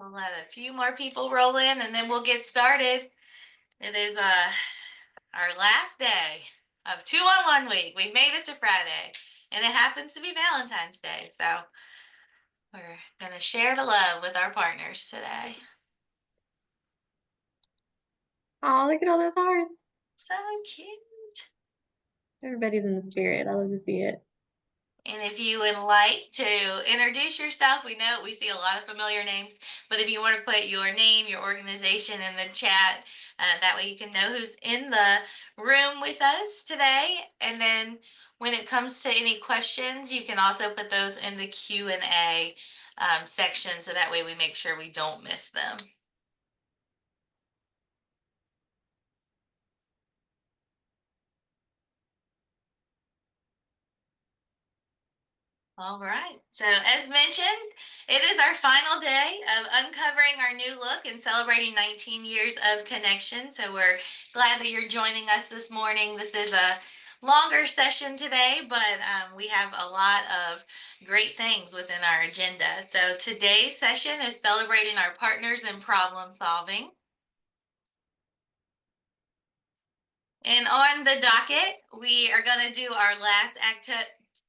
We'll let a few more people roll in and then we'll get started. It is our last day of 2-on-1 week. We made it to Friday, and it happens to be Valentine's Day. So we're going to share the love with our partners today. Oh, look at all those hearts. So cute. Everybody's in the spirit. I love to see it. And if you would like to introduce yourself, we know we see a lot of familiar names, but if you want to put your name, your organization in the chat, that way you can know who's in the room with us today. And then when it comes to any questions, you can also put those in the Q&A section, so that way we make sure we don't miss them. All right. So as mentioned, it is our final day of uncovering our new look and celebrating 19 years of connection. So we're glad that you're joining us this morning. This is a longer session today, but we have a lot of great things within our agenda. So today's session is celebrating our partners in problem solving. And on the docket, we are going to do our last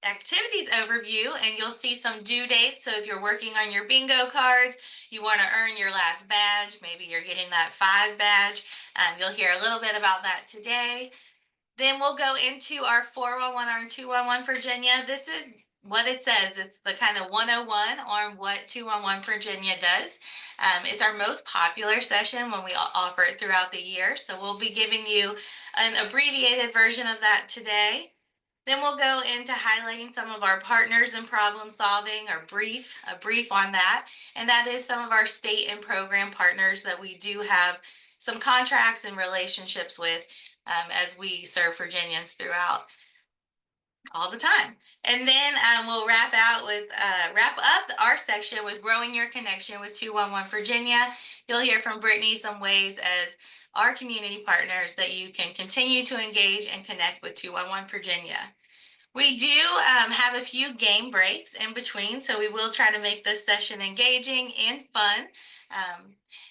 activities overview, and you'll see some due dates. So if you're working on your bingo cards, you want to earn your last badge, maybe you're getting that 5 badge. You'll hear a little bit about that today. Then we'll go into our 411, our 211 Virginia. This is what it says. It's the kind of 101 on what 211 Virginia does. It's our most popular session when we offer it throughout the year. So we'll be giving you an abbreviated version of that today. Then we'll go into highlighting some of our partners in problem solving, or a brief on that. And that is some of our state and program partners that we do have some contracts and relationships with as we serve Virginians throughout all the time. And then we'll wrap up our section with growing your connection with 211 Virginia. You'll hear from Brittany some ways as our community partners that you can continue to engage and connect with 211 Virginia. We do have a few game breaks in between, so we will try to make this session engaging and fun.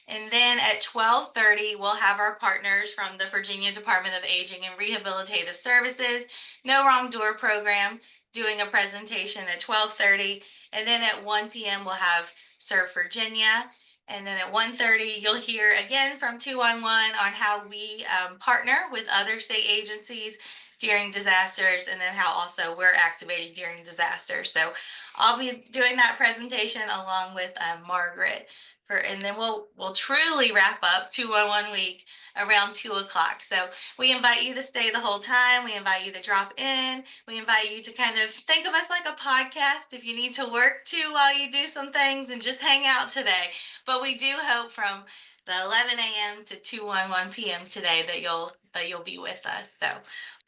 And then at 12:30, we'll have our partners from the Virginia Department of Aging and Rehabilitative Services, No Wrong Door program, doing a presentation at 12:30. And then at 1 p.m., we'll have Serve Virginia. And then at 1:30, you'll hear again from 211 on how we partner with other state agencies during disasters, and then how also we're activating during disasters. So I'll be doing that presentation along with Margaret. And then we'll truly wrap up 201 week around 2 o'clock. So we invite you to stay the whole time. We invite you to drop in. We invite you to kind of think of us like a podcast if you need to work too while you do some things and just hang out today. But we do hope from the 11 a.m. to 2:11 p.m. today that you'll be with us. So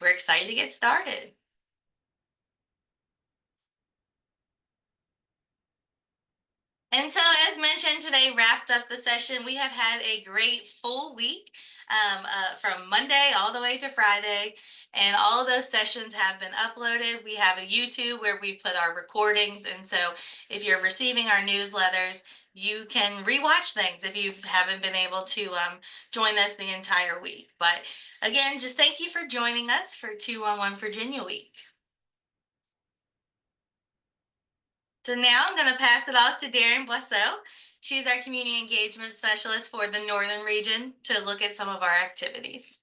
we're excited to get started. And so, as mentioned, today wrapped up the session. We have had a great full week from Monday all the way to Friday, and all of those sessions have been uploaded. We have a YouTube where we put our recordings, and so if you're receiving our newsletters, you can rewatch things if you haven't been able to join us the entire week. But again, just thank you for joining us for 211 Virginia Week. So now I'm going to pass it off to Darren Boisseau. She's our community engagement specialist for the Northern region to look at some of our activities.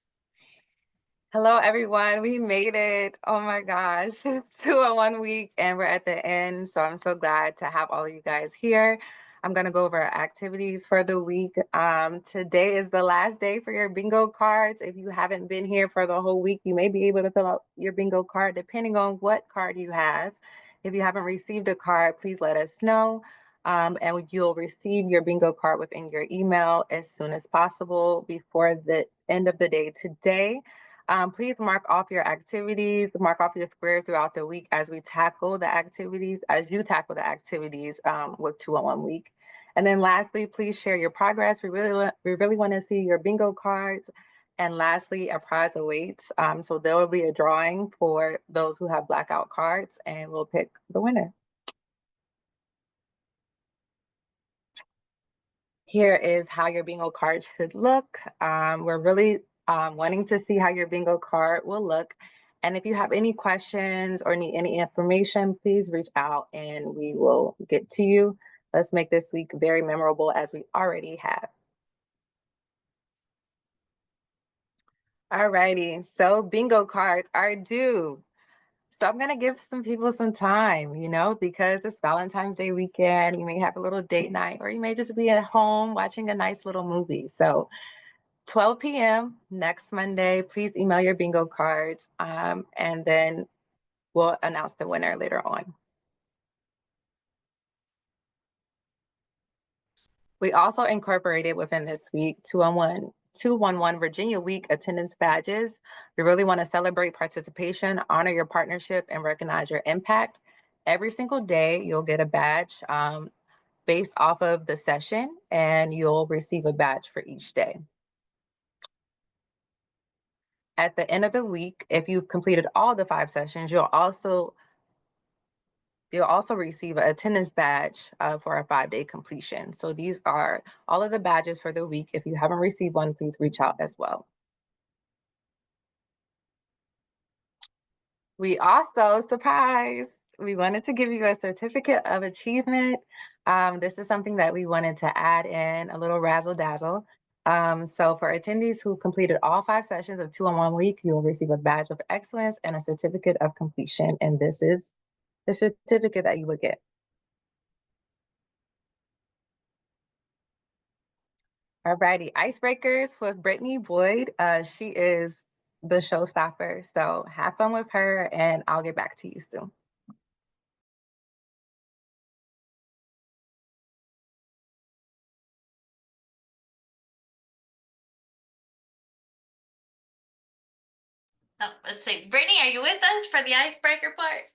Hello, everyone. We made it. Oh my gosh. It's 201 week and we're at the end. So I'm so glad to have all of you guys here. I'm going to go over our activities for the week. Today is the last day for your bingo cards. If you haven't been here for the whole week, you may be able to fill out your bingo card depending on what card you have. If you haven't received a card, please let us know. And you'll receive your bingo card within your email as soon as possible before the end of the day today. Please mark off your activities, mark off your squares throughout the week as you tackle the activities with 201 week. And then lastly, please share your progress. We really want to see your bingo cards. And lastly, a prize awaits. So there will be a drawing for those who have blackout cards, and we'll pick the winner. Here is how your bingo card should look. We're really wanting to see how your bingo card will look. And if you have any questions or need any information, please reach out and we will get to you. Let's make this week very memorable as we already have. Alrighty, so bingo cards are due. So I'm gonna give some people some time, because it's Valentine's Day weekend. You may have a little date night, or you may just be at home watching a nice little movie. So 12 p.m. next Monday, please email your bingo cards, and then we'll announce the winner later on. We also incorporated within this week 211 Virginia Week attendance badges. We really want to celebrate participation, honor your partnership, and recognize your impact. Every single day, you'll get a badge based off of the session, and you'll receive a badge for each day. At the end of the week, if you've completed all the 5 sessions, you'll also receive an attendance badge for a 5-day completion. So these are all of the badges for the week. If you haven't received one, please reach out as well. We also, surprise, we wanted to give you a certificate of achievement. This is something that we wanted to add in a little razzle dazzle. So for attendees who completed all 5 sessions of 2-in-1 week, you'll receive a badge of excellence and a certificate of completion. And this is the certificate that you would get. Alrighty, icebreakers with Brittany Boyd. She is the showstopper. So have fun with her, and I'll get back to you soon. Oh, let's see. Brittany, are you with us for the icebreaker part?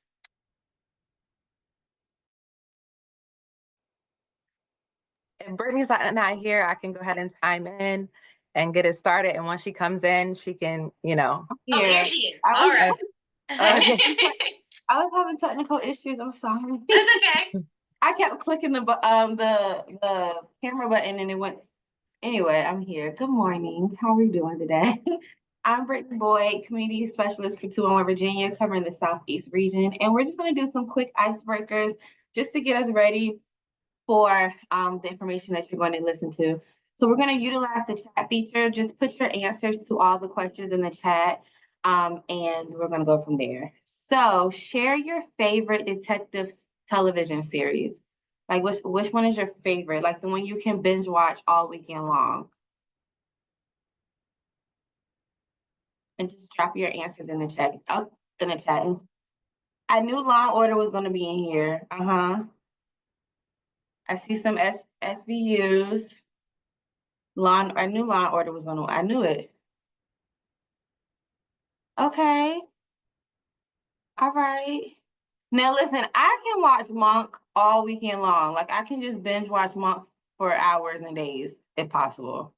If Brittany's not here, I can go ahead and chime in and get it started. And once she comes in, she can, Oh, here she is. All right. Okay. I was having technical issues. I'm sorry. That's okay. I kept clicking the camera button and it went. Anyway, I'm here. Good morning. How are you doing today? I'm Brittany Boyd, Community Specialist for 2-in-1 Virginia, covering the Southeast region. And we're just going to do some quick icebreakers just to get us ready for the information that you're going to listen to. So we're going to utilize the chat feature. Just put your answers to all the questions in the chat, and we're going to go from there. So share your favorite detective television series. Like which one is your favorite? Like the one you can binge watch all weekend long. And just drop your answers in the chat. I knew Law and Order was going to be in here. I see some SVUs. I knew Law and Order was going to. I knew it. Okay. All right. Now listen, I can watch Monk all weekend long. Like I can just binge watch Monk for hours and days if possible.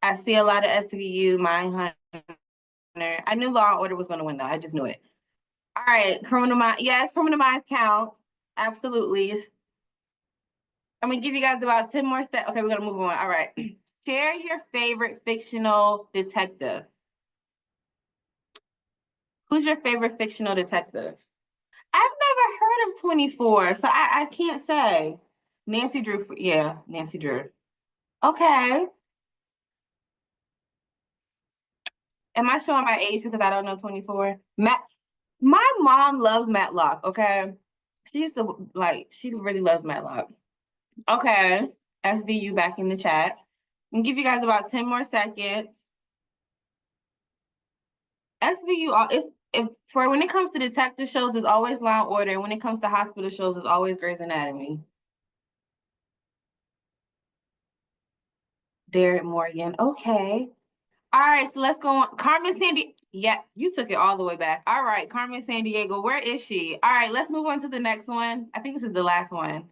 I see a lot of SVU, Mindhunter. I knew Law and Order was going to win though. I just knew it. All right, Criminal Minds. Yes, Criminal Minds counts. Absolutely. I'm gonna give you guys about 10 more seconds. Okay, we're gonna move on. All right. Share your favorite fictional detective. Who's your favorite fictional detective? I've never heard of 24, so I can't say. Nancy Drew, yeah, Nancy Drew. Okay. Am I showing my age because I don't know 24? My mom loves Matlock, okay? She used to, she really loves Matlock. Okay, SVU back in the chat. I'm gonna give you guys about 10 more seconds. SVU, when it comes to detective shows, it's always Law and Order, and when it comes to hospital shows, it's always Grey's Anatomy. Derek Morgan, okay. All right, so let's go on. Carmen Sandiego, yeah, you took it all the way back. All right, Carmen Sandiego, where is she? All right, let's move on to the next one. I think this is the last one.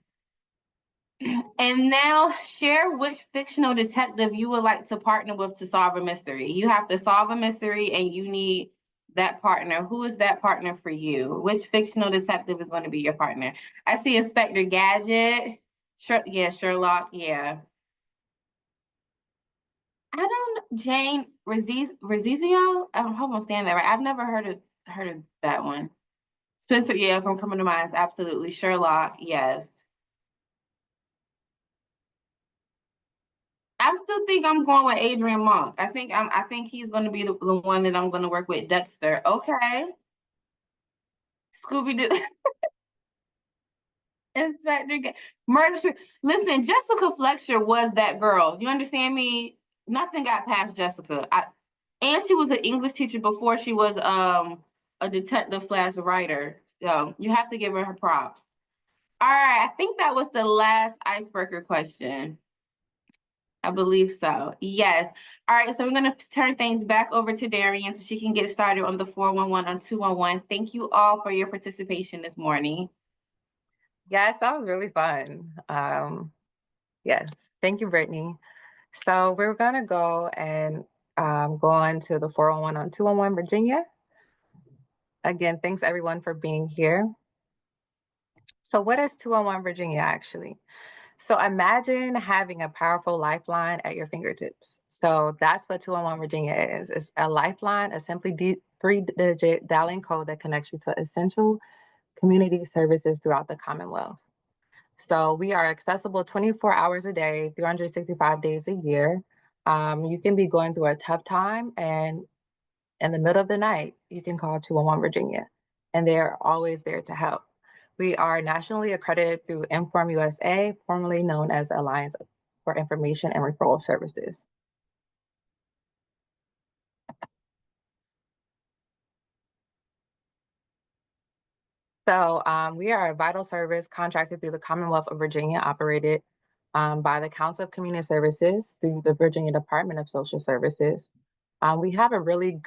And now share which fictional detective you would like to partner with to solve a mystery. You have to solve a mystery and you need that partner. Who is that partner for you? Which fictional detective is going to be your partner? I see Inspector Gadget, Yeah, Sherlock, yeah. I don't Jane Rizizio? I hope I'm saying that right. I've never heard of that one. Spencer, yeah, from Criminal Minds, absolutely. Sherlock, yes. I still think I'm going with Adrian Monk. I think he's gonna be the one that I'm gonna work with. Dexter. Okay. Scooby Doo. Inspector Murder. Listen, Jessica Fletcher was that girl. You understand me? Nothing got past Jessica. And she was an English teacher before she was a detective slash writer. So you have to give her props. All right, I think that was the last icebreaker question. I believe so. Yes. All right, so we're going to turn things back over to Darian so she can get started on the 411 on 211. Thank you all for your participation this morning. Yes, that was really fun. Yes, thank you, Brittany. So we're gonna go and go on to the 411 on 211 Virginia. Again, thanks everyone for being here. So what is 211 Virginia actually? So imagine having a powerful lifeline at your fingertips. So that's what 211 Virginia is. It's a lifeline, a simply three-digit dialing code that connects you to essential community services throughout the Commonwealth. So we are accessible 24 hours a day, 365 days a year. You can be going through a tough time, and in the middle of the night, you can call 211 Virginia, and they're always there to help. We are nationally accredited through Inform USA, formerly known as Alliance for Information and Referral Services. So we are a vital service contracted through the Commonwealth of Virginia, operated by the Council of Community Services through the Virginia Department of Social Services. We have a really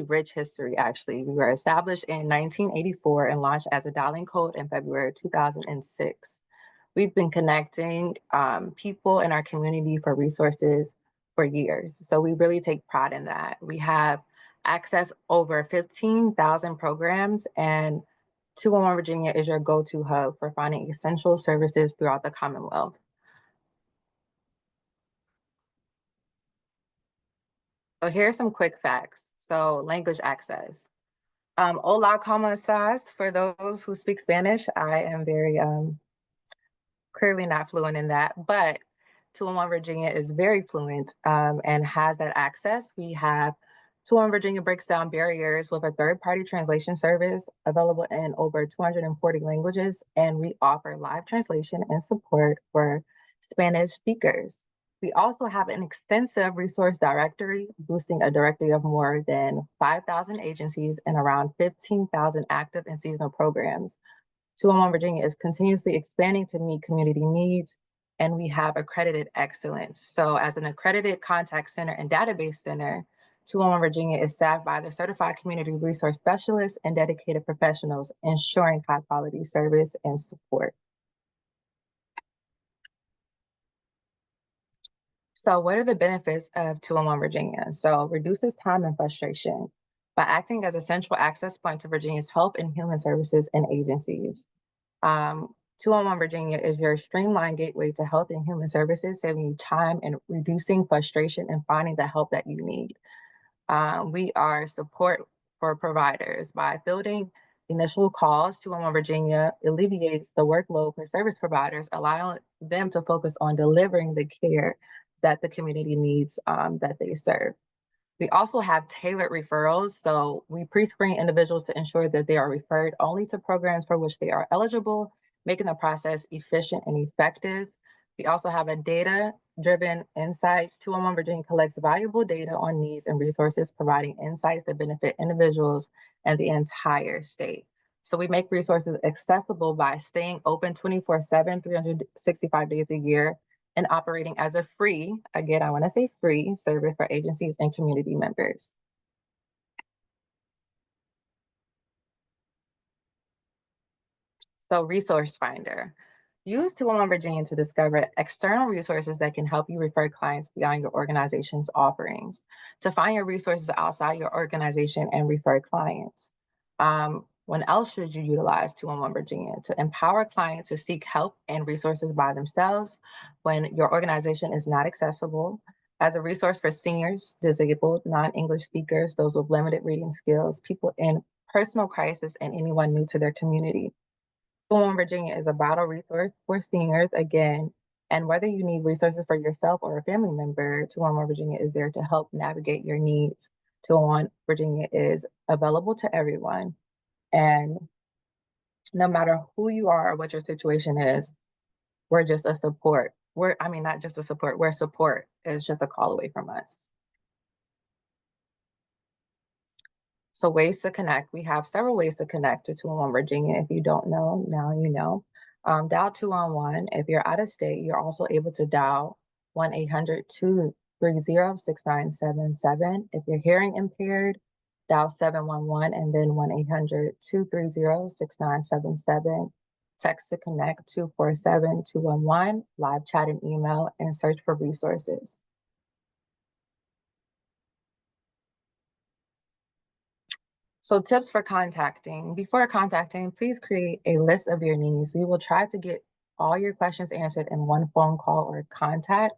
rich history, actually. We were established in 1984 and launched as a dialing code in February 2006. We've been connecting people in our community for resources for years. So we really take pride in that. We have access over 15,000 programs, and 211 Virginia is your go-to hub for finding essential services throughout the Commonwealth. So here are some quick facts. So language access. Hola, ¿cómo estás? For those who speak Spanish, I am very clearly not fluent in that, but 211 Virginia is very fluent and has that access. We have 211 Virginia breaks down barriers with a third-party translation service available in over 240 languages, and we offer live translation and support for Spanish speakers. We also have an extensive resource directory, boosting a directory of more than 5,000 agencies and around 15,000 active and seasonal programs. 211 Virginia is continuously expanding to meet community needs, and we have accredited excellence. So as an accredited contact center and database center, 211 Virginia is staffed by the certified community resource specialists and dedicated professionals, ensuring high quality service and support. So what are the benefits of 211 Virginia? So reduces time and frustration by acting as a central access point to Virginia's health and human services and agencies. 211 Virginia is your streamlined gateway to health and human services, saving you time and reducing frustration and finding the help that you need. We are support for providers by fielding initial calls. 211 Virginia alleviates the workload for service providers, allowing them to focus on delivering the care that the community needs that they serve. We also have tailored referrals. So we pre-screen individuals to ensure that they are referred only to programs for which they are eligible, making the process efficient and effective. We also have a data-driven insights. 211 Virginia collects valuable data on needs and resources, providing insights that benefit individuals and the entire state. So we make resources accessible by staying open 24/7, 365 days a year, and operating as a free, again, I want to say free service for agencies and community members. So Resource Finder. Use 211 Virginia to discover external resources that can help you refer clients beyond your organization's offerings, to find your resources outside your organization and refer clients. When else should you utilize 211 Virginia? To empower clients to seek help and resources by themselves when your organization is not accessible, as a resource for seniors, disabled, non-English speakers, those with limited reading skills, people in personal crisis, and anyone new to their community. 211 Virginia is a vital resource for seniors, again, and whether you need resources for yourself or a family member, 211 Virginia is there to help navigate your needs. 211 Virginia is available to everyone. And no matter who you are or what your situation is, we're just a support. Not just a support, we're support. It's just a call away from us. So ways to connect. We have several ways to connect to 211 Virginia. If you don't know, now you know. Dial 211. If you're out of state, you're also able to dial 1-800-230-6977. If you're hearing impaired, dial 711 and then 1-800-230-6977. Text to connect 247-211, live chat and email, and search for resources. So tips for contacting. Before contacting, please create a list of your needs. We will try to get all your questions answered in one phone call or contact.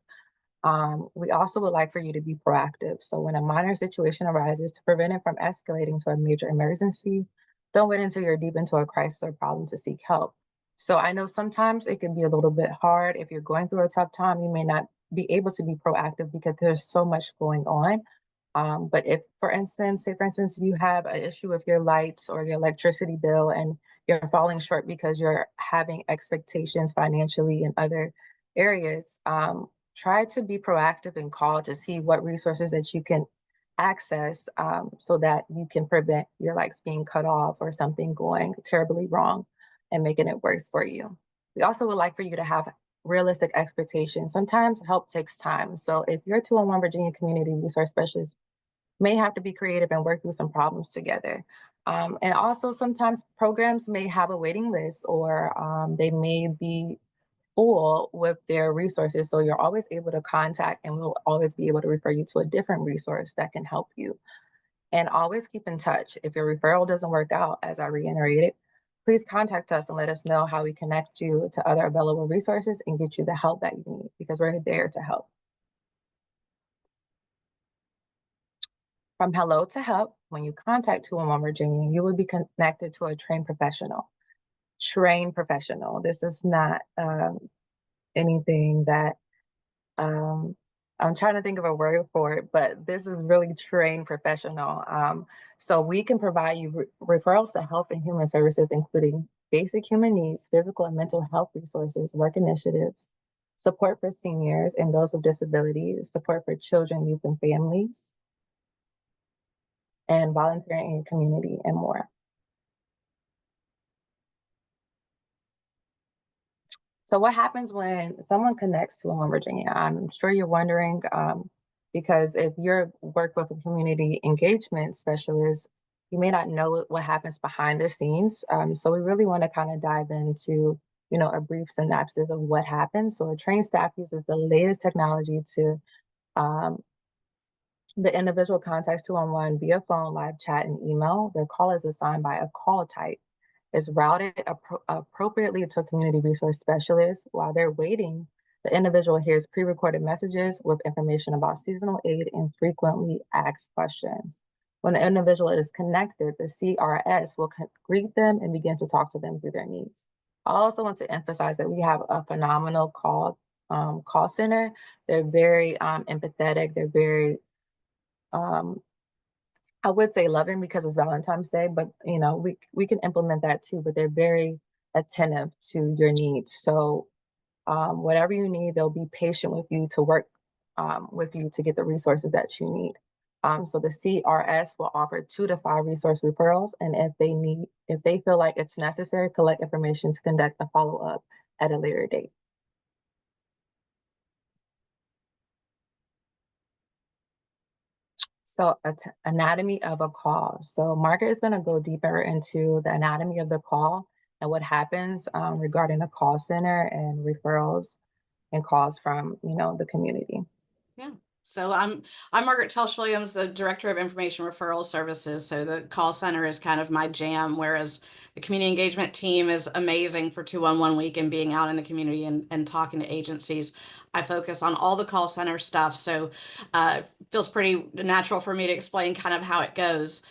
We also would like for you to be proactive. So when a minor situation arises, to prevent it from escalating to a major emergency, don't wait until you're deep into a crisis or problem to seek help. So I know sometimes it can be a little bit hard. If you're going through a tough time, you may not be able to be proactive because there's so much going on. But if, for instance, you have an issue with your lights or your electricity bill and you're falling short because you're having expectations financially in other areas, try to be proactive and call to see what resources that you can access, so that you can prevent your lights being cut off or something going terribly wrong and making it worse for you. We also would like for you to have realistic expectations. Sometimes help takes time. So if your 211 Virginia Community Resource Specialist may have to be creative and work through some problems together. And also sometimes programs may have a waiting list, or they may be full with their resources. So you're always able to contact, and we'll always be able to refer you to a different resource that can help you. And always keep in touch. If your referral doesn't work out, as I reiterated, please contact us and let us know how we connect you to other available resources and get you the help that you need, because we're there to help. From hello to help, when you contact 211 Virginia, you will be connected to a trained professional. Trained professional. This is not anything that, I'm trying to think of a word for it, but this is really trained professional. So we can provide you referrals to health and human services, including basic human needs, physical and mental health resources, work initiatives, support for seniors and those with disabilities, support for children, youth, and families, and volunteering in your community, and more. So what happens when someone connects to 211 Virginia? I'm sure you're wondering, because if you're work with a community engagement specialist, you may not know what happens behind the scenes. So we really want to kind of dive into, a brief synopsis of what happens. So a trained staff uses the latest technology to, um, the individual contacts 211 via phone, live chat, and email. Their call is assigned by a call type, is routed appropriately to a community resource specialist. While they're waiting, the individual hears pre-recorded messages with information about seasonal aid and frequently asked questions. When the individual is connected, the CRS will greet them and begin to talk to them through their needs. I also want to emphasize that we have a phenomenal call center. They're very empathetic. They're very, I would say loving because it's Valentine's Day, but we can implement that too. But they're very attentive to your needs. So whatever you need, they'll be patient with you to work with you to get the resources that you need. So the CRS will offer 2 to 5 resource referrals, and if they feel like it's necessary, collect information to conduct a follow up at a later date. So anatomy of a call. So Margaret is going to go deeper into the anatomy of the call and what happens regarding the call center and referrals and calls from, the community. Yeah. So I'm Margaret Telsh Williams, the Director of Information Referral Services. So the call center is kind of my jam, whereas the community engagement team is amazing for 2-on-1 week and being out in the community and talking to agencies. I focus on all the call center stuff, so it feels pretty natural for me to explain kind of how it goes.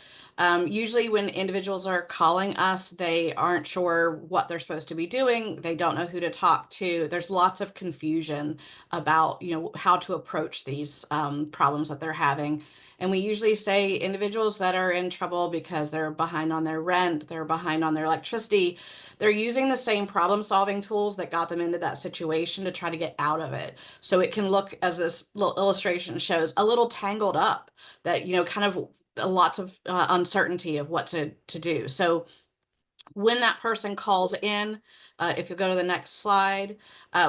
Usually when individuals are calling us, they aren't sure what they're supposed to be doing. They don't know who to talk to. There's lots of confusion about, how to approach these problems that they're having. And we usually say individuals that are in trouble because they're behind on their rent, they're behind on their electricity, they're using the same problem solving tools that got them into that situation to try to get out of it. So it can look, as this little illustration shows, a little tangled up, that, kind of lots of uncertainty of what to do. So when that person calls in, if you go to the next slide,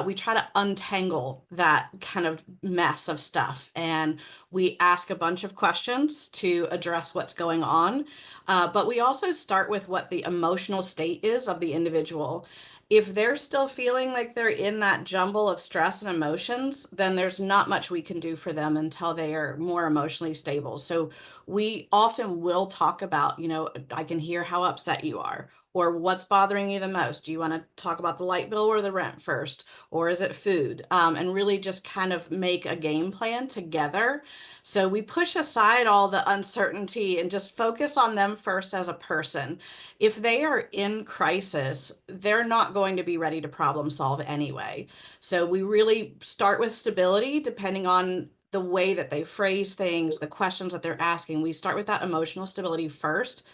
we try to untangle that kind of mess of stuff. And we ask a bunch of questions to address what's going on. But we also start with what the emotional state is of the individual. If they're still feeling like they're in that jumble of stress and emotions, then there's not much we can do for them until they are more emotionally stable. So we often will talk about, I can hear how upset you are, or what's bothering you the most. Do you want to talk about the light bill or the rent first, or is it food? And really just kind of make a game plan together. So we push aside all the uncertainty and just focus on them first as a person. If they are in crisis, they're not going to be ready to problem solve anyway. So we really start with stability depending on the way that they phrase things, the questions that they're asking. We start with that emotional stability first,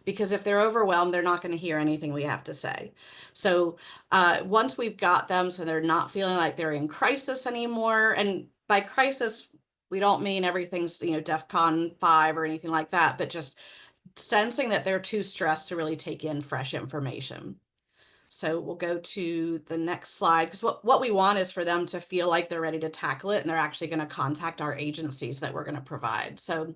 because if they're overwhelmed, they're not going to hear anything we have to say. So once we've got them so they're not feeling like they're in crisis anymore, and by crisis, we don't mean everything's, DEFCON 5 or anything like that, but just sensing that they're too stressed to really take in fresh information. So we'll go to the next slide, because what we want is for them to feel like they're ready to tackle it and they're actually going to contact our agencies that we're going to provide. So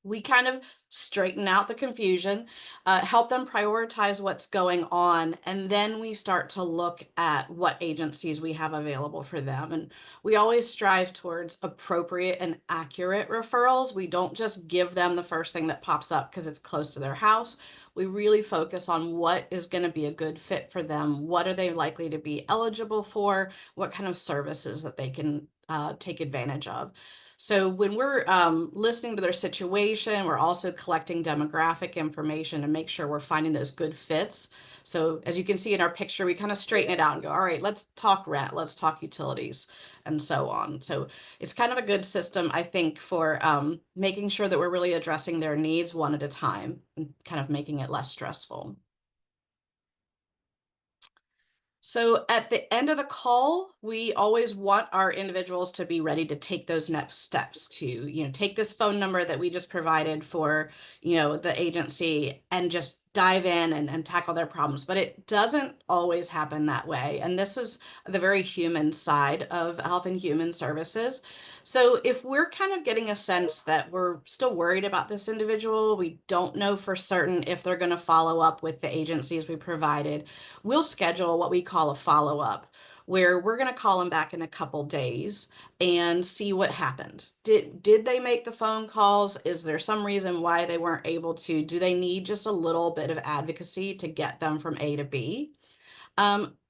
we kind of straighten out the confusion, help them prioritize what's going on, and then we start to look at what agencies we have available for them. And we always strive towards appropriate and accurate referrals. We don't just give them the first thing that pops up because it's close to their house. We really focus on what is going to be a good fit for them. What are they likely to be eligible for? What kind of services that they can take advantage of. So when we're listening to their situation, we're also collecting demographic information to make sure we're finding those good fits. So as you can see in our picture, we kind of straighten it out and go, all right, let's talk rent, let's talk utilities, and so on. So it's kind of a good system, I think, for making sure that we're really addressing their needs one at a time and kind of making it less stressful. So at the end of the call, we always want our individuals to be ready to take those next steps to, take this phone number that we just provided for, the agency and just dive in and tackle their problems. But it doesn't always happen that way. And this is the very human side of Health and Human Services. So if we're kind of getting a sense that we're still worried about this individual, we don't know for certain if they're going to follow up with the agencies we provided, we'll schedule what we call a follow-up, where we're going to call them back in a couple days and see what happened. Did they make the phone calls? Is there some reason why they weren't able to? Do they need just a little bit of advocacy to get them from A to B?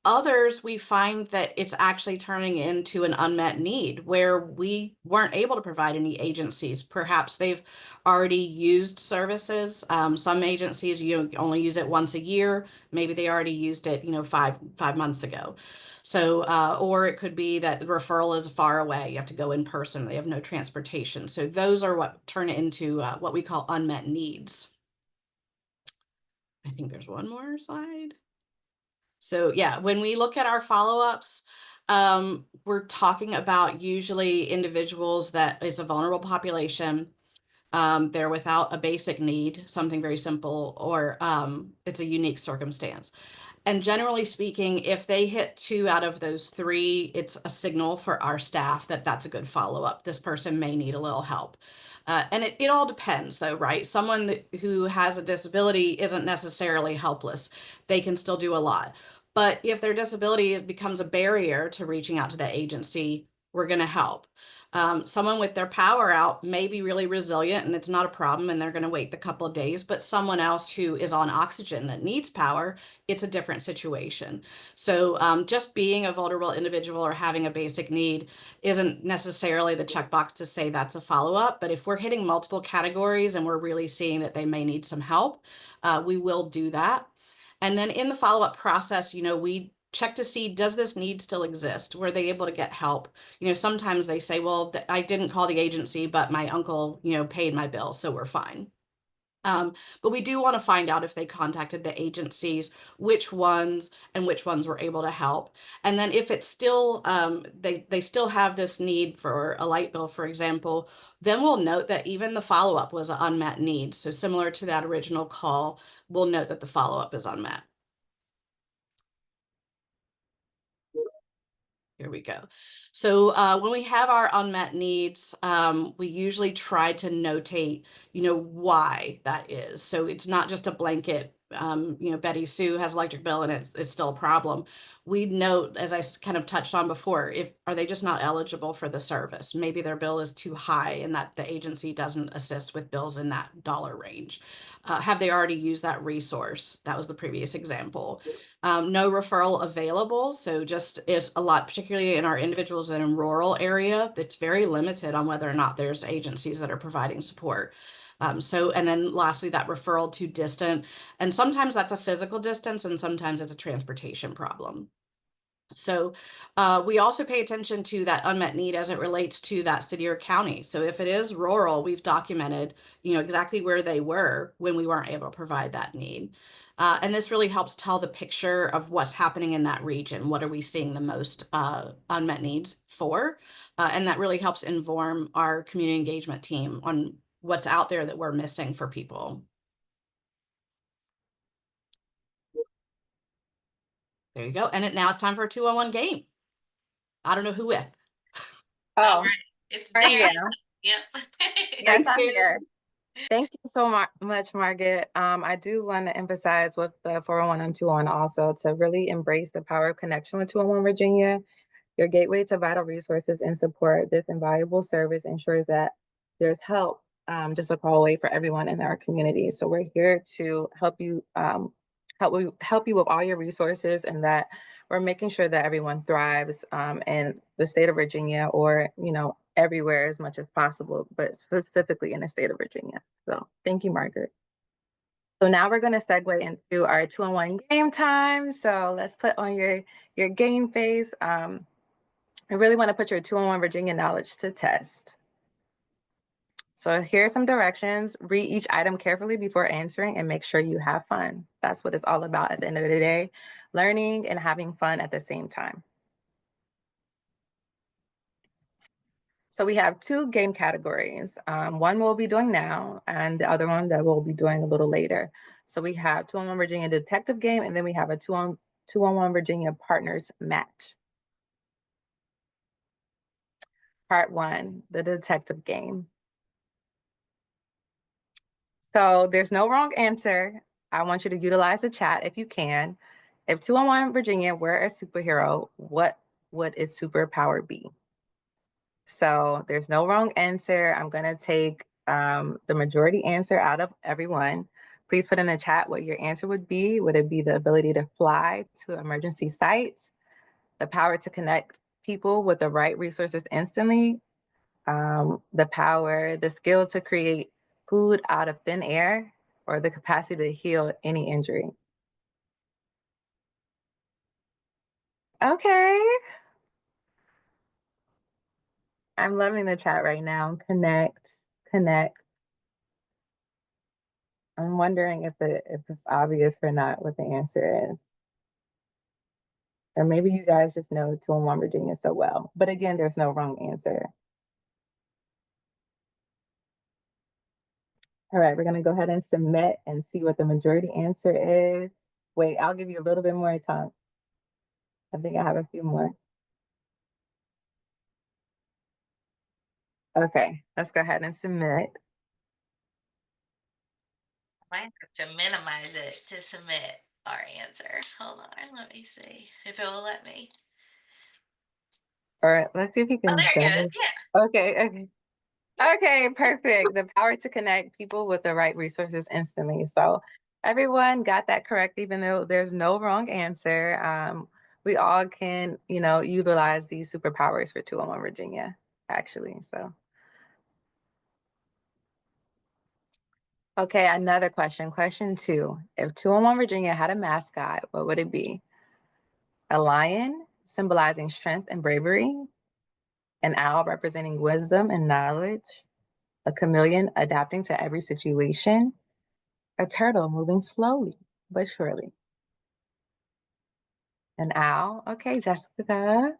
Others, we find that it's actually turning into an unmet need where we weren't able to provide any agencies. Perhaps they've already used services. Some agencies, you only use it once a year. Maybe they already used it, five months ago. So, or it could be that the referral is far away. You have to go in person. They have no transportation. So those are what turn it into what we call unmet needs. I think there's one more slide. So yeah, when we look at our follow-ups, we're talking about usually individuals that it's a vulnerable population. They're without a basic need, something very simple, or it's a unique circumstance. And generally speaking, if they hit 2 out of those 3, it's a signal for our staff that that's a good follow-up. This person may need a little help. And it all depends though, right? Someone who has a disability isn't necessarily helpless. They can still do a lot. But if their disability becomes a barrier to reaching out to the agency, we're going to help. Someone with their power out may be really resilient and it's not a problem and they're going to wait the couple of days, but someone else who is on oxygen that needs power, it's a different situation. So just being a vulnerable individual or having a basic need isn't necessarily the checkbox to say that's a follow-up, but if we're hitting multiple categories and we're really seeing that they may need some help, we will do that. And then in the follow-up process, we check to see, does this need still exist? Were they able to get help? Sometimes they say, well, I didn't call the agency, but my uncle, paid my bill, so we're fine. But we do want to find out if they contacted the agencies, which ones were able to help. And then if it's still, they still have this need for a light bill, for example, then we'll note that even the follow-up was an unmet need. So similar to that original call, we'll note that the follow-up is unmet. Here we go. So when we have our unmet needs, we usually try to notate, why that is. So it's not just a blanket, Betty Sue has electric bill and it's still a problem. We note, as I kind of touched on before, are they just not eligible for the service? Maybe their bill is too high and that the agency doesn't assist with bills in that dollar range. Have they already used that resource? That was the previous example. No referral available. So just is a lot, particularly in our individuals in a rural area, that's very limited on whether or not there's agencies that are providing support. And then lastly, that referral to distant, and sometimes that's a physical distance and sometimes it's a transportation problem. So we also pay attention to that unmet need as it relates to that city or county. So if it is rural, we've documented, exactly where they were when we weren't able to provide that need. And this really helps tell the picture of what's happening in that region. What are we seeing the most unmet needs for? And that really helps inform our community engagement team on what's out there that we're missing for people. There you go. And now it's time for a 2-on-1 game. I don't know who with. All Oh, right. It's right there. here. Yep. Yes, Thanks, I'm David. here. Thank you so much, Margaret. I do want to emphasize with the 401 and 201 also to really embrace the power of connection with 201 Virginia. Your gateway to vital resources and support. This invaluable service ensures that there's help just a call away for everyone in our community. So we're here to help you help you with all your resources, and that we're making sure that everyone thrives in the state of Virginia, or everywhere as much as possible, but specifically in the state of Virginia. So thank you, Margaret. So now we're going to segue into our 2-on-1 game time. So let's put on your game face. I really want to put your 2-on-1 Virginia knowledge to test. So here's some directions. Read each item carefully before answering and make sure you have fun. That's what it's all about at the end of the day, learning and having fun at the same time. So we have 2 game categories. One we'll be doing now and the other one that we'll be doing a little later. So we have 2-on-1 Virginia detective game, and then we have a 2-on-1 Virginia partners match. Part 1, the detective game. So there's no wrong answer. I want you to utilize the chat if you can. If 2-on-1 Virginia were a superhero, what would its superpower be? So there's no wrong answer. I'm going to take the majority answer out of everyone. Please put in the chat what your answer would be. Would it be the ability to fly to emergency sites, the power to connect people with the right resources instantly, the skill to create food out of thin air, or the capacity to heal any injury? Okay. I'm loving the chat right now. Connect. I'm wondering if it's obvious or not what the answer is. Or maybe you guys just know 2-on-1 Virginia so well. But again, there's no wrong answer. All right, we're gonna go ahead and submit and see what the majority answer is. Wait, I'll give you a little bit more time. I think I have a few more. Okay, let's go ahead and submit. Might have to minimize it to submit our answer. Hold on, let me see if it will let me. Or let's see if he Oh, can there it goes. go. Yeah. Okay, okay. Okay, perfect. The power to connect people with the right resources instantly. So everyone got that correct, even though there's no wrong answer. We all can, utilize these superpowers for 201 Virginia, actually. So, okay, another question. Question 2. If 201 Virginia had a mascot, what would it be? A lion, symbolizing strength and bravery, an owl representing wisdom and knowledge, a chameleon adapting to every situation, a turtle moving slowly but surely. An owl. Okay, Jessica.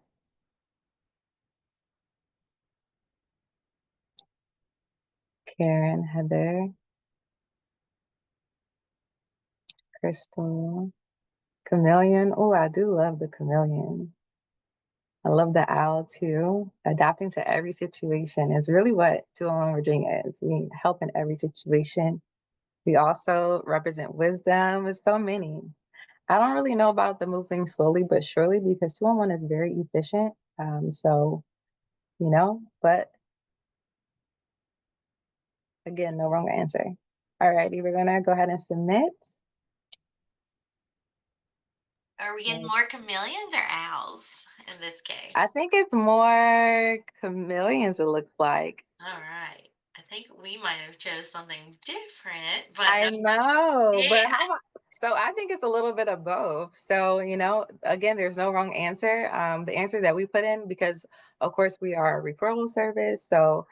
Karen, Heather, Crystal, chameleon. Oh, I do love the chameleon. I love the owl too. Adapting to every situation is really what 201 Virginia is. We help in every situation. We also represent wisdom with so many. I don't really know about the moving slowly but surely because 201 is very efficient. But again, no wrong answer. All righty, we're gonna go ahead and submit. Are we getting more chameleons or owls in this case? I think it's more chameleons, it looks like. All right. I think we might have chose something different, but I know, but yeah. so I think it's a little bit of both. So, again, there's no wrong answer. The answer that we put in, because of course we are a referral service. So,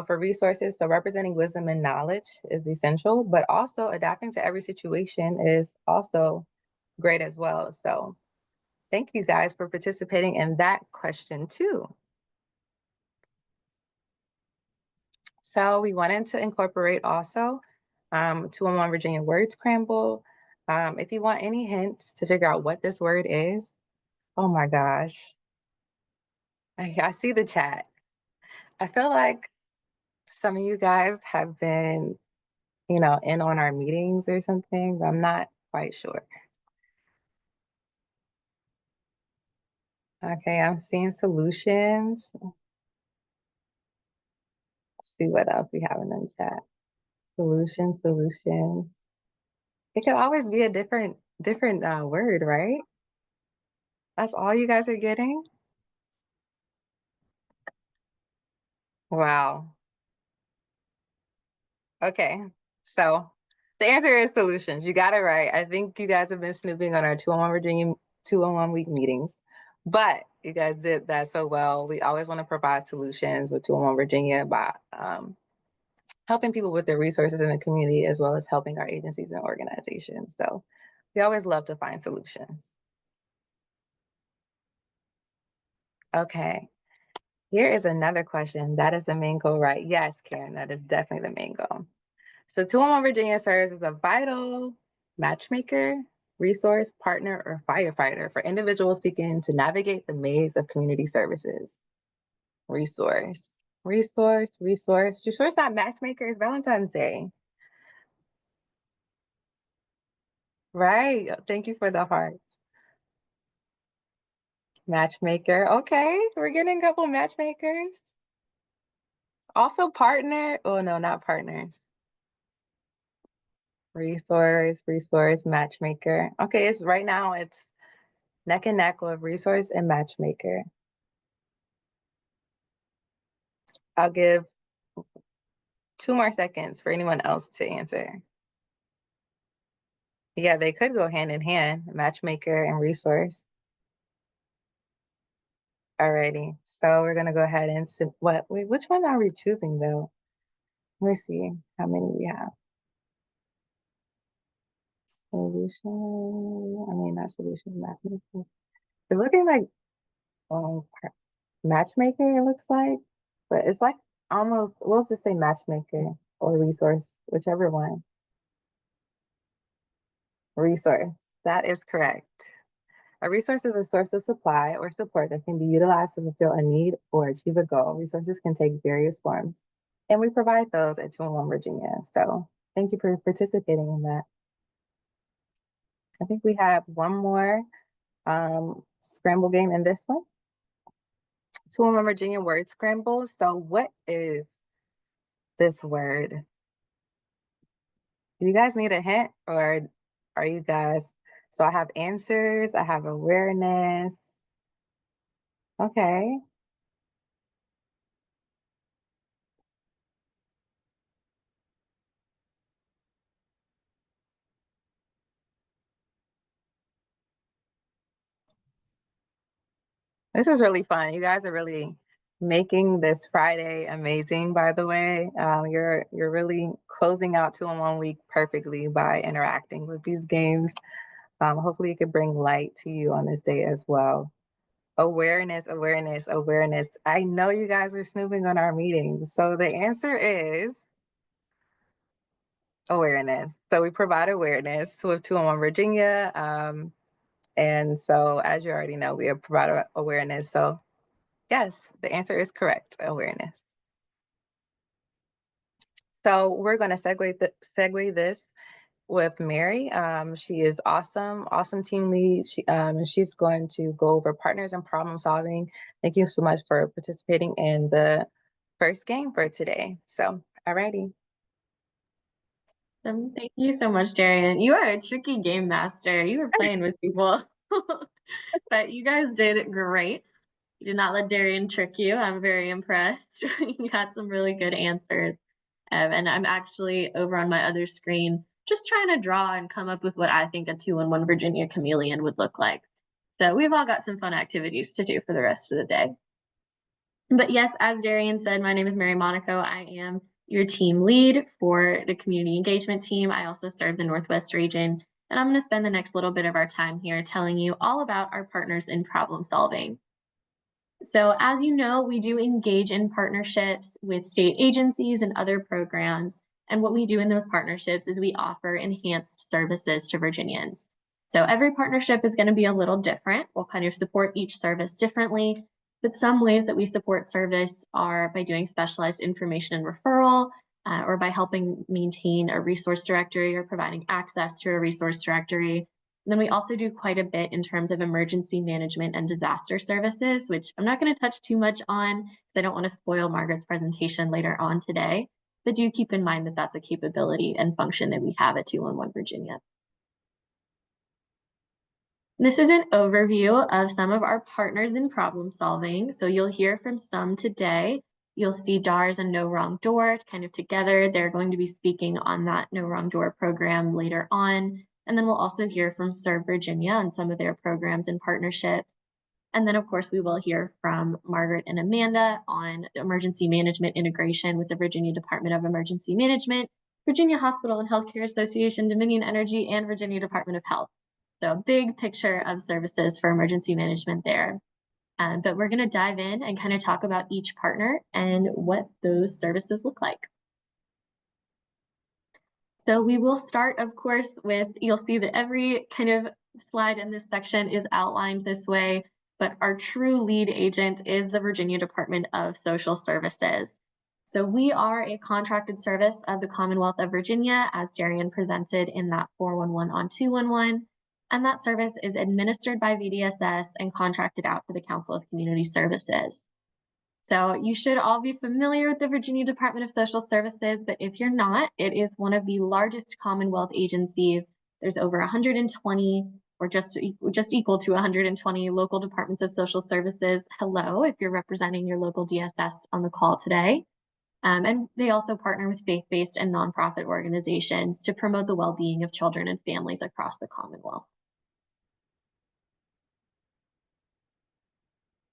for resources, so representing wisdom and knowledge is essential, but also adapting to every situation is also great as well. So, thank you guys for participating in that question too. So we wanted to incorporate also 201 Virginia word scramble. If you want any hints to figure out what this word is, oh my gosh, I see the chat. I feel like some of you guys have been, in on our meetings or something, but I'm not quite sure. Okay, I'm seeing solutions. Let's see what else we have in the chat. Solutions. It could always be a different word, right? That's all you guys are getting? Wow. Okay. So the answer is solutions. You got it right. I think you guys have been snooping on our 201 Virginia 201 week meetings, but you guys did that so well. We always want to provide solutions with 201 Virginia by helping people with their resources in the community, as well as helping our agencies and organizations. So we always love to find solutions. Okay. Here is another question. That is the main goal, right? Yes, Karen, that is definitely the main goal. So 201 Virginia serves as a vital matchmaker, resource, partner, or firefighter for individuals seeking to navigate the maze of community services. Resource. Not matchmaker, it's Valentine's Day. Right. Thank you for the hearts. Matchmaker. Okay, we're getting a couple matchmakers. Also partner. Oh no, not partners. Resource, matchmaker. Okay, it's right now it's neck and neck with resource and matchmaker. I'll give 2 more seconds for anyone else to answer. Yeah, they could go hand in hand, matchmaker and resource. Alrighty, so we're gonna go ahead and wait, which one are we choosing though? Let me see how many we have. Not solution, matchmaker. It's looking like matchmaker, it looks like, but it's like almost, we'll just say matchmaker or resource, whichever one. Resource, that is correct. A resource is a source of supply or support that can be utilized to fulfill a need or achieve a goal. Resources can take various forms, and we provide those at 201 Virginia. So thank you for participating in that. I think we have one more scramble game in this one. 211 Virginia word scramble. So what is this word? Do you guys need a hint or are you guys? So I have answers, I have awareness. Okay. This is really fun. You guys are really making this Friday amazing, by the way. You're really closing out 2-in-1 week perfectly by interacting with these games. Hopefully it could bring light to you on this day as well. Awareness, awareness, awareness. I know you guys were snooping on our meetings. So the answer is awareness. So we provide awareness with 2-in-1 Virginia. And so as you already know, we provide awareness. So yes, the answer is correct, awareness. So we're going to segue this with Mary. She is awesome, awesome team lead. And she's going to go over partners and problem solving. Thank you so much for participating in the first game for today. So, alrighty. Thank you so much, Darian. You are a tricky game master. You were playing with people, but you guys did great. You did not let Darian trick you. I'm very impressed. You got some really good answers. And I'm actually over on my other screen just trying to draw and come up with what I think a 2-in-1 Virginia chameleon would look like. So we've all got some fun activities to do for the rest of the day. But yes, as Darian said, my name is Mary Monaco. I am your team lead for the community engagement team. I also serve the Northwest region, and I'm going to spend the next little bit of our time here telling you all about our partners in problem solving. So as you know, we do engage in partnerships with state agencies and other programs. And what we do in those partnerships is we offer enhanced services to Virginians. So every partnership is going to be a little different. We'll kind of support each service differently. But some ways that we support service are by doing specialized information and referral, or by helping maintain a resource directory or providing access to a resource directory. And then we also do quite a bit in terms of emergency management and disaster services, which I'm not going to touch too much on because I don't want to spoil Margaret's presentation later on today. But do keep in mind that that's a capability and function that we have at 2-in-1 Virginia. This is an overview of some of our partners in problem solving. So you'll hear from some today. You'll see DARS and No Wrong Door kind of together. They're going to be speaking on that No Wrong Door program later on. And then we'll also hear from Serve Virginia on some of their programs and partnerships. And then, of course, we will hear from Margaret and Amanda on emergency management integration with the Virginia Department of Emergency Management, Virginia Hospital and Healthcare Association, Dominion Energy, and Virginia Department of Health. So big picture of services for emergency management there. But we're going to dive in and kind of talk about each partner and what those services look like. So we will start, of course, with, you'll see that every kind of slide in this section is outlined this way, but our true lead agent is the Virginia Department of Social Services. So we are a contracted service of the Commonwealth of Virginia, as Darian presented in that 411 on 211. And that service is administered by VDSS and contracted out to the Council of Community Services. So you should all be familiar with the Virginia Department of Social Services, but if you're not, it is one of the largest Commonwealth agencies. There's over 120 or just equal to 120 local departments of social services. Hello, if you're representing your local DSS on the call today. And they also partner with faith-based and nonprofit organizations to promote the well-being of children and families across the Commonwealth.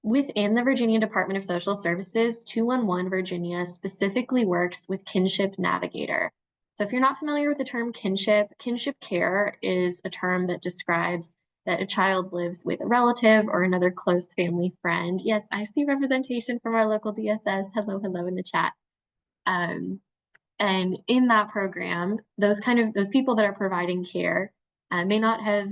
Within the Virginia Department of Social Services, 211 Virginia specifically works with Kinship Navigator. So if you're not familiar with the term kinship care is a term that describes that a child lives with a relative or another close family friend. Yes, I see representation from our local DSS. Hello, hello in the chat. And in that program, those people that are providing care may not have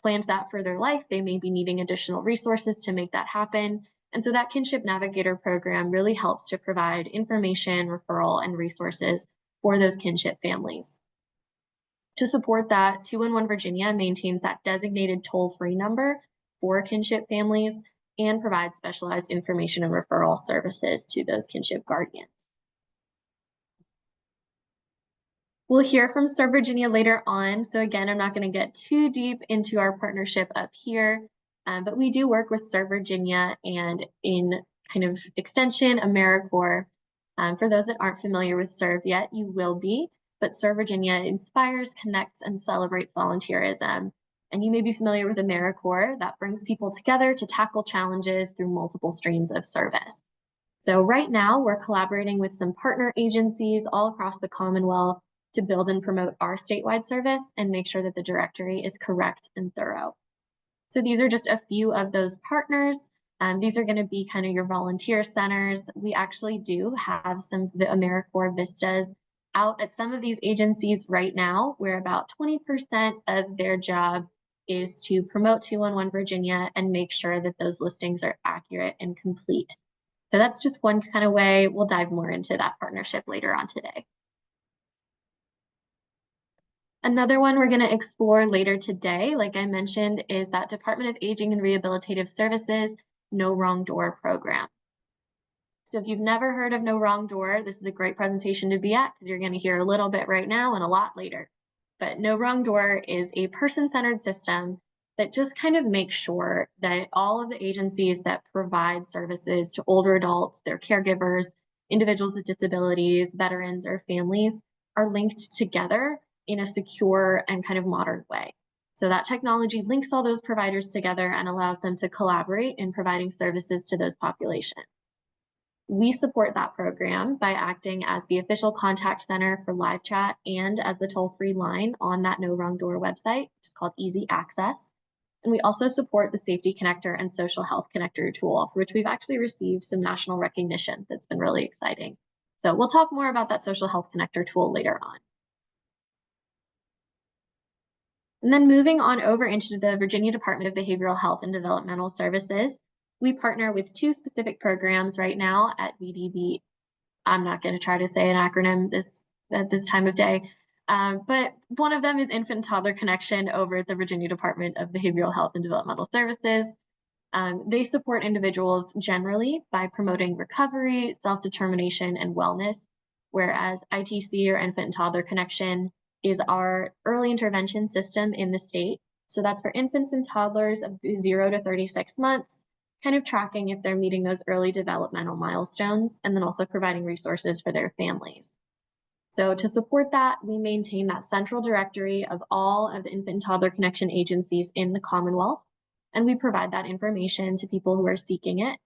planned that for their life. They may be needing additional resources to make that happen. And so that Kinship Navigator program really helps to provide information, referral, and resources for those kinship families. To support that, 211 Virginia maintains that designated toll-free number for kinship families. and provide specialized information and referral services to those kinship guardians. We'll hear from Serve Virginia later on. So again, I'm not going to get too deep into our partnership up here, but we do work with Serve Virginia and in kind of extension, AmeriCorps. For those that aren't familiar with Serve yet, you will be, but Serve Virginia inspires, connects, and celebrates volunteerism. And you may be familiar with AmeriCorps, that brings people together to tackle challenges through multiple streams of service. So right now, we're collaborating with some partner agencies all across the Commonwealth to build and promote our statewide service and make sure that the directory is correct and thorough. So these are just a few of those partners. These are going to be kind of your volunteer centers. We actually do have some of the AmeriCorps Vistas out at some of these agencies right now, where about 20% of their job is to promote 211 Virginia and make sure that those listings are accurate and complete. So that's just one kind of way. We'll dive more into that partnership later on today. Another one we're going to explore later today, like I mentioned, is that Department of Aging and Rehabilitative Services No Wrong Door program. So if you've never heard of No Wrong Door, this is a great presentation to be at because you're going to hear a little bit right now and a lot later. But No Wrong Door is a person-centered system that just kind of makes sure that all of the agencies that provide services to older adults, their caregivers, individuals with disabilities, veterans, or families are linked together in a secure and kind of modern way. So that technology links all those providers together and allows them to collaborate in providing services to those populations. We support that program by acting as the official contact center for live chat and as the toll-free line on that No Wrong Door website, which is called Easy Access. And we also support the Safety Connector and Social Health Connector tool, for which we've actually received some national recognition that's been really exciting. So we'll talk more about that Social Health Connector tool later on. And then moving on over into the Virginia Department of Behavioral Health and Developmental Services, we partner with two specific programs right now at VDB. I'm not going to try to say an acronym at this time of day, but one of them is Infant and Toddler Connection over at the Virginia Department of Behavioral Health and Developmental Services. They support individuals generally by promoting recovery, self-determination, and wellness, whereas ITC or Infant and Toddler Connection is our early intervention system in the state. So that's for infants and toddlers of 0 to 36 months, kind of tracking if they're meeting those early developmental milestones, and then also providing resources for their families. So to support that, we maintain that central directory of all of the Infant and Toddler Connection agencies in the Commonwealth, and we provide that information to people who are seeking it.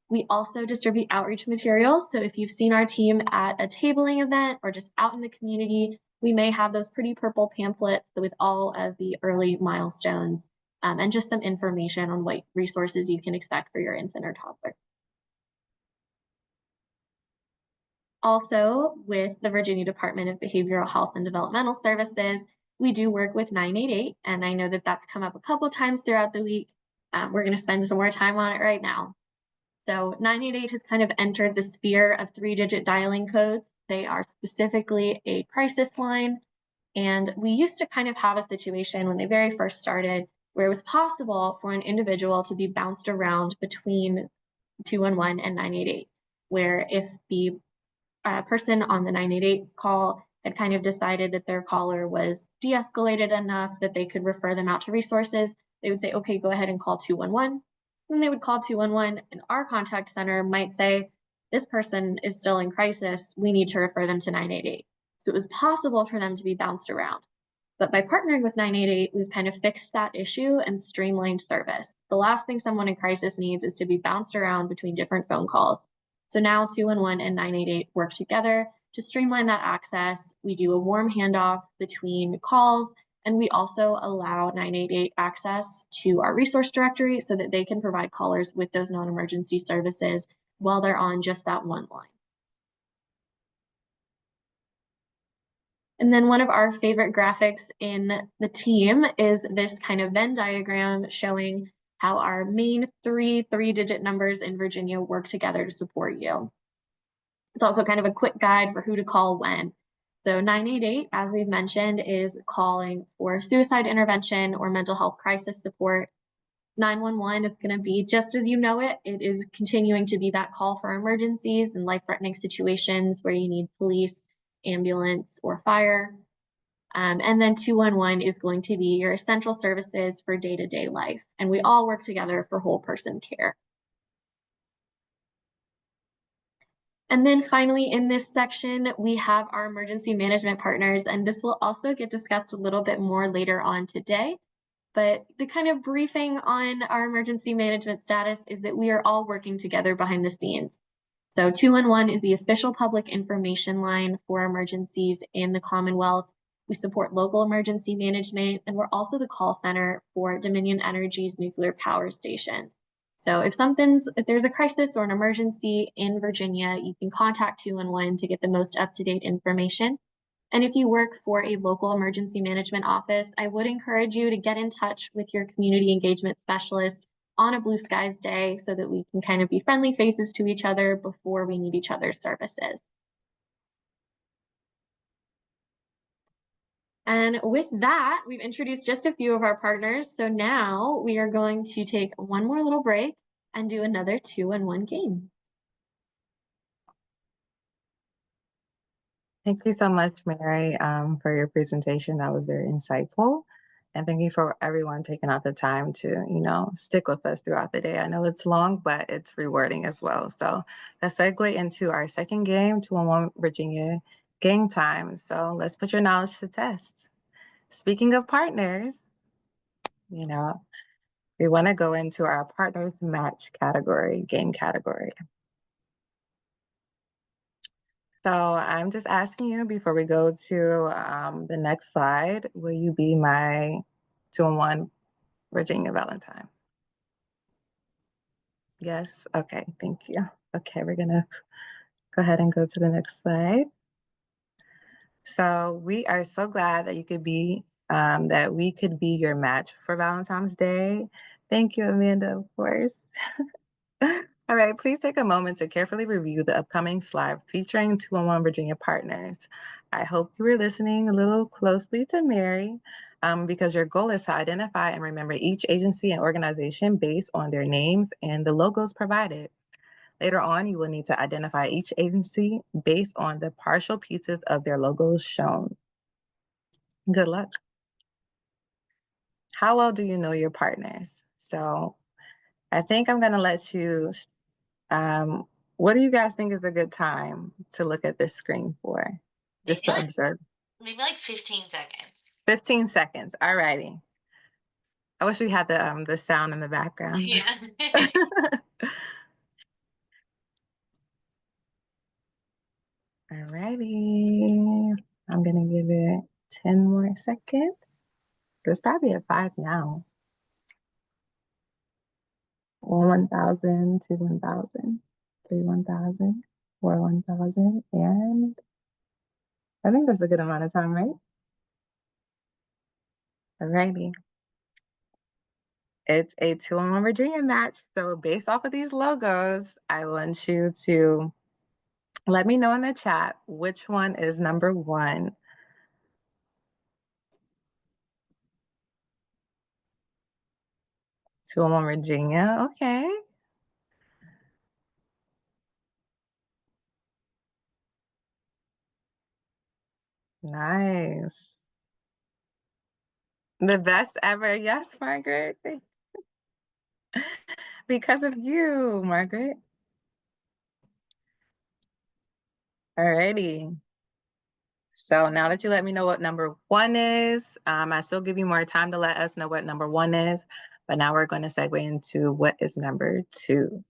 We also distribute outreach materials. So if you've seen our team at a tabling event or just out in the community, we may have those pretty purple pamphlets with all of the early milestones and just some information on what resources you can expect for your infant or toddler. Also, with the Virginia Department of Behavioral Health and Developmental Services, we do work with 988, and I know that that's come up a couple of times throughout the week. We're going to spend some more time on it right now. So 988 has kind of entered the sphere of 3-digit dialing codes. They are specifically a crisis line. And we used to kind of have a situation when they very first started where it was possible for an individual to be bounced around between 211 and 988, where if the person on the 988 call had kind of decided that their caller was de-escalated enough that they could refer them out to resources, they would say, okay, go ahead and call 211. Then they would call 211 and our contact center might say, this person is still in crisis, we need to refer them to 988. So it was possible for them to be bounced around. But by partnering with 988, we've kind of fixed that issue and streamlined service. The last thing someone in crisis needs is to be bounced around between different phone calls. So now 211 and 988 work together to streamline that access. We do a warm handoff between calls, and we also allow 988 access to our resource directory so that they can provide callers with those non-emergency services while they're on just that one line. And then one of our favorite graphics in the team is this kind of Venn diagram showing how our main three-digit numbers in Virginia work together to support you. It's also kind of a quick guide for who to call when. So 988, as we've mentioned, is calling for suicide intervention or mental health crisis support. 911 is going to be just as you know it. It is continuing to be that call for emergencies and life-threatening situations where you need police, ambulance, or fire. And then 211 is going to be your essential services for day-to-day life. And we all work together for whole person care. And then finally, in this section, we have our emergency management partners, and this will also get discussed a little bit more later on today. But the kind of briefing on our emergency management status is that we are all working together behind the scenes. So 211 is the official public information line for emergencies in the Commonwealth. We support local emergency management, and we're also the call center for Dominion Energy's nuclear power stations. So if there's a crisis or an emergency in Virginia, you can contact 211 to get the most up-to-date information. And if you work for a local emergency management office, I would encourage you to get in touch with your community engagement specialist on a blue skies day so that we can kind of be friendly faces to each other before we need each other's services. And with that, we've introduced just a few of our partners. So now we are going to take one more little break and do another 2-in-1 game. Thank you so much, Mary, for your presentation. That was very insightful. And thank you for everyone taking out the time to, stick with us throughout the day. I know it's long, but it's rewarding as well. So let's segue into our second game, 2-on-1 Virginia game time. So let's put your knowledge to test. Speaking of partners, we want to go into our partners match category, game category. So I'm just asking you before we go to the next slide, will you be my 2-on-1 Virginia Valentine? Yes? Okay, thank you. Okay, we're gonna go ahead and go to the next slide. So we are so glad that that we could be your match for Valentine's Day. Thank you, Amanda, of course. All right, please take a moment to carefully review the upcoming slide featuring 2-on-1 Virginia partners. I hope you were listening a little closely to Mary because your goal is to identify and remember each agency and organization based on their names and the logos provided. Later on, you will need to identify each agency based on the partial pieces of their logos shown. Good luck. How well do you know your partners? So I think I'm going to let you what do you guys think is a good time to look at this screen for? Just to observe. Maybe like 15 seconds. 15 seconds. All righty. I wish we had the sound in the background. Yeah. All righty. I'm gonna give it 10 more seconds. There's probably at 5 now. 1,000, 2, 1,000, 3, 1,000, 4, 1,000, and I think that's a good amount of time, right? Alrighty. It's a 2-on-1 Virginia match. So based off of these logos, I want you to let me know in the chat which one is number 1. Two-on-one Virginia, okay. Nice. The best ever. Yes, Margaret. Because of you, Margaret. Alrighty. So now that you let me know what number 1 is, I still give you more time to let us know what number 1 is, but now we're going to segue into what is number 2.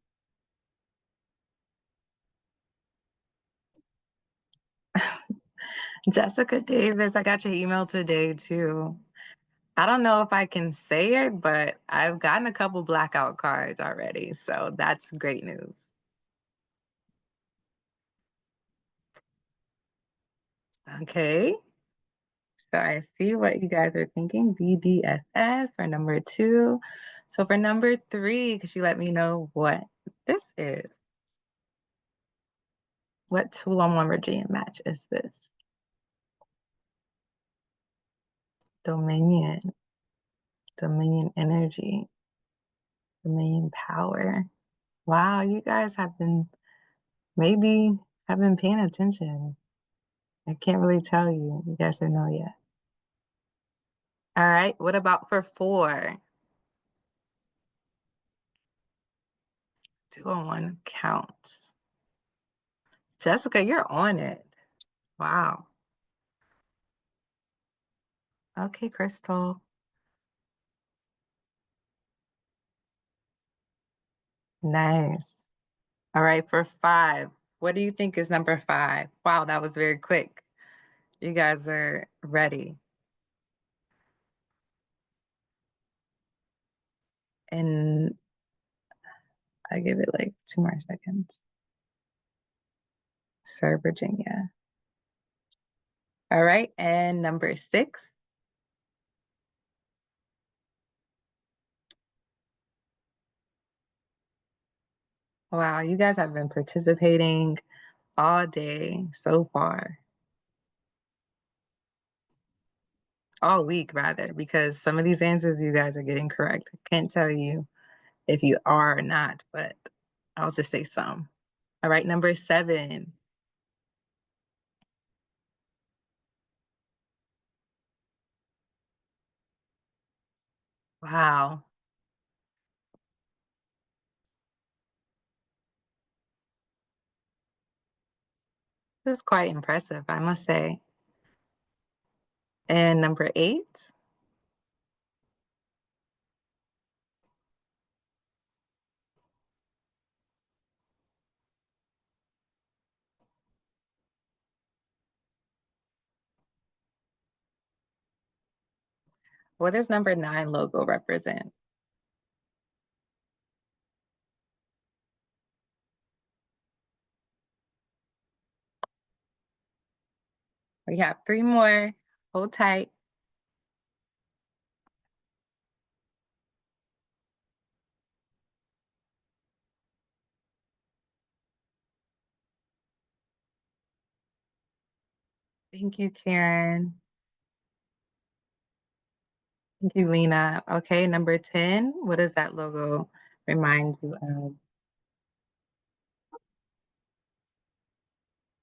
Jessica Davis, I got your email today too. I don't know if I can say it, but I've gotten a couple blackout cards already, so that's great news. Okay. So I see what you guys are thinking. BDSS for number 2. So for number 3, could you let me know what this is? What 2-on-1 Virginia match is this? Dominion. Dominion energy. Dominion Power. Wow, you guys have been maybe have been paying attention. I can't really tell you yes or no yet. All right, what about for 4? 201 counts. Jessica, you're on it. Wow. Okay, Crystal. Nice. All right, for 5. What do you think is number 5? Wow, that was very quick. You guys are ready. And I give it like 2 more seconds. Sir, Virginia. All right, and number 6. Wow, you guys have been participating all day so far. All week, rather, because some of these answers you guys are getting correct. I can't tell you if you are or not, but I'll just say some. All right, number 7. Wow. This is quite impressive, I must say. And number 8. What does number 9 logo represent? We have 3 more. Hold tight. Thank you, Karen. Thank you, Lena. Okay, number 10. What does that logo remind you of?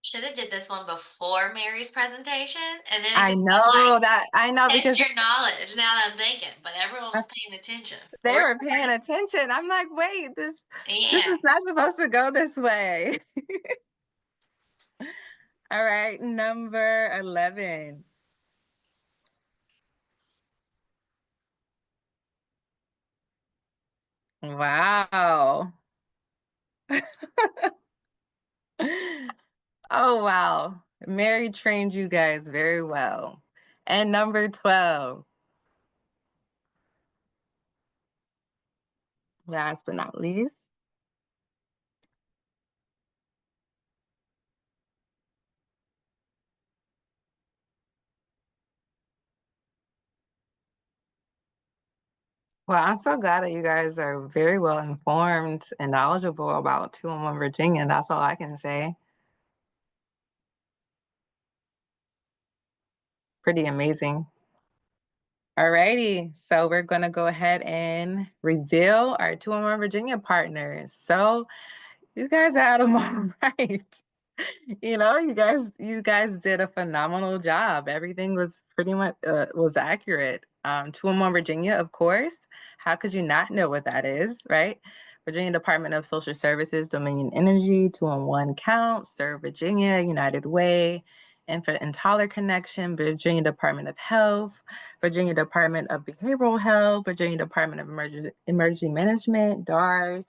Should have did this one before Mary's presentation, and then I it could know like test because your knowledge. Now that I'm thinking, but everyone was paying attention. they were paying attention. I'm like, wait, this Yeah. is not supposed to go this way. All right, number 11. Wow. Oh, wow. Mary trained you guys very well. And number 12. Last but not least. Well, I'm so glad that you guys are very well informed and knowledgeable about 211 Virginia. That's all I can say. Pretty amazing. Alrighty, so we're gonna go ahead and reveal our 211 Virginia partners. So you guys are out of my right. You guys did a phenomenal job. Everything was pretty much was accurate. 211 Virginia, of course. How could you not know what that is, right? Virginia Department of Social Services, Dominion Energy, 211 Count, Serve Virginia, United Way, Infant and Toddler Connection, Virginia Department of Health, Virginia Department of Behavioral Health, Virginia Department of Emergency Management, DARS,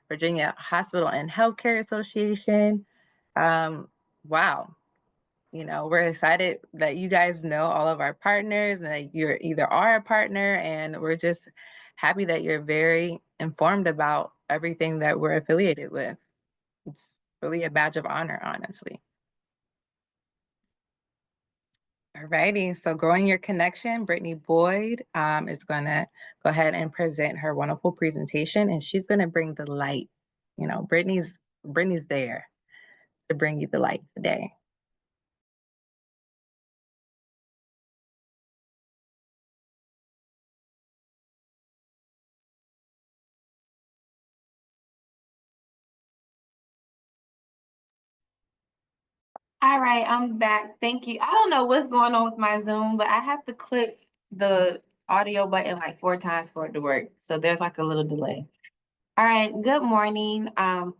Virginia Hospital and Healthcare Association. Wow. We're excited that you guys know all of our partners and that you're either are a partner, and we're just happy that you're very informed about everything that we're affiliated with. It's really a badge of honor, honestly. Alrighty, so growing your connection, Brittany Boyd is gonna go ahead and present her wonderful presentation, and she's gonna bring the light. Brittany's there to bring you the light today. All right, I'm back. Thank you. I don't know what's going on with my Zoom, but I have to click the audio button like 4 times for it to work. So there's like a little delay. All right, good morning. You're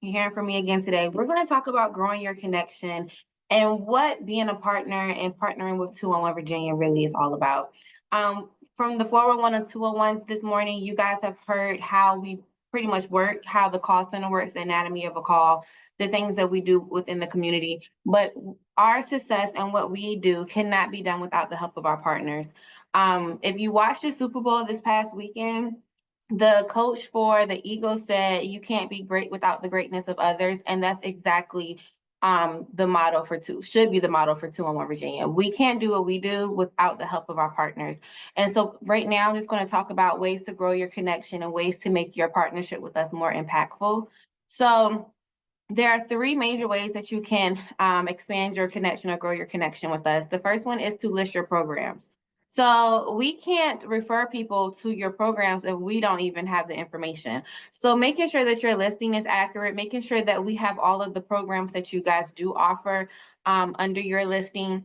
hearing from me again today. We're going to talk about growing your connection and what being a partner and partnering with 211 Virginia really is all about. From the 411 and 201 this morning, you guys have heard how we pretty much work, how the call center works, the anatomy of a call, the things that we do within the community. But our success and what we do cannot be done without the help of our partners. If you watched the Super Bowl this past weekend, the coach for the Eagles said you can't be great without the greatness of others, and that's exactly the motto for should be the motto for 211 Virginia. We can't do what we do without the help of our partners. And so right now I'm just going to talk about ways to grow your connection and ways to make your partnership with us more impactful. So there are 3 major ways that you can expand your connection or grow your connection with us. The first one is to list your programs. So we can't refer people to your programs if we don't even have the information. So making sure that your listing is accurate, making sure that we have all of the programs that you guys do offer under your listing.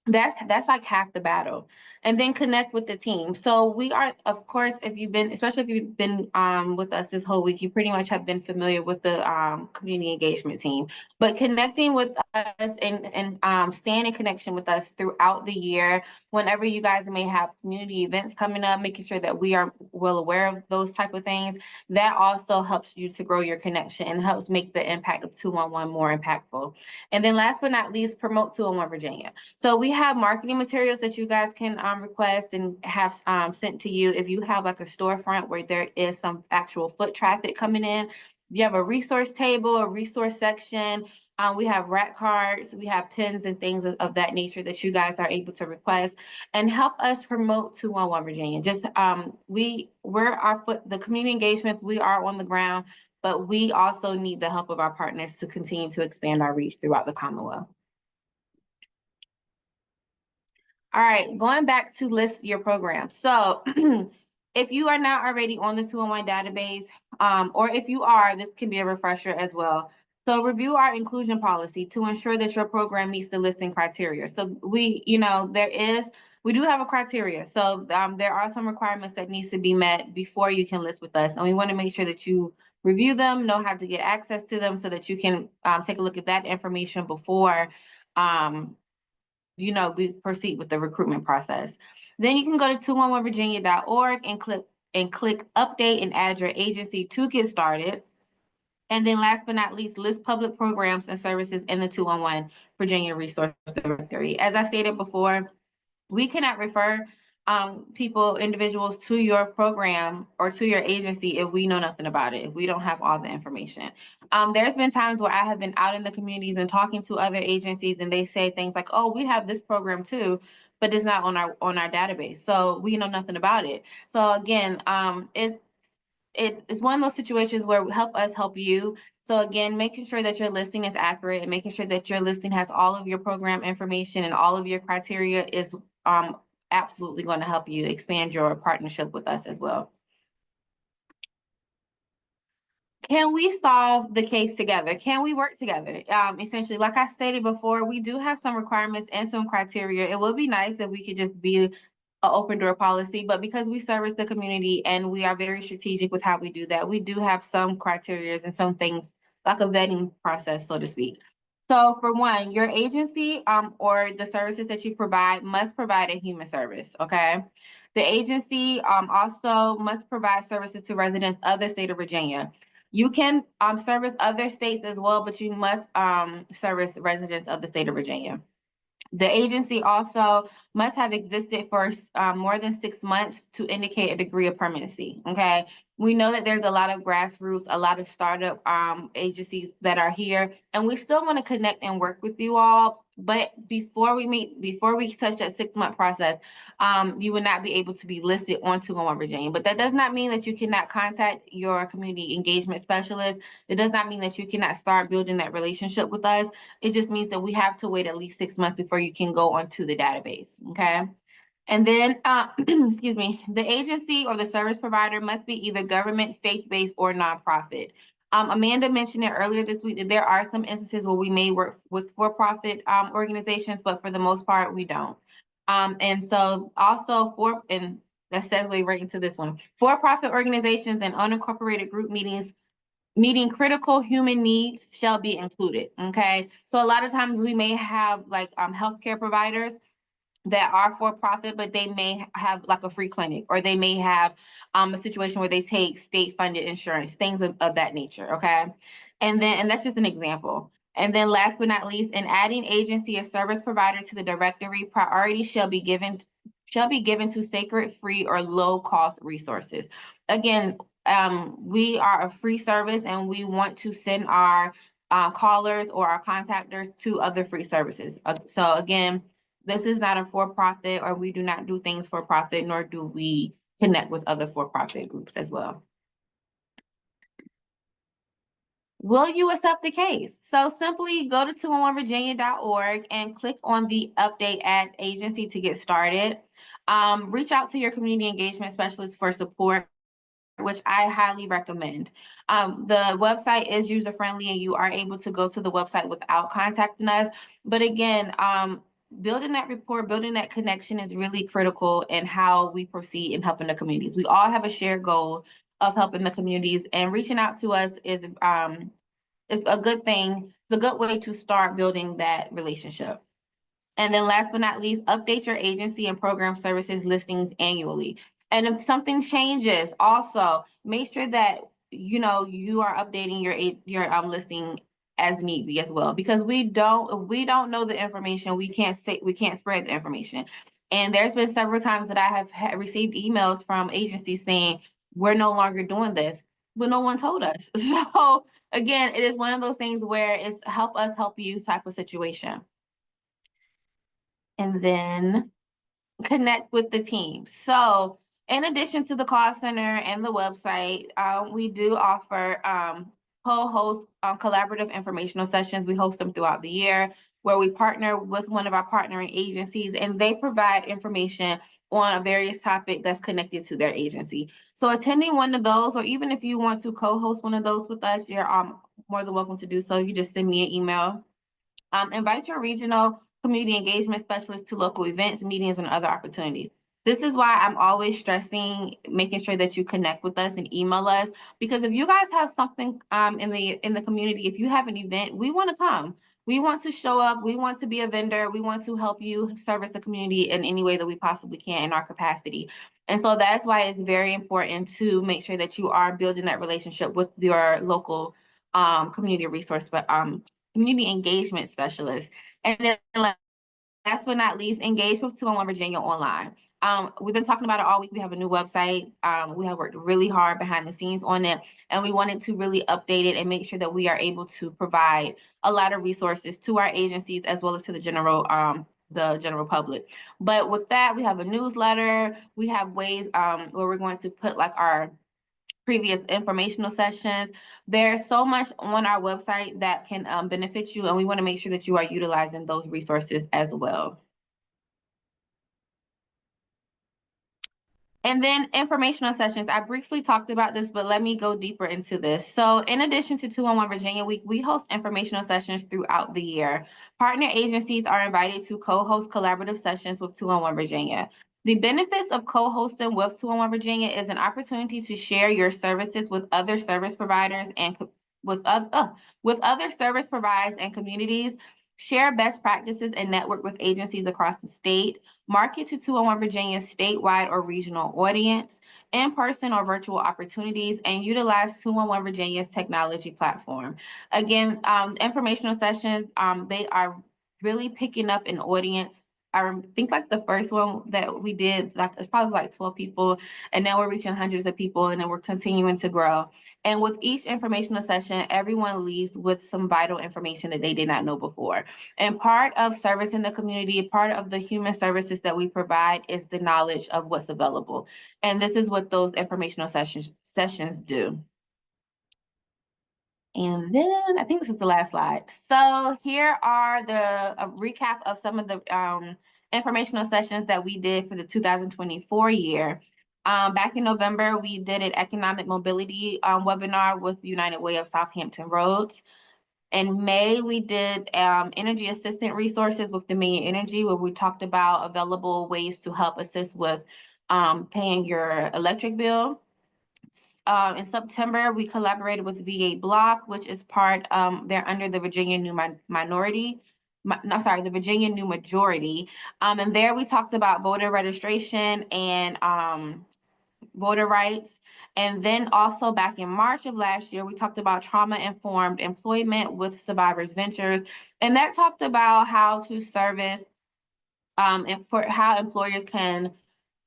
That's like half the battle. And then connect with the team. So we are, of course, especially if you've been with us this whole week, you pretty much have been familiar with the community engagement team. But connecting with us and staying in connection with us throughout the year, whenever you guys may have community events coming up, making sure that we are well aware of those type of things, that also helps you to grow your connection and helps make the impact of 211 more impactful. And then last but not least, promote 211 Virginia. So we have marketing materials that you guys can request and have sent to you. If you have like a storefront where there is some actual foot traffic coming in, you have a resource table, a resource section. We have rack cards, we have pins and things of that nature that you guys are able to request and help us promote 211 Virginia. Just the community engagements, we are on the ground, but we also need the help of our partners to continue to expand our reach throughout the Commonwealth. All right, going back to list your program. So if you are not already on the 211 database, or if you are, this can be a refresher as well. So review our inclusion policy to ensure that your program meets the listing criteria. So we do have a criteria. So there are some requirements that needs to be met before you can list with us. And we want to make sure that you review them, know how to get access to them so that you can take a look at that information before we proceed with the recruitment process. Then you can go to 211virginia.org and click update and add your agency to get started. And then last but not least, list public programs and services in the 211 Virginia Resource Directory. As I stated before, we cannot refer individuals to your program or to your agency if we know nothing about it, if we don't have all the information. There's been times where I have been out in the communities and talking to other agencies and they say things like, oh, we have this program too, but it's not on our database. So we know nothing about it. So again, it is one of those situations where help us help you. So again, making sure that your listing is accurate and making sure that your listing has all of your program information and all of your criteria is absolutely going to help you expand your partnership with us as well. Can we solve the case together? Can we work together? Essentially, like I stated before, we do have some requirements and some criteria. It would be nice if we could just be an open door policy, but because we service the community and we are very strategic with how we do that, we do have some criteria and some things like a vetting process, so to speak. So for one, your agency or the services that you provide must provide a human service, okay? The agency also must provide services to residents of the state of Virginia. You can service other states as well, but you must service residents of the state of Virginia. The agency also must have existed for more than 6 months to indicate a degree of permanency, okay? We know that there's a lot of grassroots, a lot of startup agencies that are here, and we still want to connect and work with you all. But before we touch that 6-month process, you would not be able to be listed on 211 Virginia. But that does not mean that you cannot contact your community engagement specialist. It does not mean that you cannot start building that relationship with us. It just means that we have to wait at least 6 months before you can go onto the database, okay? And then, excuse me, the agency or the service provider must be either government, faith-based, or nonprofit. Amanda mentioned it earlier this week that there are some instances where we may work with for-profit organizations, but for the most part, we don't. And so also and that segues right into this one. For-profit organizations and unincorporated group meeting critical human needs shall be included. Okay. So a lot of times we may have like healthcare providers that are for profit, but they may have like a free clinic, or they may have a situation where they take state funded insurance, things of that nature. Okay. And that's just an example. And then last but not least, in adding agency or service provider to the directory, priority shall be given to sacred, free, or low cost resources. Again, we are a free service and we want to send our callers or our contactors to other free services. So again, this is not a for-profit, or we do not do things for profit, nor do we connect with other for-profit groups as well. Will you accept the case? So simply go to 211virginia.org and click on the update at agency to get started. Reach out to your community engagement specialist for support, which I highly recommend. The website is user-friendly and you are able to go to the website without contacting us. But again, building that rapport, building that connection is really critical in how we proceed in helping the communities. We all have a shared goal of helping the communities, and reaching out to us is a good thing. It's a good way to start building that relationship. And then last but not least, update your agency and program services listings annually. And if something changes, also make sure that you are updating your listing as need be as well, because we don't know the information. We can't spread the information. And there's been several times that I have received emails from agencies saying we're no longer doing this, but no one told us. So again, it is one of those things where it's help us help you type of situation. And then connect with the team. So in addition to the call center and the website, we do offer co-host collaborative informational sessions. We host them throughout the year, where we partner with one of our partnering agencies and they provide information on a various topic that's connected to their agency. So attending one of those, or even if you want to co-host one of those with us, you're more than welcome to do so. You just send me an email. Invite your regional community engagement specialists to local events, meetings, and other opportunities. This is why I'm always stressing making sure that you connect with us and email us, because if you guys have something in the community, if you have an event, we want to come. We want to show up. We want to be a vendor. We want to help you service the community in any way that we possibly can in our capacity. And so that's why it's very important to make sure that you are building that relationship with your local community resource, but community engagement specialist. And then last but not least, engage with 211 Virginia online. We've been talking about it all week. We have a new website. We have worked really hard behind the scenes on it, and we wanted to really update it and make sure that we are able to provide a lot of resources to our agencies as well as to the general public. But with that, we have a newsletter. We have ways where we're going to put like our previous informational sessions. There's so much on our website that can benefit you, and we want to make sure that you are utilizing those resources as well. And then informational sessions. I briefly talked about this, but let me go deeper into this. So in addition to 211 Virginia Week, we host informational sessions throughout the year. Partner agencies are invited to co-host collaborative sessions with 211 Virginia. The benefits of co-hosting with 211 Virginia is an opportunity to share your services with other service providers and with other service providers and communities, share best practices and network with agencies across the state, market to 211 Virginia's statewide or regional audience, in-person or virtual opportunities, and utilize 211 Virginia's technology platform. Again, informational sessions, they are really picking up an audience. I think like the first one that we did, like it's probably like 12 people, and now we're reaching hundreds of people, and then we're continuing to grow. And with each informational session, everyone leaves with some vital information that they did not know before. And part of service in the community, part of the human services that we provide is the knowledge of what's available. And this is what those informational sessions do. And then I think this is the last slide. So here are a recap of some of the informational sessions that we did for the 2024 year. Back in November, we did an economic mobility webinar with United Way of Southampton Roads. In May, we did energy assistant resources with Dominion Energy, where we talked about available ways to help assist with paying your electric bill. In September, we collaborated with V8 Block, which is they're under the Virginia New Minority. The Virginia New Majority. And there we talked about voter registration and voter rights. And then also back in March of last year, we talked about trauma-informed employment with Survivors Ventures. And that talked about how to service and for how employers can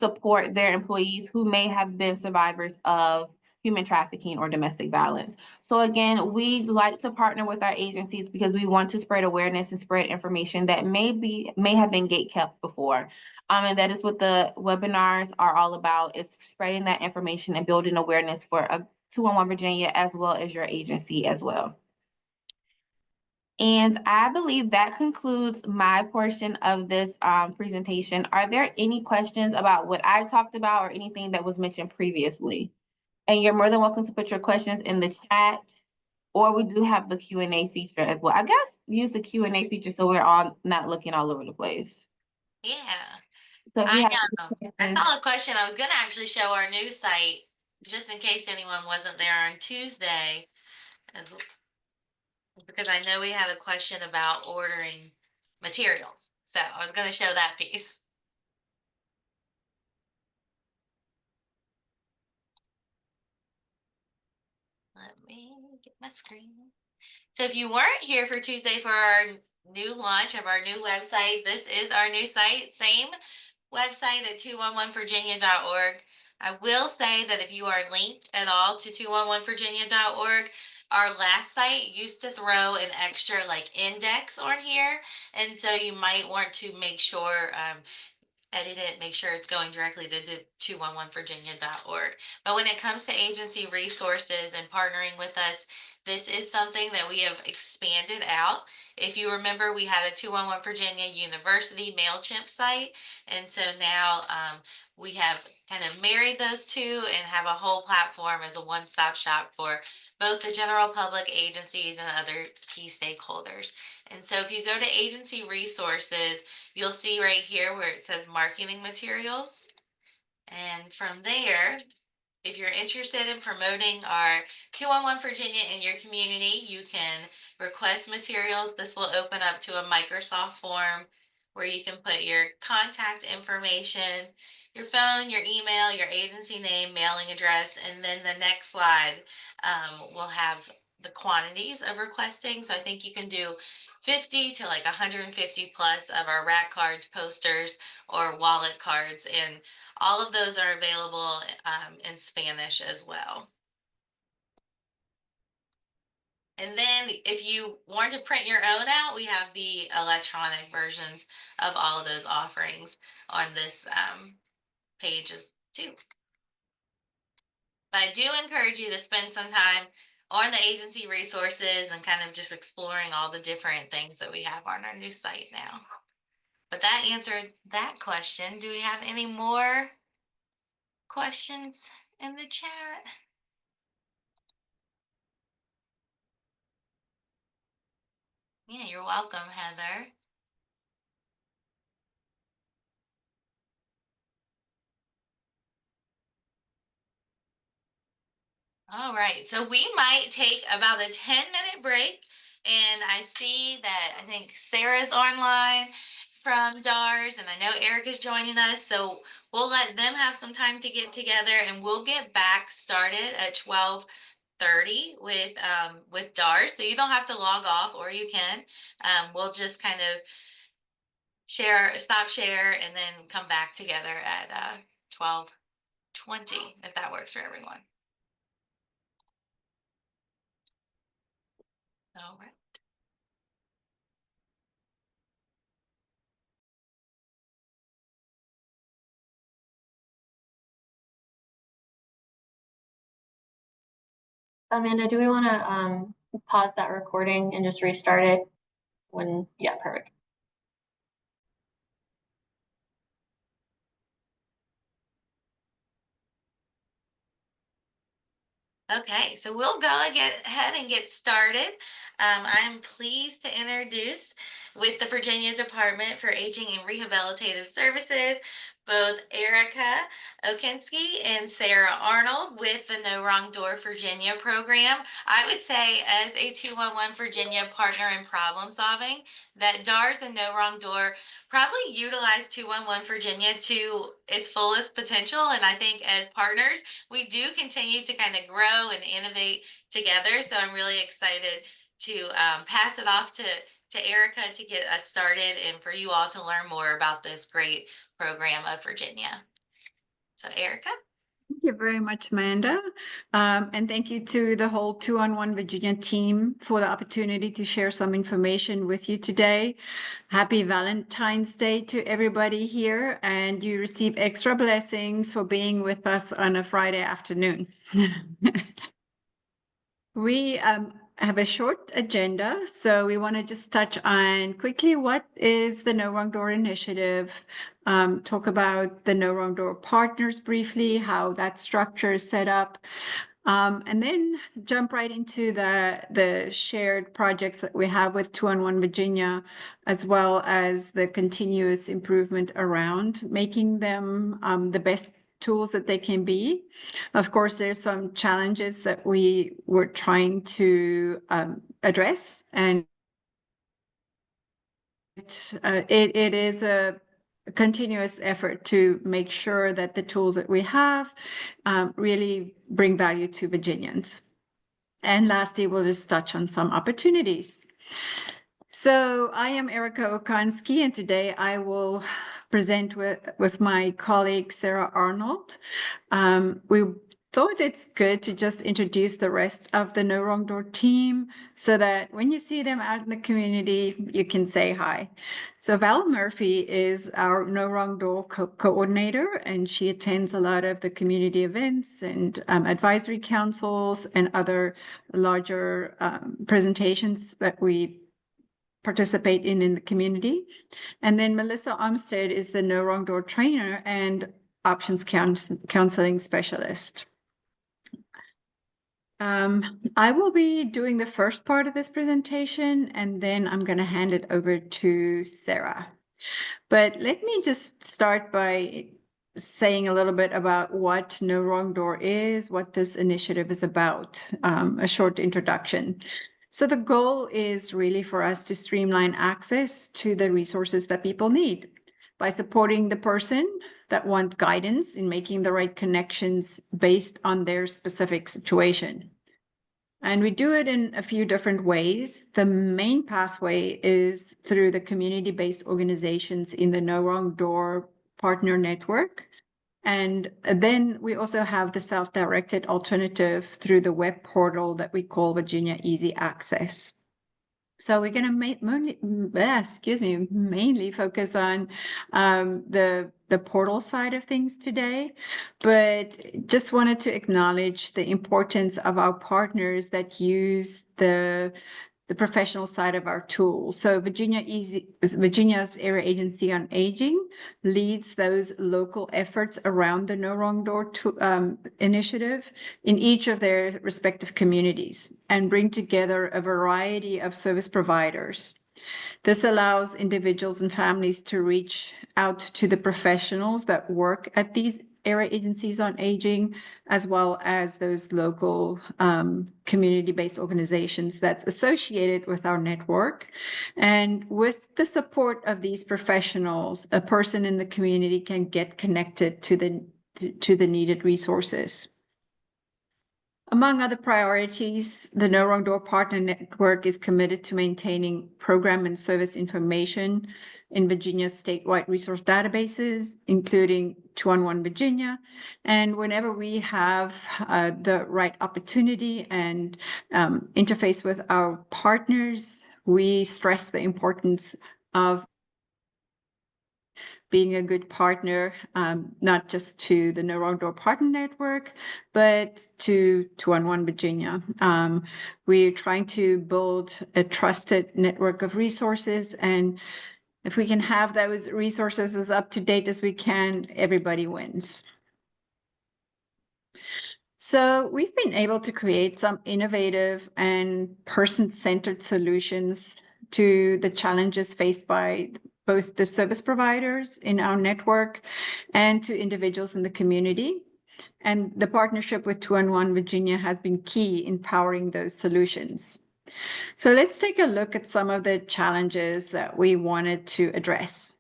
support their employees who may have been survivors of human trafficking or domestic violence. So again, we like to partner with our agencies because we want to spread awareness and spread information that may have been gatekept before. And that is what the webinars are all about, is spreading that information and building awareness for 211 Virginia as well as your agency as well. And I believe that concludes my portion of this presentation. Are there any questions about what I talked about or anything that was mentioned previously? And you're more than welcome to put your questions in the chat, or we do have the Q&A feature as well. I guess use the Q&A feature so we're all not looking all over the place. Yeah. So if you have I saw a question. I was going to actually show our new site just in case anyone wasn't there on Tuesday, because I know we had a question about ordering materials. So I was going to show that piece. Let me get my screen. So if you weren't here for Tuesday for our new launch of our new website, this is our new site, same website at 211virginia.org. I will say that if you are linked at all to 211virginia.org, our last site used to throw an extra like index on here. And so you might want to make sure edit it, make sure it's going directly to 211virginia.org. But when it comes to agency resources and partnering with us, this is something that we have expanded out. If you remember, we had a 211 Virginia University MailChimp site. And so now we have kind of married those two and have a whole platform as a one-stop shop for both the general public, agencies, and other key stakeholders. And so if you go to agency resources, you'll see right here where it says marketing materials. And from there, if you're interested in promoting our 211 Virginia in your community, you can request materials. This will open up to a Microsoft form where you can put your contact information, your phone, your email, your agency name, mailing address, and then the next slide will have the quantities of requesting. So I think you can do 50 to like 150 plus of our rack cards, posters, or wallet cards, and all of those are available in Spanish as well. And then if you want to print your own out, we have the electronic versions of all of those offerings on this page too. But I do encourage you to spend some time on the agency resources and kind of just exploring all the different things that we have on our new site now. But that answered that question. Do we have any more questions in the chat? Yeah, you're welcome, Heather. All right, so we might take about a 10-minute break. And I see that I think Sarah's online from DARS, and I know Eric is joining us. So we'll let them have some time to get together, and we'll get back started at 12:30 with DARS. So you don't have to log off, or you can. We'll just kind of stop share, and then come back together at 12:20, if that works for everyone. All right. Amanda, do we want to pause that recording and just restart it when, yeah, perfect. Okay, so we'll go and get ahead and get started. I'm pleased to introduce with the Virginia Department for Aging and Rehabilitative Services, both Erica Okinski and Sarah Arnold with the No Wrong Door Virginia program. I would say as a 211 Virginia partner in problem solving, that DART and No Wrong Door probably utilize 211 Virginia to its fullest potential. And I think as partners, we do continue to kind of grow and innovate together. So I'm really excited to pass it off to Erica to get us started and for you all to learn more about this great program of Virginia. So Erica. Thank you very much, Amanda. And thank you to the whole 211 Virginia team for the opportunity to share some information with you today. Happy Valentine's Day to everybody here, and you receive extra blessings for being with us on a Friday afternoon. We have a short agenda, so we want to just touch on quickly what is the No Wrong Door Initiative, talk about the No Wrong Door partners briefly, how that structure is set up, and then jump right into the shared projects that we have with 211 Virginia, as well as the continuous improvement around making them the best tools that they can be. Of course, there's some challenges that we were trying to address, and it is a continuous effort to make sure that the tools that we have really bring value to Virginians. And lastly, we'll just touch on some opportunities. So I am Erica Okanski, and today I will present with my colleague, Sarah Arnold. We thought it's good to just introduce the rest of the No Wrong Door team so that when you see them out in the community, you can say hi. So Val Murphy is our No Wrong Door coordinator, and she attends a lot of the community events and advisory councils and other larger presentations that we participate in the community. And then Melissa Armstead is the No Wrong Door trainer and options counseling specialist. I will be doing the first part of this presentation, and then I'm going to hand it over to Sarah. But let me just start by saying a little bit about what No Wrong Door is, what this initiative is about, a short introduction. So the goal is really for us to streamline access to the resources that people need by supporting the person that want guidance in making the right connections based on their specific situation. And we do it in a few different ways. The main pathway is through the community-based organizations in the No Wrong Door partner network. And then we also have the self-directed alternative through the web portal that we call Virginia Easy Access. So we're going to mainly focus on the portal side of things today, but just wanted to acknowledge the importance of our partners that use the professional side of our tool. So Virginia's Area Agency on Aging leads those local efforts around the No Wrong Door initiative in each of their respective communities and bring together a variety of service providers. This allows individuals and families to reach out to the professionals that work at these area agencies on aging, as well as those local community-based organizations that's associated with our network. And with the support of these professionals, a person in the community can get connected to the needed resources. Among other priorities, the No Wrong Door Partner Network is committed to maintaining program and service information in Virginia's statewide resource databases, including 211 Virginia. And whenever we have the right opportunity and interface with our partners, we stress the importance of being a good partner, not just to the No Wrong Door Partner Network, but to 211 Virginia. We're trying to build a trusted network of resources, and if we can have those resources as up to date as we can, everybody wins. So we've been able to create some innovative and person-centered solutions to the challenges faced by both the service providers in our network and to individuals in the community. And the partnership with 2-1 Virginia has been key in powering those solutions. So let's take a look at some of the challenges that we wanted to address.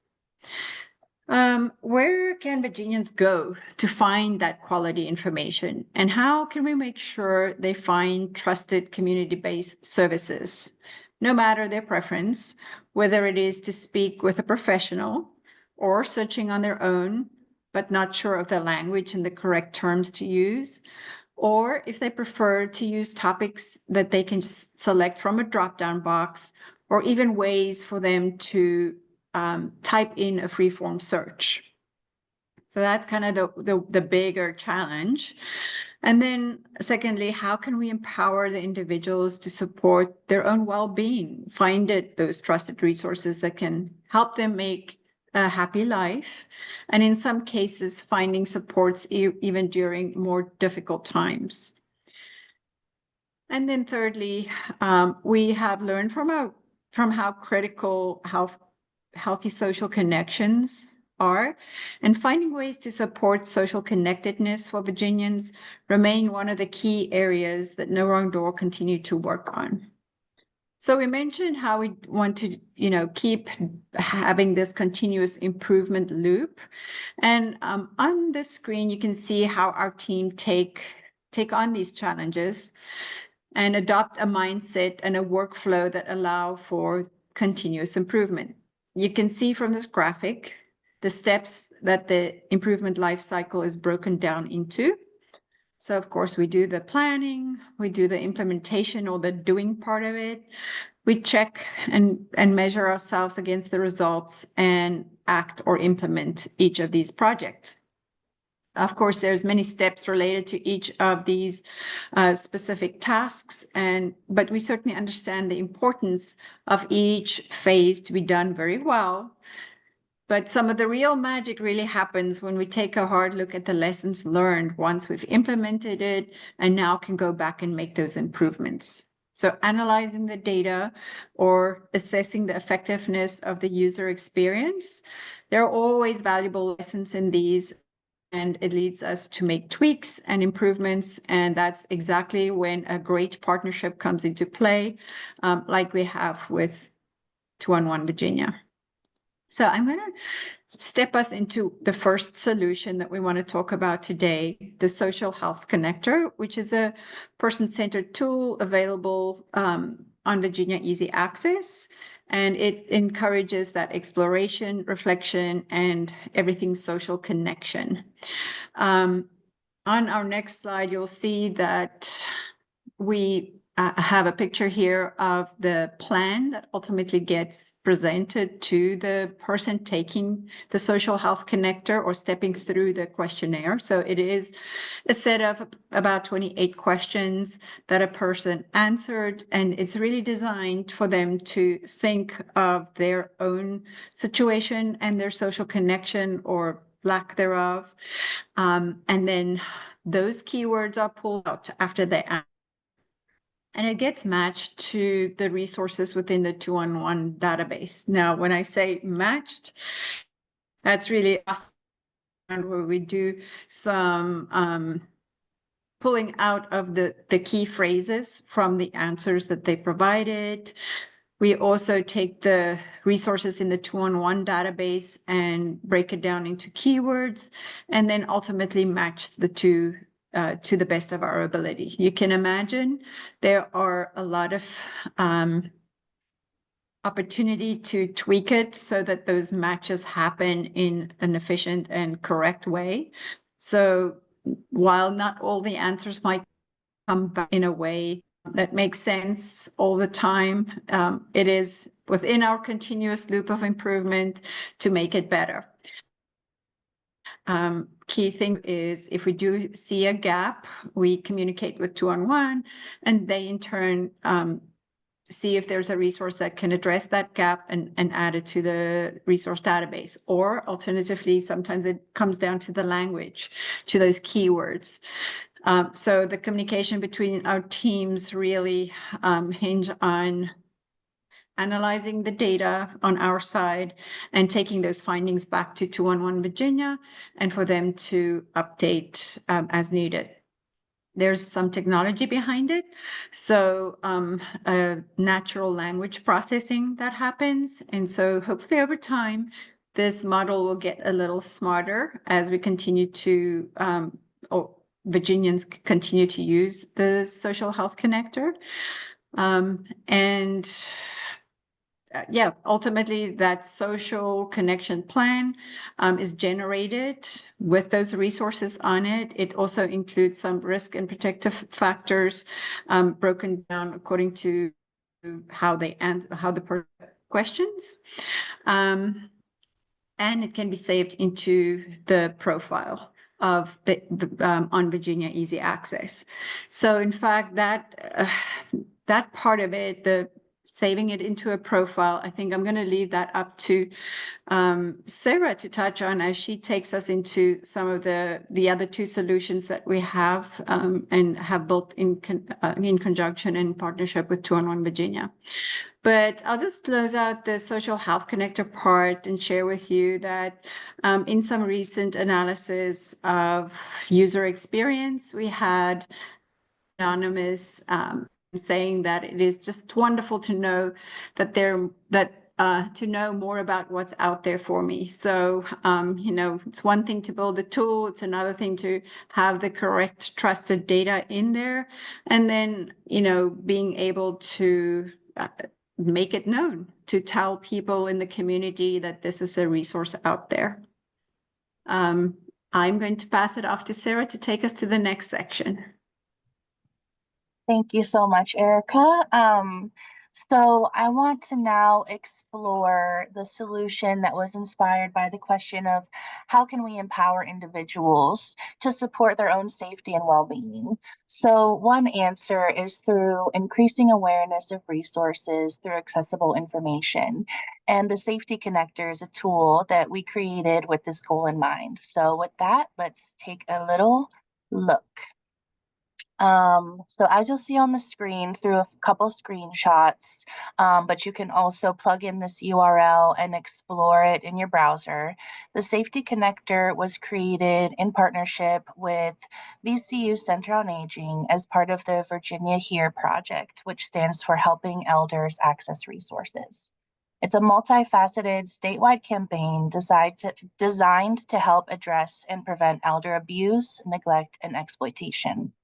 Where can Virginians go to find that quality information? And how can we make sure they find trusted community-based services, no matter their preference, whether it is to speak with a professional or searching on their own, but not sure of the language and the correct terms to use, or if they prefer to use topics that they can just select from a drop-down box, or even ways for them to type in a free-form search. So that's kind of the bigger challenge. And then secondly, how can we empower the individuals to support their own well-being, find those trusted resources that can help them make a happy life, and in some cases, finding supports even during more difficult times. And then thirdly, we have learned from how critical healthy social connections are, and finding ways to support social connectedness for Virginians remain one of the key areas that No Wrong Door continue to work on. So we mentioned how we want to, keep having this continuous improvement loop. And on this screen, you can see how our team take on these challenges and adopt a mindset and a workflow that allow for continuous improvement. You can see from this graphic the steps that the improvement life cycle is broken down into. So of course, we do the planning, we do the implementation or the doing part of it. We check and measure ourselves against the results and act or implement each of these projects. Of course, there's many steps related to each of these specific tasks, but we certainly understand the importance of each phase to be done very well. But some of the real magic really happens when we take a hard look at the lessons learned once we've implemented it and now can go back and make those improvements. So analyzing the data or assessing the effectiveness of the user experience, there are always valuable lessons in these, and it leads us to make tweaks and improvements. And that's exactly when a great partnership comes into play, like we have with 2-1 Virginia. So I'm going to step us into the first solution that we want to talk about today, the Social Health Connector, which is a person-centered tool available on Virginia Easy Access. And it encourages that exploration, reflection, and everything social connection. On our next slide, you'll see that we have a picture here of the plan that ultimately gets presented to the person taking the social health connector or stepping through the questionnaire. So it is a set of about 28 questions that a person answered, and it's really designed for them to think of their own situation and their social connection or lack thereof. And then those keywords are pulled out after they answer. And it gets matched to the resources within the 2-1 database. Now, when I say matched, that's really us where we do some pulling out of the key phrases from the answers that they provided. We also take the resources in the 2-1 database and break it down into keywords, and then ultimately match the two to the best of our ability. You can imagine there are a lot of opportunity to tweak it so that those matches happen in an efficient and correct way. So while not all the answers might come back in a way that makes sense all the time, it is within our continuous loop of improvement to make it better. Key thing is if we do see a gap, we communicate with 2-1, and they in turn see if there's a resource that can address that gap and add it to the resource database. Or alternatively, sometimes it comes down to the language, to those keywords. So the communication between our teams really hinge on analyzing the data on our side and taking those findings back to 211 Virginia and for them to update as needed. There's some technology behind it. So natural language processing that happens. And so hopefully over time, this model will get a little smarter as we continue to, or Virginians continue to use the social health connector. And yeah, ultimately that social connection plan is generated with those resources on it. It also includes some risk and protective factors broken down according to how they answer, how the questions. And it can be saved into the profile of the on Virginia Easy Access. So in fact, that part of it, the saving it into a profile, I think I'm going to leave that up to Sarah to touch on as she takes us into some of the other two solutions that we have and have built in conjunction and partnership with 211 Virginia. But I'll just close out the social health connector part and share with you that in some recent analysis of user experience, we had anonymous saying that it is just wonderful to know that to know more about what's out there for me. So, it's one thing to build a tool. It's another thing to have the correct trusted data in there. And then, being able to make it known, to tell people in the community that this is a resource out there. I'm going to pass it off to Sarah to take us to the next section. Thank you so much, Erica. So I want to now explore the solution that was inspired by the question of how can we empower individuals to support their own safety and well-being? So one answer is through increasing awareness of resources through accessible information. And the Safety Connector is a tool that we created with this goal in mind. So with that, let's take a little look. So as you'll see on the screen through a couple screenshots, but you can also plug in this URL and explore it in your browser. The Safety Connector was created in partnership with VCU Center on Aging as part of the Virginia Here project, which stands for Helping Elders Access Resources. It's a multifaceted statewide campaign designed to help address and prevent elder abuse, neglect, and exploitation.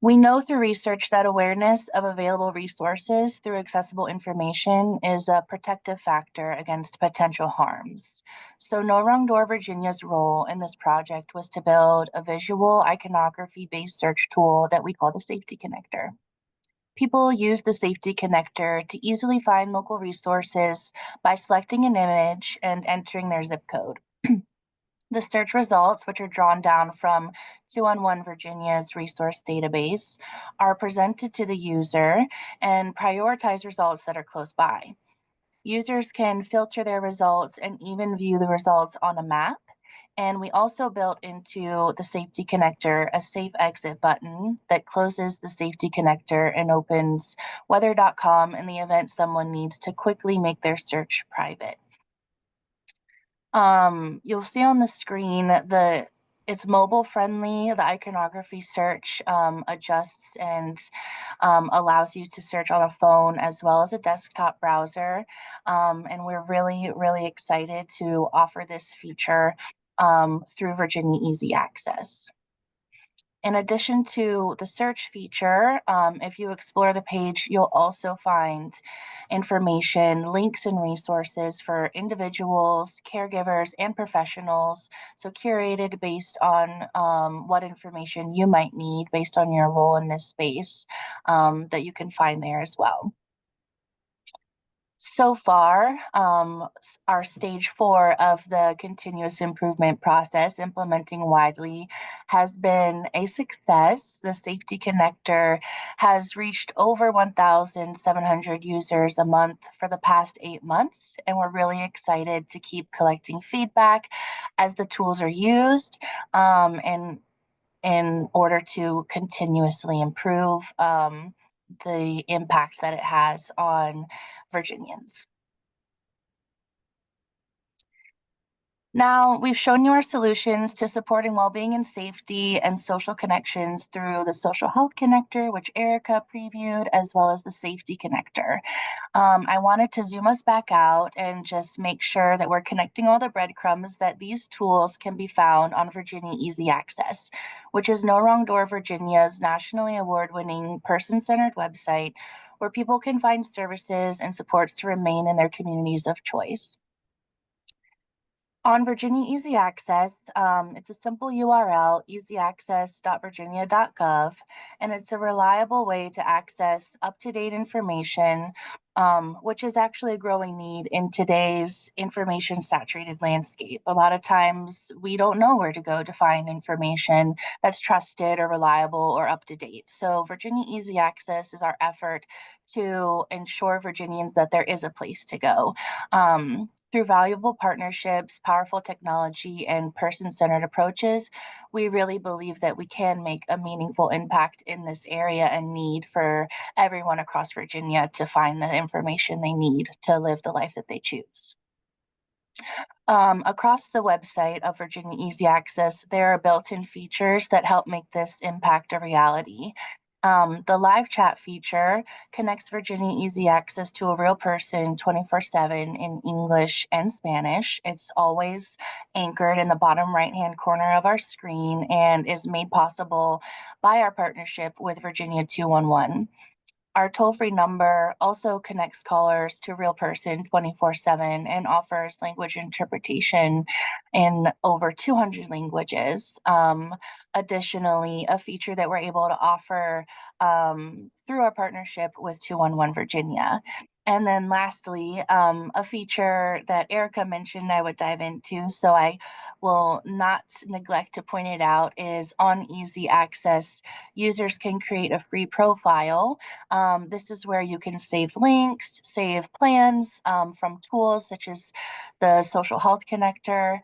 We know through research that awareness of available resources through accessible information is a protective factor against potential harms. So No Wrong Door Virginia's role in this project was to build a visual iconography-based search tool that we call the Safety Connector. People use the Safety Connector to easily find local resources by selecting an image and entering their zip code. The search results, which are drawn down from 211 Virginia's resource database, are presented to the user and prioritize results that are close by. Users can filter their results and even view the results on a map. And we also built into the Safety Connector a safe exit button that closes the Safety Connector and opens weather.com in the event someone needs to quickly make their search private. You'll see on the screen it's mobile friendly. The iconography search adjusts and allows you to search on a phone as well as a desktop browser. And we're really, really excited to offer this feature through Virginia Easy Access. In addition to the search feature, if you explore the page, you'll also find information, links, and resources for individuals, caregivers, and professionals. So curated based on what information you might need based on your role in this space that you can find there as well. So far, our stage 4 of the continuous improvement process, implementing widely, has been a success. The Safety Connector has reached over 1,700 users a month for the past 8 months, and we're really excited to keep collecting feedback as the tools are used and in order to continuously improve the impact that it has on Virginians. Now, we've shown you our solutions to supporting well-being and safety and social connections through the social health connector, which Erica previewed, as well as the safety connector. I wanted to zoom us back out and just make sure that we're connecting all the breadcrumbs that these tools can be found on Virginia Easy Access, which is No Wrong Door Virginia's nationally award-winning person-centered website where people can find services and supports to remain in their communities of choice. On Virginia Easy Access, it's a simple URL, easyaccess.virginia.gov, and it's a reliable way to access up-to-date information, which is actually a growing need in today's information-saturated landscape. A lot of times we don't know where to go to find information that's trusted or reliable or up-to-date. So Virginia Easy Access is our effort to ensure Virginians that there is a place to go. Through valuable partnerships, powerful technology, and person-centered approaches, we really believe that we can make a meaningful impact in this area and need for everyone across Virginia to find the information they need to live the life that they choose. Across the website of Virginia Easy Access, there are built-in features that help make this impact a reality. The live chat feature connects Virginia Easy Access to a real person 24/7 in English and Spanish. It's always anchored in the bottom right-hand corner of our screen and is made possible by our partnership with Virginia 211. Our toll-free number also connects callers to a real person 24/7 and offers language interpretation in over 200 languages. Additionally, a feature that we're able to offer through our partnership with 211 Virginia. And then lastly, a feature that Erica mentioned I would dive into, so I will not neglect to point it out, is on Easy Access, users can create a free profile. This is where you can save links, save plans from tools such as the Social Health Connector,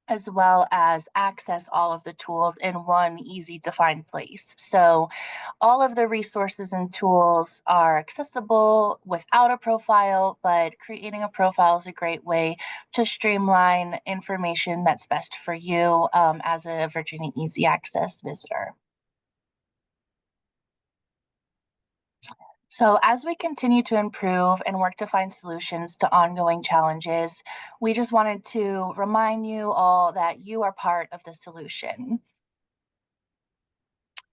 as well as access all of the tools in one easy to find place. So all of the resources and tools are accessible without a profile, but creating a profile is a great way to streamline information that's best for you as a Virginia Easy Access visitor. So, as we continue to improve and work to find solutions to ongoing challenges, we just wanted to remind you all that you are part of the solution.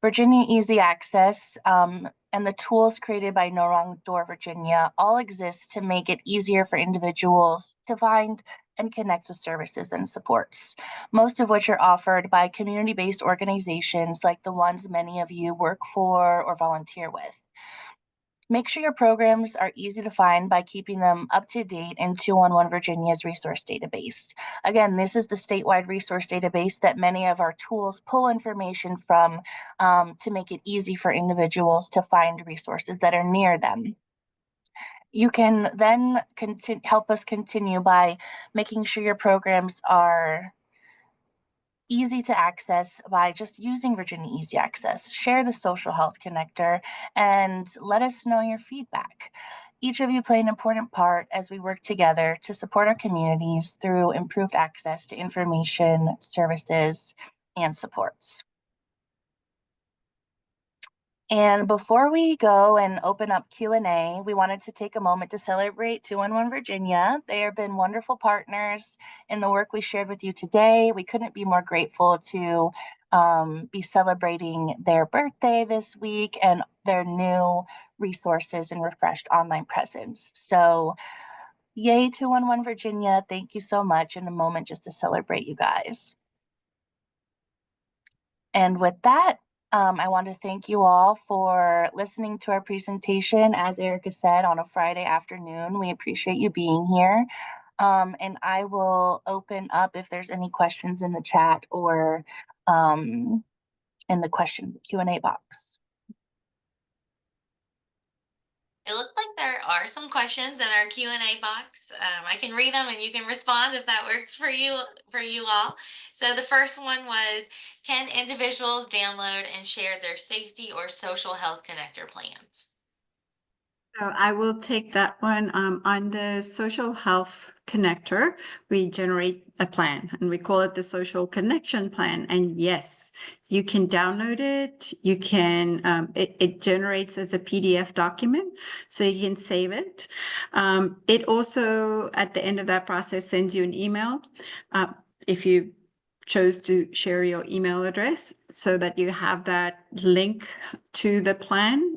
Virginia Easy Access and the tools created by No Wrong Door Virginia all exist to make it easier for individuals to find and connect with services and supports, most of which are offered by community-based organizations like the ones many of you work for or volunteer with. Make sure your programs are easy to find by keeping them up to date in 211 Virginia's resource database. Again, this is the statewide resource database that many of our tools pull information from to make it easy for individuals to find resources that are near them. You can then help us continue by making sure your programs are easy to access by just using Virginia Easy Access. Share the social health connector and let us know your feedback. Each of you play an important part as we work together to support our communities through improved access to information, services, and supports. And before we go and open up Q&A, we wanted to take a moment to celebrate 211 Virginia. They have been wonderful partners in the work we shared with you today. We couldn't be more grateful to be celebrating their birthday this week and their new resources and refreshed online presence. So yay, 211 Virginia. Thank you so much. In a moment just to celebrate you guys. And with that, I want to thank you all for listening to our presentation. As Erica said, on a Friday afternoon, we appreciate you being here. And I will open up if there's any questions in the chat or in the Q&A box. It looks like there are some questions in our Q&A box. I can read them and you can respond if that works for you all. So the first one was, can individuals download and share their safety or social health connector plans? So I will take that one. On the social health connector, we generate a plan and we call it the social connection plan. And yes, you can download it. You can, it generates as a PDF document, so you can save it. It also, at the end of that process, sends you an email. If you chose to share your email address so that you have that link to the plan,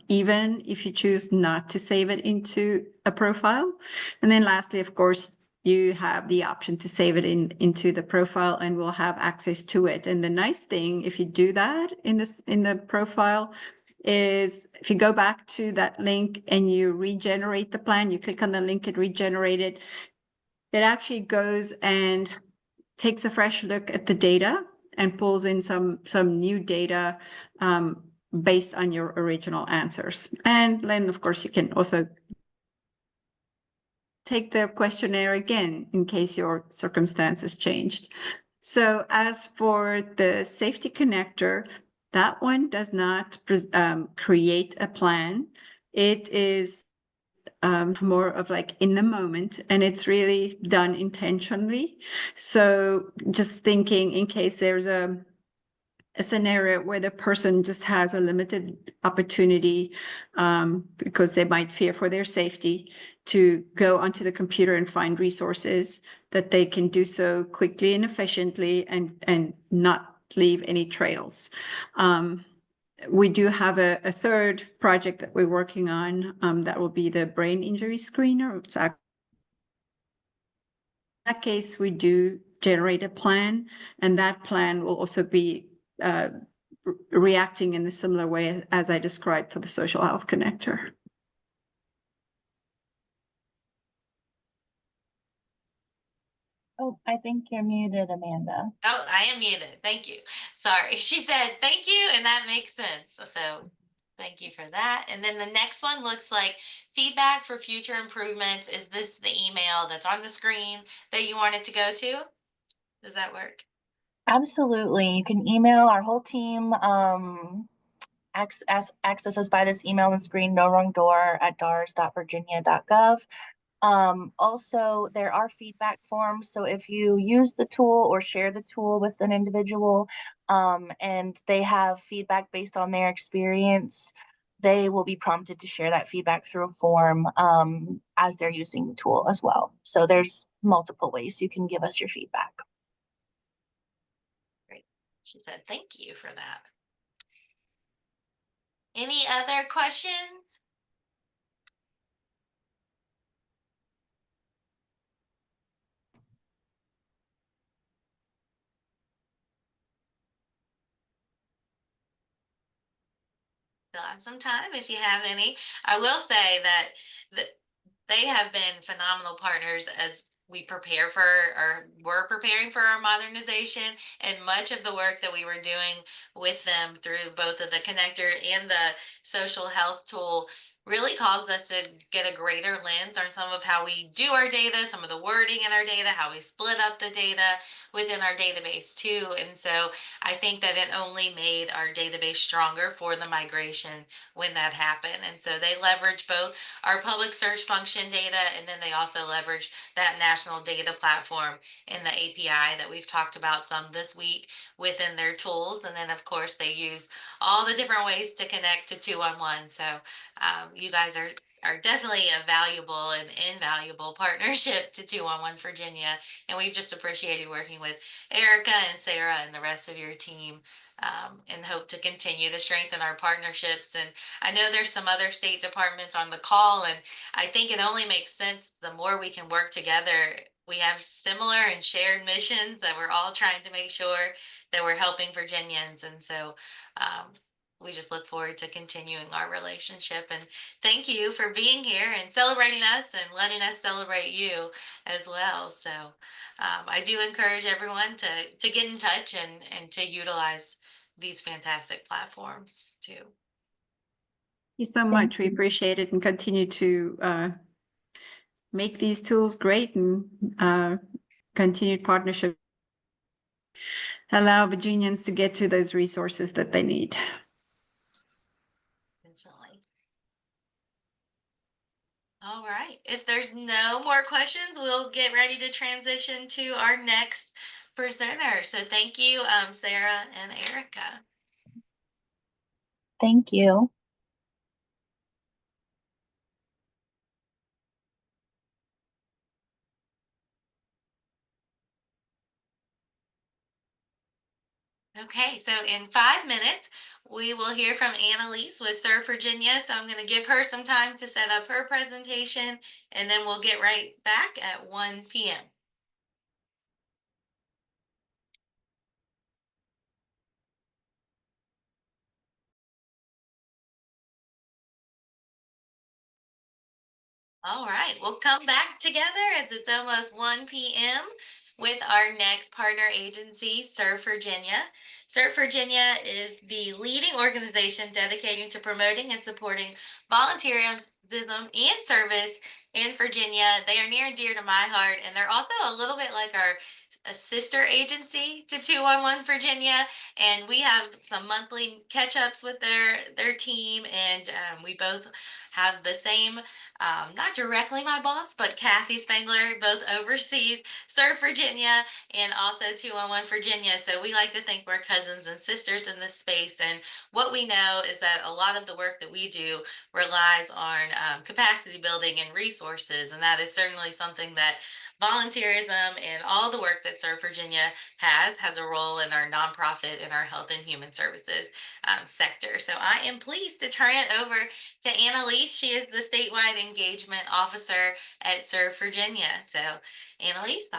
even if you choose not to save it into a profile. And then lastly, of course, you have the option to save it into the profile and we'll have access to it. And the nice thing, if you do that in the profile, is if you go back to that link and you regenerate the plan, you click on the link and regenerate it, it actually goes and takes a fresh look at the data and pulls in some new data based on your original answers. And then, of course, you can also take the questionnaire again in case your circumstances changed. So as for the safety connector, that one does not create a plan. It is more of like in the moment, and it's really done intentionally. So just thinking in case there's a scenario where the person just has a limited opportunity because they might fear for their safety to go onto the computer and find resources, that they can do so quickly and efficiently and not leave any trails. We do have a third project that we're working on that will be the brain injury screener. So in that case, we do generate a plan, and that plan will also be reacting in a similar way as I described for the social health connector. Oh, I think you're muted, Amanda. Oh, I am muted. Thank you. Sorry. She said thank you, and that makes sense. So thank you for that. And then the next one looks like feedback for future improvements. Is this the email that's on the screen that you want it to go to? Does that work? Absolutely. You can email our whole team. Access us by this email on the screen, no wrong door at dars.virginia.gov. Also, there are feedback forms. So if you use the tool or share the tool with an individual and they have feedback based on their experience, they will be prompted to share that feedback through a form as they're using the tool as well. So there's multiple ways you can give us your feedback. Great. She said thank you for that. Any other questions? Still have some time if you have any. I will say that they have been phenomenal partners as we prepare for, or we're preparing for our modernization, and much of the work that we were doing with them through both of the connector and the social health tool really caused us to get a greater lens on some of how we do our data, some of the wording in our data, how we split up the data within our database too. And so I think that it only made our database stronger for the migration when that happened. And so they leverage both our public search function data, and then they also leverage that national data platform and the API that we've talked about some this week within their tools. And then of course they use all the different ways to connect to 211. So you guys are definitely a valuable and invaluable partnership to 211 Virginia. And we've just appreciated working with Erica and Sarah and the rest of your team, and hope to continue to strengthen our partnerships. And I know there's some other state departments on the call, and I think it only makes sense the more we can work together. We have similar and shared missions that we're all trying to make sure that we're helping Virginians. And so we just look forward to continuing our relationship. And thank you for being here and celebrating us and letting us celebrate you as well. So I do encourage everyone to get in touch and to utilize these fantastic platforms too. you so much. We appreciate it and continue to make these tools great and continued partnership. Allow Virginians to get to those resources that they need. Intentionally. All right. If there's no more questions, we'll get ready to transition to our next presenter. So thank you, Sarah and Erica. Thank you. Okay, so in 5 minutes, we will hear from Annalise with Serve Virginia. So I'm going to give her some time to set up her presentation, and then we'll get right back at 1 p.m. All right, we'll come back together as it's almost 1 p.m. with our next partner agency, Serve Virginia. Serve Virginia is the leading organization dedicating to promoting and supporting volunteerism and service in Virginia. They are near and dear to my heart, and they're also a little bit like a sister agency to 211 Virginia, and we have some monthly catch-ups with their team, and we both have the same not directly my boss, but Kathy Spangler, both oversees Serve Virginia and also 211 Virginia. So we like to think we're cousins and sisters in this space. And what we know is that a lot of the work that we do relies on capacity building and resources. And that is certainly something that volunteerism and all the work that Serve Virginia has a role in our nonprofit and our health and human services sector. So I am pleased to turn it over to Annalise. She is the statewide engagement officer at Serve Virginia. So Annalise,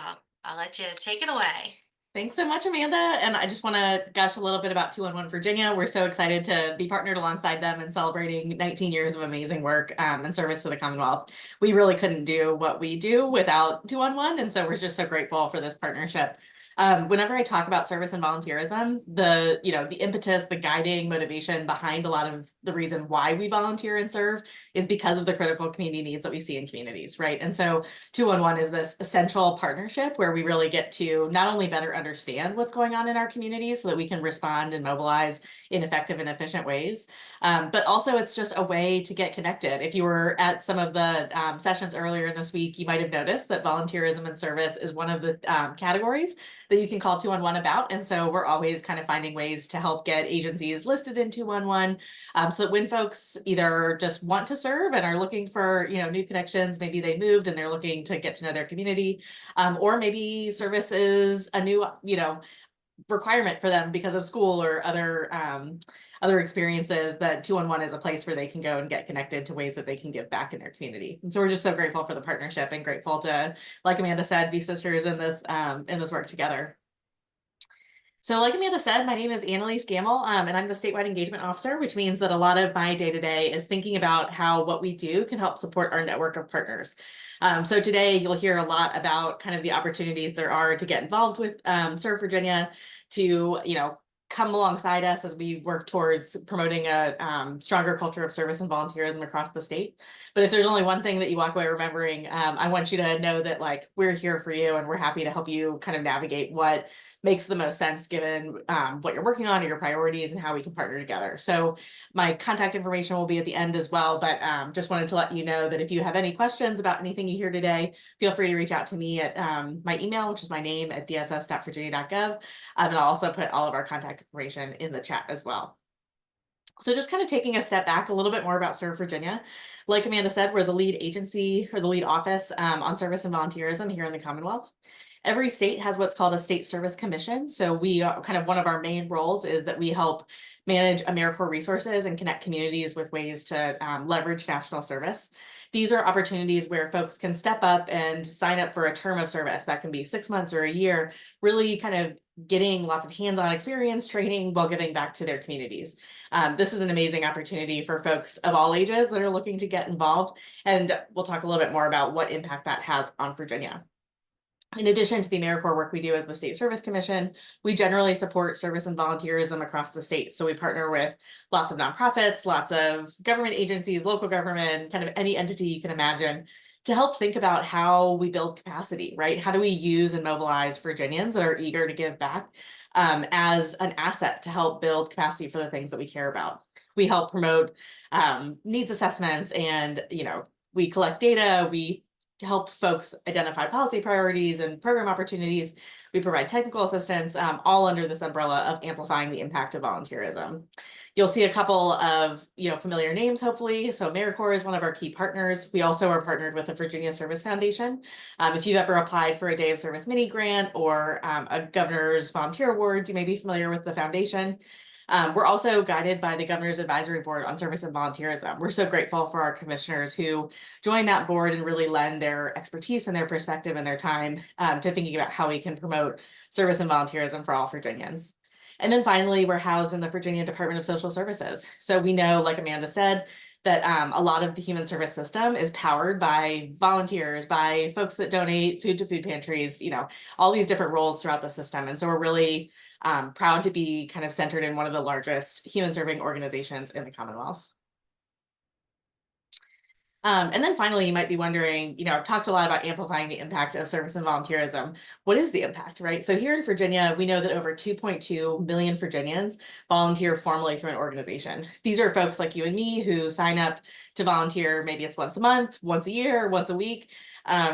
I'll let you take it away. Thanks so much, Amanda. And I just want to gush a little bit about 211 Virginia. We're so excited to be partnered alongside them and celebrating 19 years of amazing work and service to the Commonwealth. We really couldn't do what we do without 211. And so we're just so grateful for this partnership. Whenever I talk about service and volunteerism, the impetus, the guiding motivation behind a lot of the reason why we volunteer and serve is because of the critical community needs that we see in communities, right? And so 211 is this essential partnership where we really get to not only better understand what's going on in our communities so that we can respond and mobilize in effective and efficient ways, but also it's just a way to get connected. If you were at some of the sessions earlier in this week, you might have noticed that volunteerism and service is one of the categories that you can call 211 about. And so we're always kind of finding ways to help get agencies listed in 211 so that when folks either just want to serve and are looking for, new connections, maybe they moved and they're looking to get to know their community, or maybe service is a new, requirement for them because of school or other experiences, that 211 is a place where they can go and get connected to ways that they can give back in their community. And so we're just so grateful for the partnership and grateful to, like Amanda said, be sisters in this work together. So like Amanda said, my name is Annalise Gamble, and I'm the statewide engagement officer, which means that a lot of my day-to-day is thinking about how what we do can help support our network of partners. So today you'll hear a lot about kind of the opportunities there are to get involved with Serve Virginia, to come alongside us as we work towards promoting a stronger culture of service and volunteerism across the state. But if there's only one thing that you walk away remembering, I want you to know that we're here for you and we're happy to help you kind of navigate what makes the most sense given what you're working on or your priorities and how we can partner together. So my contact information will be at the end as well, but just wanted to let you know that if you have any questions about anything you hear today, feel free to reach out to me at my email, which is my name at dss.virginia.gov. And I'll also put all of our contact information in the chat as well. So just kind of taking a step back a little bit more about Serve Virginia. Like Amanda said, we're the lead agency or the lead office on service and volunteerism here in the Commonwealth. Every state has what's called a state service commission. So we are kind of one of our main roles is that we help manage AmeriCorps resources and connect communities with ways to leverage national service. These are opportunities where folks can step up and sign up for a term of service. That can be 6 months or a year, really kind of getting lots of hands-on experience training while giving back to their communities. This is an amazing opportunity for folks of all ages that are looking to get involved. And we'll talk a little bit more about what impact that has on Virginia. In addition to the AmeriCorps work we do as the State Service Commission, we generally support service and volunteerism across the state. So we partner with lots of nonprofits, lots of government agencies, local government, kind of any entity you can imagine, to help think about how we build capacity, right? How do we use and mobilize Virginians that are eager to give back as an asset to help build capacity for the things that we care about? We help promote needs assessments, and we collect data, we to help folks identify policy priorities and program opportunities. We provide technical assistance, all under this umbrella of amplifying the impact of volunteerism. You'll see a couple of familiar names, hopefully. So AmeriCorps is one of our key partners. We also are partnered with the Virginia Service Foundation. If you've ever applied for a Day of Service mini grant or a Governor's Volunteer Award, you may be familiar with the foundation. We're also guided by the Governor's Advisory Board on Service and Volunteerism. We're so grateful for our commissioners who join that board and really lend their expertise and their perspective and their time to thinking about how we can promote service and volunteerism for all Virginians. And then finally, we're housed in the Virginia Department of Social Services. So we know, like Amanda said, that a lot of the human service system is powered by volunteers, by folks that donate food to food pantries, all these different roles throughout the system. And so we're really proud to be kind of centered in one of the largest human serving organizations in the Commonwealth. And then finally, you might be wondering, I've talked a lot about amplifying the impact of service and volunteerism. What is the impact, right? So here in Virginia, we know that over 2.2 million Virginians volunteer formally through an organization. These are folks like you and me who sign up to volunteer. Maybe it's once a month, once a year, once a week,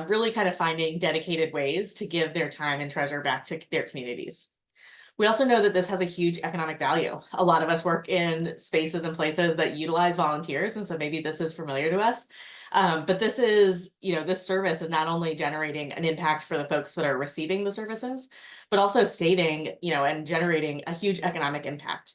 really kind of finding dedicated ways to give their time and treasure back to their communities. We also know that this has a huge economic value. A lot of us work in spaces and places that utilize volunteers, and so maybe this is familiar to us. But this is, this service is not only generating an impact for the folks that are receiving the services, but also saving, and generating a huge economic impact.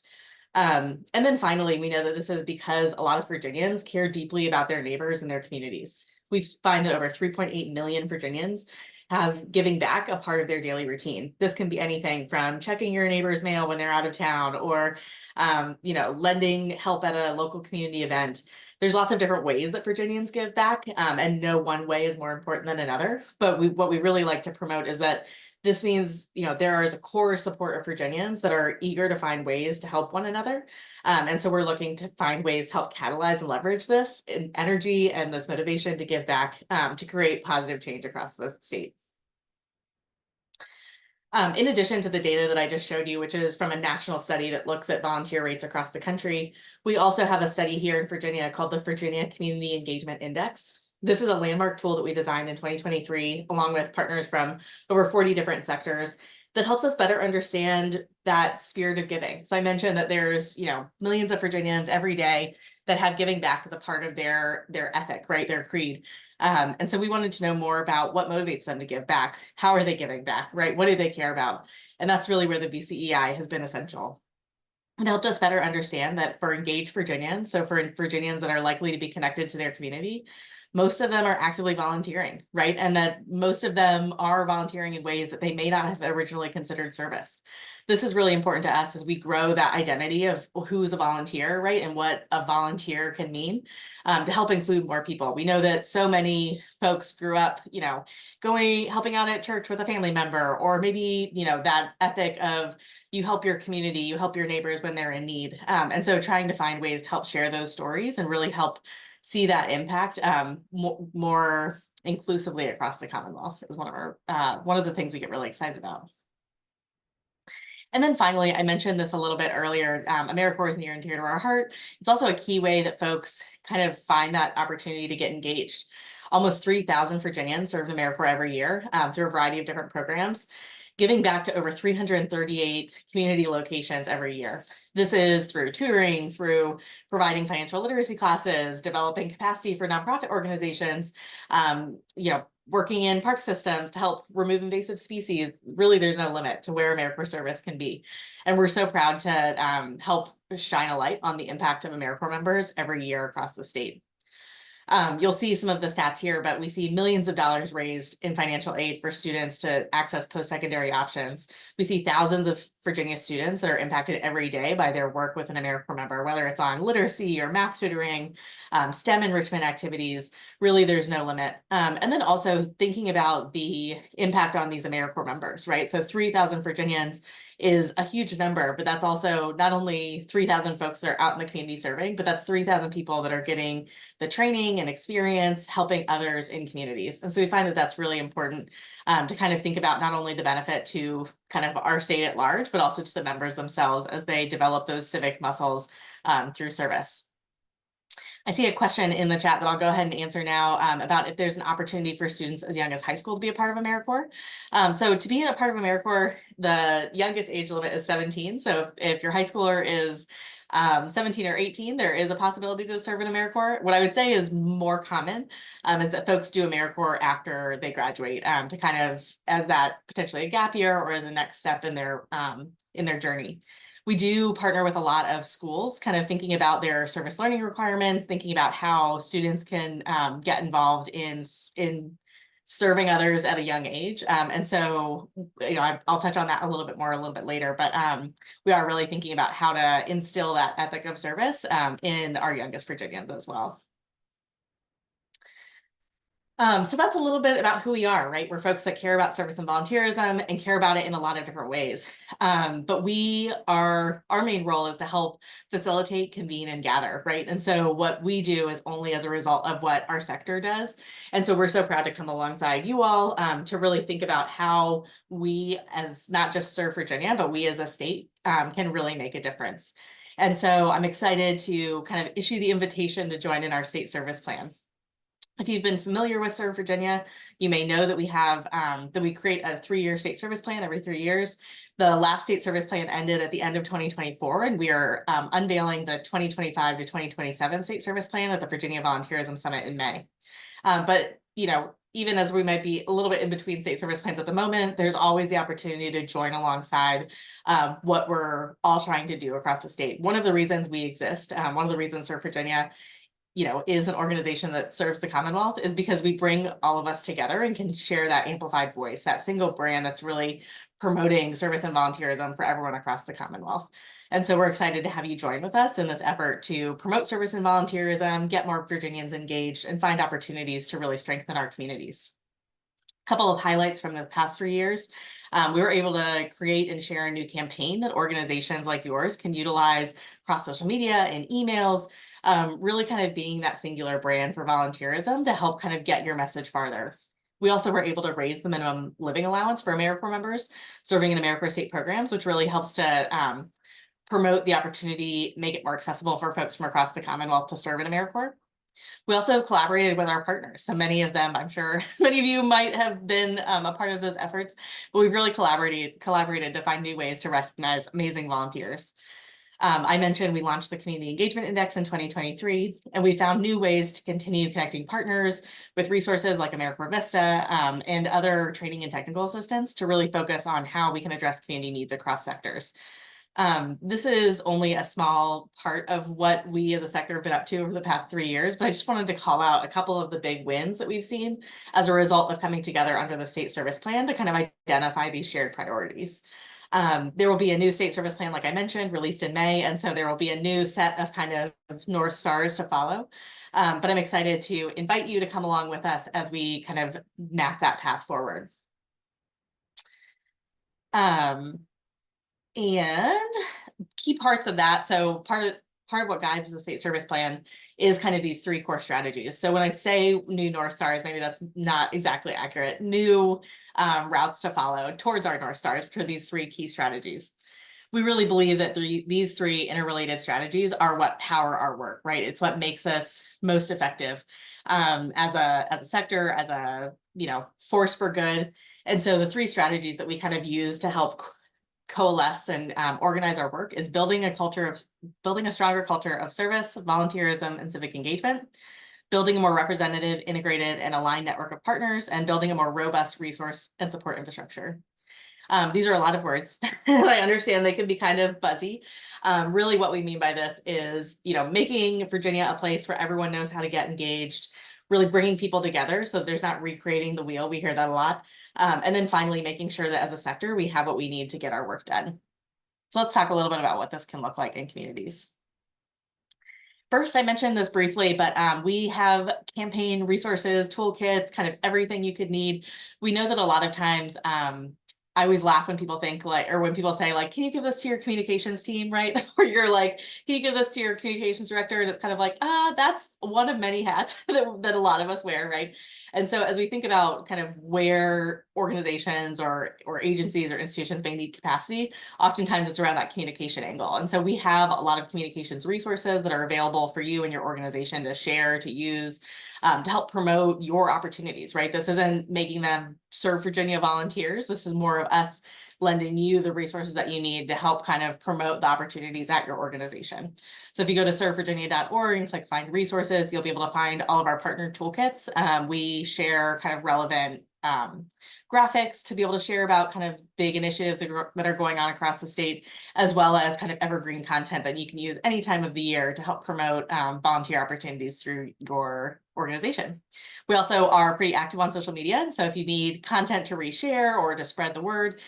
And then finally, we know that this is because a lot of Virginians care deeply about their neighbors and their communities. We find that over 3.8 million Virginians have giving back a part of their daily routine. This can be anything from checking your neighbor's mail when they're out of town, or lending help at a local community event. There's lots of different ways that Virginians give back, and no one way is more important than another. But what we really like to promote is that this means, there is a core support of Virginians that are eager to find ways to help one another. And so we're looking to find ways to help catalyze and leverage this energy and this motivation to give back, to create positive change across the state. In addition to the data that I just showed you, which is from a national study that looks at volunteer rates across the country, we also have a study here in Virginia called the Virginia Community Engagement Index. This is a landmark tool that we designed in 2023, along with partners from over 40 different sectors, that helps us better understand that spirit of giving. So I mentioned that there's, millions of Virginians every day that have giving back as a part of their ethic, right, their creed. And so we wanted to know more about what motivates them to give back. How are they giving back, right? What do they care about? And that's really where the VCEI has been essential. It helped us better understand that for engaged Virginians, so for Virginians that are likely to be connected to their community, most of them are actively volunteering, right? And that most of them are volunteering in ways that they may not have originally considered service. This is really important to us as we grow that identity of who's a volunteer, right? And what a volunteer can mean, to help include more people. We know that so many folks grew up, helping out at church with a family member, or maybe, that ethic of you help your community, you help your neighbors when they're in need. And so trying to find ways to help share those stories and really help see that impact more inclusively across the Commonwealth is one of the things we get really excited about. And then finally, I mentioned this a little bit earlier, AmeriCorps is near and dear to our heart. It's also a key way that folks kind of find that opportunity to get engaged. Almost 3,000 Virginians serve AmeriCorps every year through a variety of different programs, giving back to over 338 community locations every year. This is through tutoring, through providing financial literacy classes, developing capacity for nonprofit organizations, working in park systems to help remove invasive species. Really, there's no limit to where AmeriCorps service can be. And we're so proud to help shine a light on the impact of AmeriCorps members every year across the state. You'll see some of the stats here, but we see millions of dollars raised in financial aid for students to access post-secondary options. We see thousands of Virginia students that are impacted every day by their work with an AmeriCorps member, whether it's on literacy or math tutoring, STEM enrichment activities. Really, there's no limit. And then also thinking about the impact on these AmeriCorps members, right? So 3,000 Virginians is a huge number, but that's also not only 3,000 folks that are out in the community serving, but that's 3,000 people that are getting the training and experience helping others in communities. And so we find that that's really important to kind of think about not only the benefit to kind of our state at large, but also to the members themselves as they develop those civic muscles through service. I see a question in the chat that I'll go ahead and answer now about if there's an opportunity for students as young as high school to be a part of AmeriCorps. So to be a part of AmeriCorps, the youngest age limit is 17. So if your high schooler is 17 or 18, there is a possibility to serve in AmeriCorps. What I would say is more common is that folks do AmeriCorps after they graduate to kind of as that potentially a gap year or as a next step in their journey. We do partner with a lot of schools, kind of thinking about their service learning requirements, thinking about how students can get involved in serving others at a young age. And so, you know, I'll touch on that a little bit more a little bit later, but we are really thinking about how to instill that ethic of service in our youngest Virginians as well. So that's a little bit about who we are, right? We're folks that care about service and volunteerism and care about it in a lot of different ways. But our main role is to help facilitate, convene, and gather, right? And so what we do is only as a result of what our sector does. And so we're so proud to come alongside you all to really think about how we, as not just serve Virginia, but we as a state can really make a difference. And so I'm excited to kind of issue the invitation to join in our state service plan. If you've been familiar with Serve Virginia, you may know that we have that we create a 3-year state service plan every 3 years. The last state service plan ended at the end of 2024, and we are unveiling the 2025 to 2027 state service plan at the Virginia Volunteerism Summit in May. But you know, even as we might be a little bit in between state service plans at the moment, there's always the opportunity to join alongside what we're all trying to do across the state. One of the reasons we exist, one of the reasons Serve Virginia is an organization that serves the Commonwealth is because we bring all of us together and can share that amplified voice, that single brand that's really promoting service and volunteerism for everyone across the Commonwealth. And so we're excited to have you join with us in this effort to promote service and volunteerism, get more Virginians engaged, and find opportunities to really strengthen our communities. A couple of highlights from the past 3 years. We were able to create and share a new campaign that organizations like yours can utilize across social media and emails, really kind of being that singular brand for volunteerism to help kind of get your message farther. We also were able to raise the minimum living allowance for AmeriCorps members serving in AmeriCorps state programs, which really helps to promote the opportunity, make it more accessible for folks from across the Commonwealth to serve in AmeriCorps. We also collaborated with our partners. So many of them, I'm sure many of you might have been a part of those efforts, but we've really collaborated to find new ways to recognize amazing volunteers. I mentioned we launched the Community Engagement Index in 2023, and we found new ways to continue connecting partners with resources like AmeriCorps Vista and other training and technical assistance to really focus on how we can address community needs across sectors. This is only a small part of what we as a sector have been up to over the past 3 years, but I just wanted to call out a couple of the big wins that we've seen as a result of coming together under the state service plan to kind of identify these shared priorities. There will be a new state service plan, like I mentioned, released in May. And so there will be a new set of kind of North Stars to follow. But I'm excited to invite you to come along with us as we kind of map that path forward. And key parts of that. So part of what guides the state service plan is kind of these 3 core strategies. So when I say new North Stars, maybe that's not exactly accurate. New routes to follow towards our North Stars, which are these 3 key strategies. We really believe that these 3 interrelated strategies are what power our work, right? It's what makes us most effective as a sector, as a force for good. And so the 3 strategies that we kind of use to help coalesce and organize our work is building a stronger culture of service, volunteerism, and civic engagement, building a more representative, integrated, and aligned network of partners, and building a more robust resource and support infrastructure. These are a lot of words, and I understand they can be kind of buzzy. Really what we mean by this is, making Virginia a place where everyone knows how to get engaged, really bringing people together so there's not recreating the wheel. We hear that a lot. And then finally, making sure that as a sector, we have what we need to get our work done. So let's talk a little bit about what this can look like in communities. First, I mentioned this briefly, but we have campaign resources, toolkits, kind of everything you could need. We know that a lot of times, I always laugh when people think like, or when people say like, can you give this to your communications team, right? Or you're like, can you give this to your communications director? And it's kind of like, that's one of many hats that a lot of us wear, right? And so as we think about kind of where organizations or agencies or institutions may need capacity, oftentimes it's around that communication angle. And so we have a lot of communications resources that are available for you and your organization to share, to use, to help promote your opportunities, right? This isn't making them serve Virginia volunteers. This is more of us lending you the resources that you need to help kind of promote the opportunities at your organization. So if you go to servevirginia.org and click find resources, you'll be able to find all of our partner toolkits. We share kind of relevant graphics to be able to share about kind of big initiatives that are going on across the state, as well as kind of evergreen content that you can use any time of the year to help promote volunteer opportunities through your organization. We also are pretty active on social media. So if you need content to reshare or to spread the word,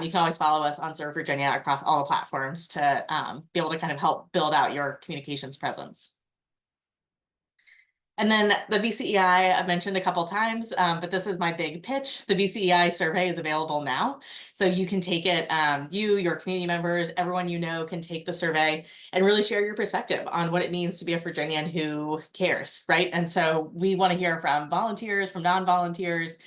you can always follow us on Serve Virginia across all the platforms to be able to kind of help build out your communications presence. And then the VCEI I've mentioned a couple times, but this is my big pitch. The VCEI survey is available now. So you can take it, you, your community members, everyone you know can take the survey and really share your perspective on what it means to be a Virginian who cares, right? And so we want to hear from volunteers, from non-volunteers.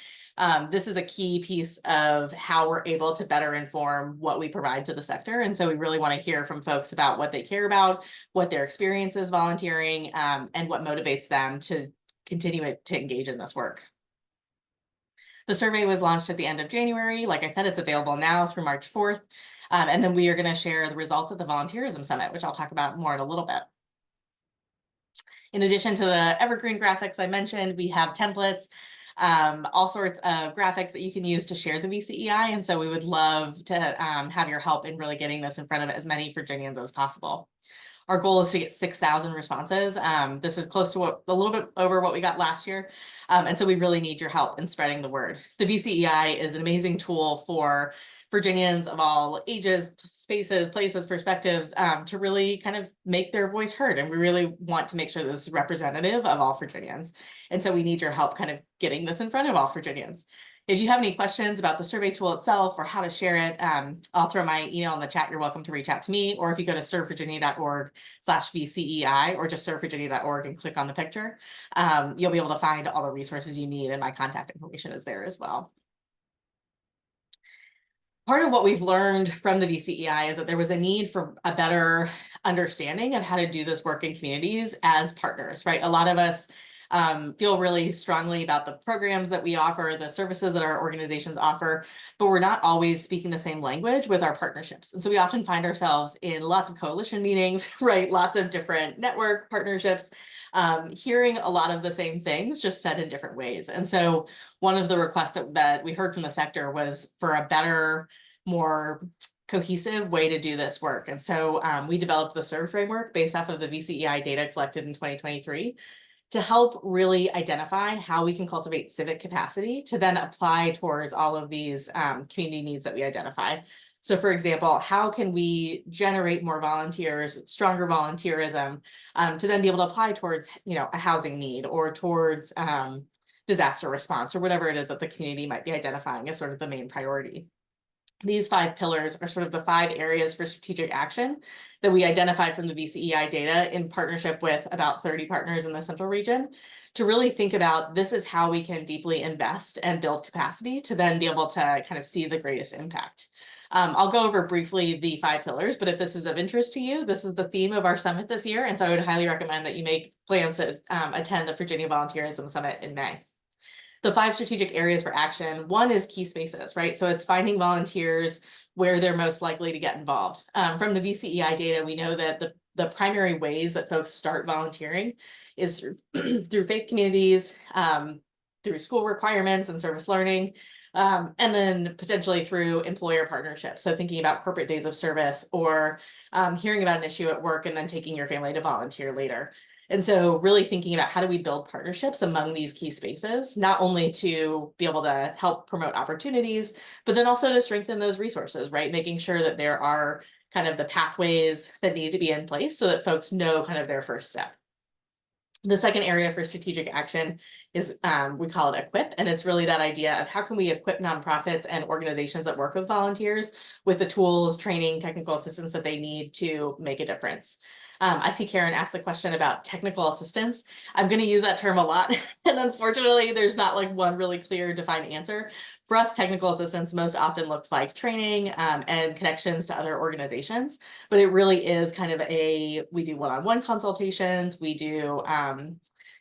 This is a key piece of how we're able to better inform what we provide to the sector. And so we really want to hear from folks about what they care about, what their experience is volunteering, and what motivates them to continue to engage in this work. The survey was launched at the end of January. Like I said, it's available now through March 4th. And then we are going to share the results of the Volunteerism Summit, which I'll talk about more in a little bit. In addition to the evergreen graphics I mentioned, we have templates, all sorts of graphics that you can use to share the VCEI. And so we would love to have your help in really getting this in front of as many Virginians as possible. Our goal is to get 6,000 responses. This is close to a little bit over what we got last year. And so we really need your help in spreading the word. The VCEI is an amazing tool for Virginians of all ages, spaces, places, perspectives, to really kind of make their voice heard. And we really want to make sure that this is representative of all Virginians. And so we need your help kind of getting this in front of all Virginians. If you have any questions about the survey tool itself or how to share it, I'll throw my email in the chat. You're welcome to reach out to me, or if you go to servevirginia.org/VCEI or just servevirginia.org and click on the picture, you'll be able to find all the resources you need, and my contact information is there as well. Part of what we've learned from the VCEI is that there was a need for a better understanding of how to do this work in communities as partners, right? A lot of us feel really strongly about the programs that we offer, the services that our organizations offer, but we're not always speaking the same language with our partnerships. And so we often find ourselves in lots of coalition meetings, right? Lots of different network partnerships, hearing a lot of the same things, just said in different ways. And so one of the requests that we heard from the sector was for a better, more cohesive way to do this work. And so we developed the SERV framework based off of the VCEI data collected in 2023 to help really identify how we can cultivate civic capacity to then apply towards all of these community needs that we identify. So for example, how can we generate more volunteers, stronger volunteerism, to then be able to apply towards, a housing need or towards disaster response or whatever it is that the community might be identifying as sort of the main priority. These 5 pillars are sort of the 5 areas for strategic action that we identified from the VCEI data in partnership with about 30 partners in the Central region to really think about this is how we can deeply invest and build capacity to then be able to kind of see the greatest impact. I'll go over briefly the 5 pillars, but if this is of interest to you, this is the theme of our summit this year. And so I would highly recommend that you make plans to attend the Virginia Volunteerism Summit in May. The 5 strategic areas for action, one is key spaces, right? So it's finding volunteers where they're most likely to get involved. From the VCEI data, we know that the primary ways that folks start volunteering is through faith communities, through school requirements and service learning, and then potentially through employer partnerships. So thinking about corporate days of service or hearing about an issue at work and then taking your family to volunteer later. And so really thinking about how do we build partnerships among these key spaces, not only to be able to help promote opportunities, but then also to strengthen those resources, right? Making sure that there are kind of the pathways that need to be in place so that folks know kind of their first step. The second area for strategic action is, we call it equip, and it's really that idea of how can we equip nonprofits and organizations that work with volunteers with the tools, training, technical assistance that they need to make a difference. I see Karen ask the question about technical assistance. I'm going to use that term a lot, and unfortunately, there's not like one really clear defined answer. For us, technical assistance most often looks like training and connections to other organizations, but it really is kind of we do one-on-one consultations, we do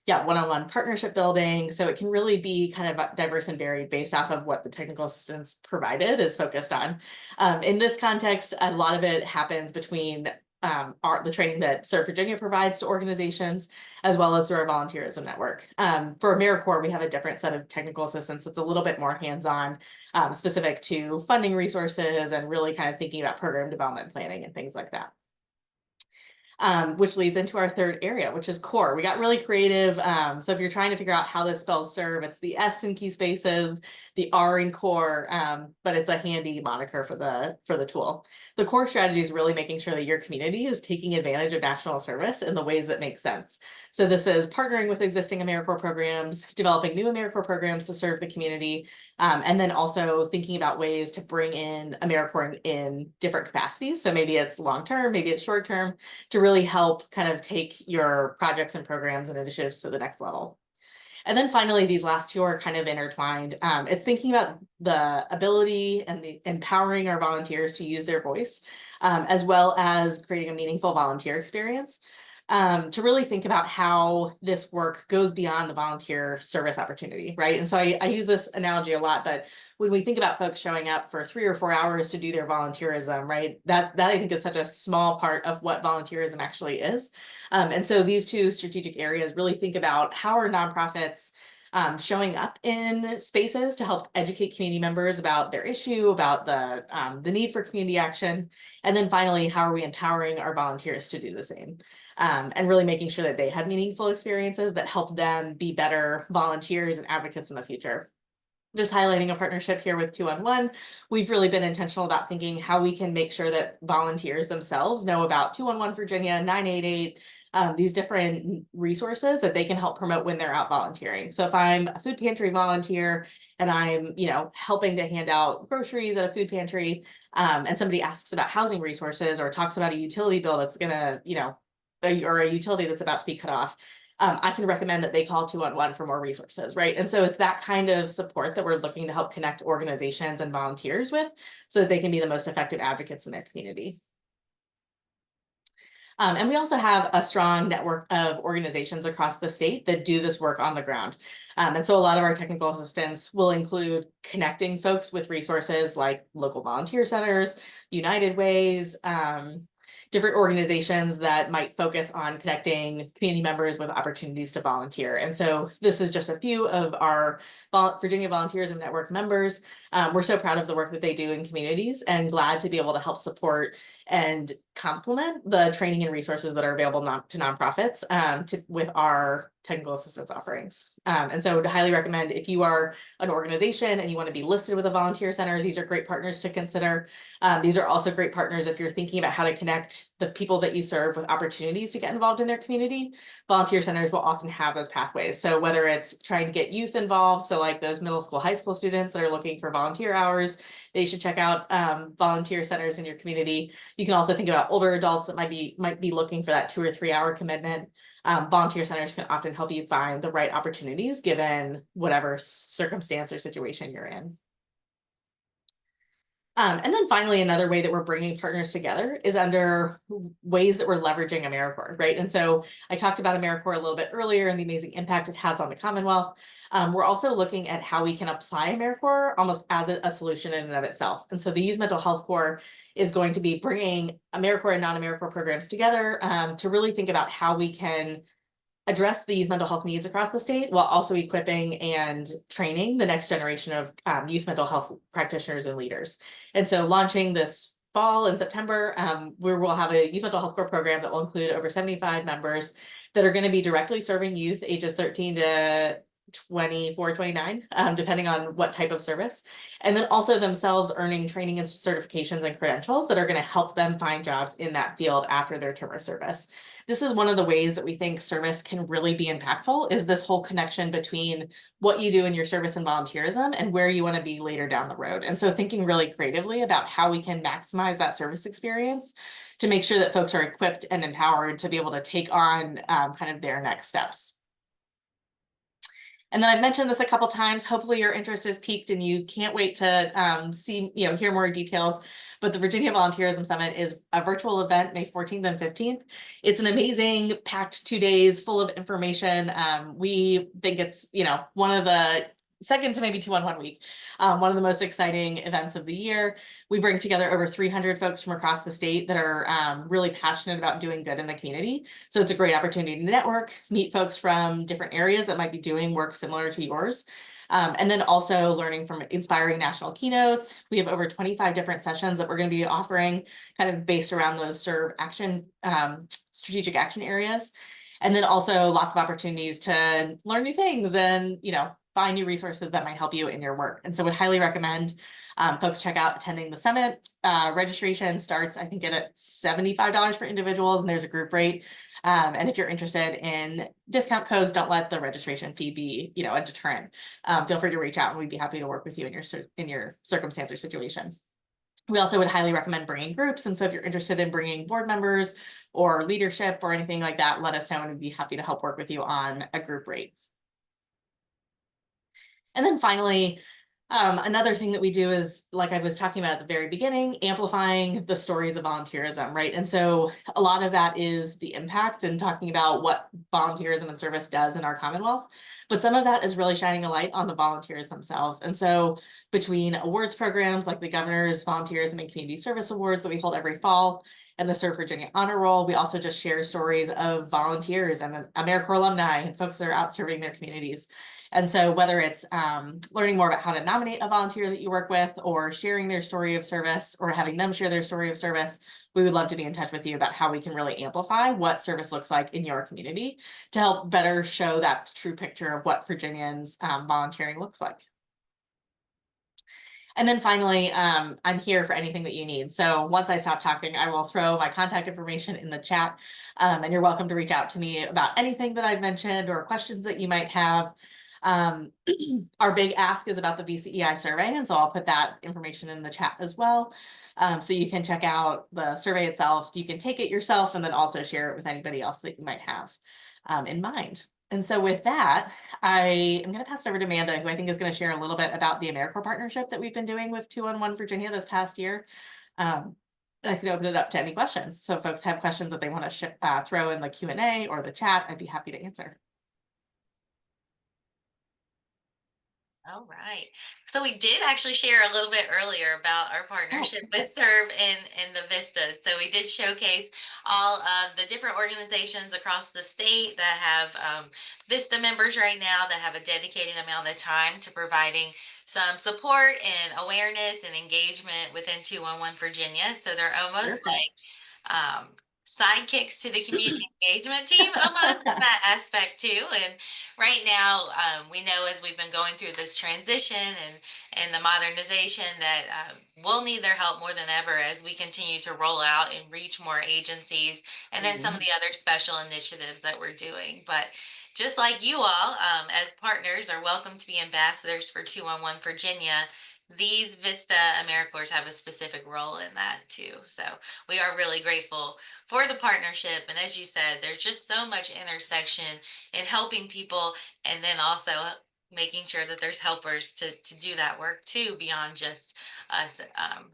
one-on-one partnership building. So it can really be kind of diverse and varied based off of what the technical assistance provided is focused on. In this context, a lot of it happens between the training that Serve Virginia provides to organizations, as well as through our volunteerism network. For AmeriCorps, we have a different set of technical assistance that's a little bit more hands-on, specific to funding resources and really kind of thinking about program development planning and things like that. Which leads into our third area, which is core. We got really creative. So if you're trying to figure out how this spells serve, it's the S in key spaces, the R in core, but it's a handy moniker for the tool. The core strategy is really making sure that your community is taking advantage of national service in the ways that make sense. So this is partnering with existing AmeriCorps programs, developing new AmeriCorps programs to serve the community, and then also thinking about ways to bring in AmeriCorps in different capacities. So maybe it's long-term, maybe it's short-term, to really help kind of take your projects and programs and initiatives to the next level. And then finally, these last two are kind of intertwined. It's thinking about the ability and the empowering our volunteers to use their voice, as well as creating a meaningful volunteer experience. To really think about how this work goes beyond the volunteer service opportunity, right? And so I use this analogy a lot, but when we think about folks showing up for 3 or 4 hours to do their volunteerism, right? That I think is such a small part of what volunteerism actually is. And so these two strategic areas really think about how are nonprofits showing up in spaces to help educate community members about their issue, about the need for community action. And then finally, how are we empowering our volunteers to do the same? And really making sure that they have meaningful experiences that help them be better volunteers and advocates in the future. Just highlighting a partnership here with 211. We've really been intentional about thinking how we can make sure that volunteers themselves know about 211 Virginia, 988, these different resources that they can help promote when they're out volunteering. So if I'm a food pantry volunteer and I'm, helping to hand out groceries at a food pantry, and somebody asks about housing resources or talks about a utility bill that's gonna, or a utility that's about to be cut off, I can recommend that they call 211 for more resources, right? And so it's that kind of support that we're looking to help connect organizations and volunteers with so that they can be the most effective advocates in their community. And we also have a strong network of organizations across the state that do this work on the ground. And so a lot of our technical assistance will include connecting folks with resources like local volunteer centers, United Ways, different organizations that might focus on connecting community members with opportunities to volunteer. And so this is just a few of our Virginia Volunteerism Network members. We're so proud of the work that they do in communities and glad to be able to help support and complement the training and resources that are available to nonprofits with our technical assistance offerings. And so I would highly recommend if you are an organization and you want to be listed with a volunteer center, these are great partners to consider. These are also great partners if you're thinking about how to connect the people that you serve with opportunities to get involved in their community. Volunteer centers will often have those pathways. So whether it's trying to get youth involved, so like those middle school, high school students that are looking for volunteer hours, they should check out volunteer centers in your community. You can also think about older adults that might be looking for that 2 or 3 hour commitment. Volunteer centers can often help you find the right opportunities given whatever circumstance or situation you're in. And then finally, another way that we're bringing partners together is under ways that we're leveraging AmeriCorps, right? And so I talked about AmeriCorps a little bit earlier and the amazing impact it has on the Commonwealth. We're also looking at how we can apply AmeriCorps almost as a solution in and of itself. And so the Youth Mental Health Corps is going to be bringing AmeriCorps and non-AmeriCorps programs together to really think about how we can address the youth mental health needs across the state while also equipping and training the next generation of youth mental health practitioners and leaders. And so launching this fall in September, where we'll have a youth mental health corps program that will include over 75 members that are going to be directly serving youth ages 13 to 24, 29, depending on what type of service. And then also themselves earning training and certifications and credentials that are going to help them find jobs in that field after their term of service. This is one of the ways that we think service can really be impactful, is this whole connection between what you do in your service and volunteerism and where you want to be later down the road. And so thinking really creatively about how we can maximize that service experience to make sure that folks are equipped and empowered to be able to take on kind of their next steps. And then I've mentioned this a couple times. Hopefully your interest is piqued and you can't wait to see, hear more details. But the Virginia Volunteerism Summit is a virtual event, May 14th and 15th. It's an amazing, packed 2 days full of information. We think it's, one of the second to maybe 2-on-1 week, one of the most exciting events of the year. We bring together over 300 folks from across the state that are really passionate about doing good in the community. So it's a great opportunity to network, meet folks from different areas that might be doing work similar to yours. And then also learning from inspiring national keynotes. We have over 25 different sessions that we're going to be offering kind of based around those serve action, strategic action areas. And then also lots of opportunities to learn new things and, find new resources that might help you in your work. And so would highly recommend folks check out attending the summit. Registration starts, I think, at $75 for individuals, and there's a group rate. And if you're interested in discount codes, don't let the registration fee be, a deterrent. Feel free to reach out and we'd be happy to work with you in your circumstance or situation. We also would highly recommend bringing groups. And so if you're interested in bringing board members or leadership or anything like that, let us know and we'd be happy to help work with you on a group rate. And then finally, another thing that we do is, like I was talking about at the very beginning, amplifying the stories of volunteerism, right? And so a lot of that is the impact and talking about what volunteerism and service does in our Commonwealth. But some of that is really shining a light on the volunteers themselves. And so between awards programs like the Governor's Volunteerism and Community Service Awards that we hold every fall, and the Serve Virginia Honor Roll, we also just share stories of volunteers and AmeriCorps alumni and folks that are out serving their communities. And so whether it's learning more about how to nominate a volunteer that you work with, or sharing their story of service, or having them share their story of service, we would love to be in touch with you about how we can really amplify what service looks like in your community to help better show that true picture of what Virginians volunteering looks like. And then finally, I'm here for anything that you need. So once I stop talking, I will throw my contact information in the chat, and you're welcome to reach out to me about anything that I've mentioned or questions that you might have. Our big ask is about the VCEI survey, and so I'll put that information in the chat as well. So you can check out the survey itself, you can take it yourself, and then also share it with anybody else that you might have in mind. And so with that, I am going to pass it over to Amanda, who I think is going to share a little bit about the AmeriCorps partnership that we've been doing with 2-on-1 Virginia this past year. I can open it up to any questions. So if folks have questions that they want to throw in the Q&A or the chat, I'd be happy to answer. All right. So we did actually share a little bit earlier about our partnership with Serve and the Vistas. So we did showcase all of the different organizations across the state that have Vista members right now that have a dedicated amount of time to providing some support and awareness and engagement within 2-on-1 Virginia. So they're almost like sidekicks to the community engagement team almost in that aspect too. And right now, we know as we've been going through this transition and the modernization that we'll need their help more than ever as we continue to roll out and reach more agencies, and then some of the other special initiatives that we're doing. But just like you all, as partners, are welcome to be ambassadors for 2-on-1 Virginia, these Vista AmeriCorps have a specific role in that too. So we are really grateful for the partnership. And as you said, there's just so much intersection in helping people, and then also making sure that there's helpers to do that work too, beyond just us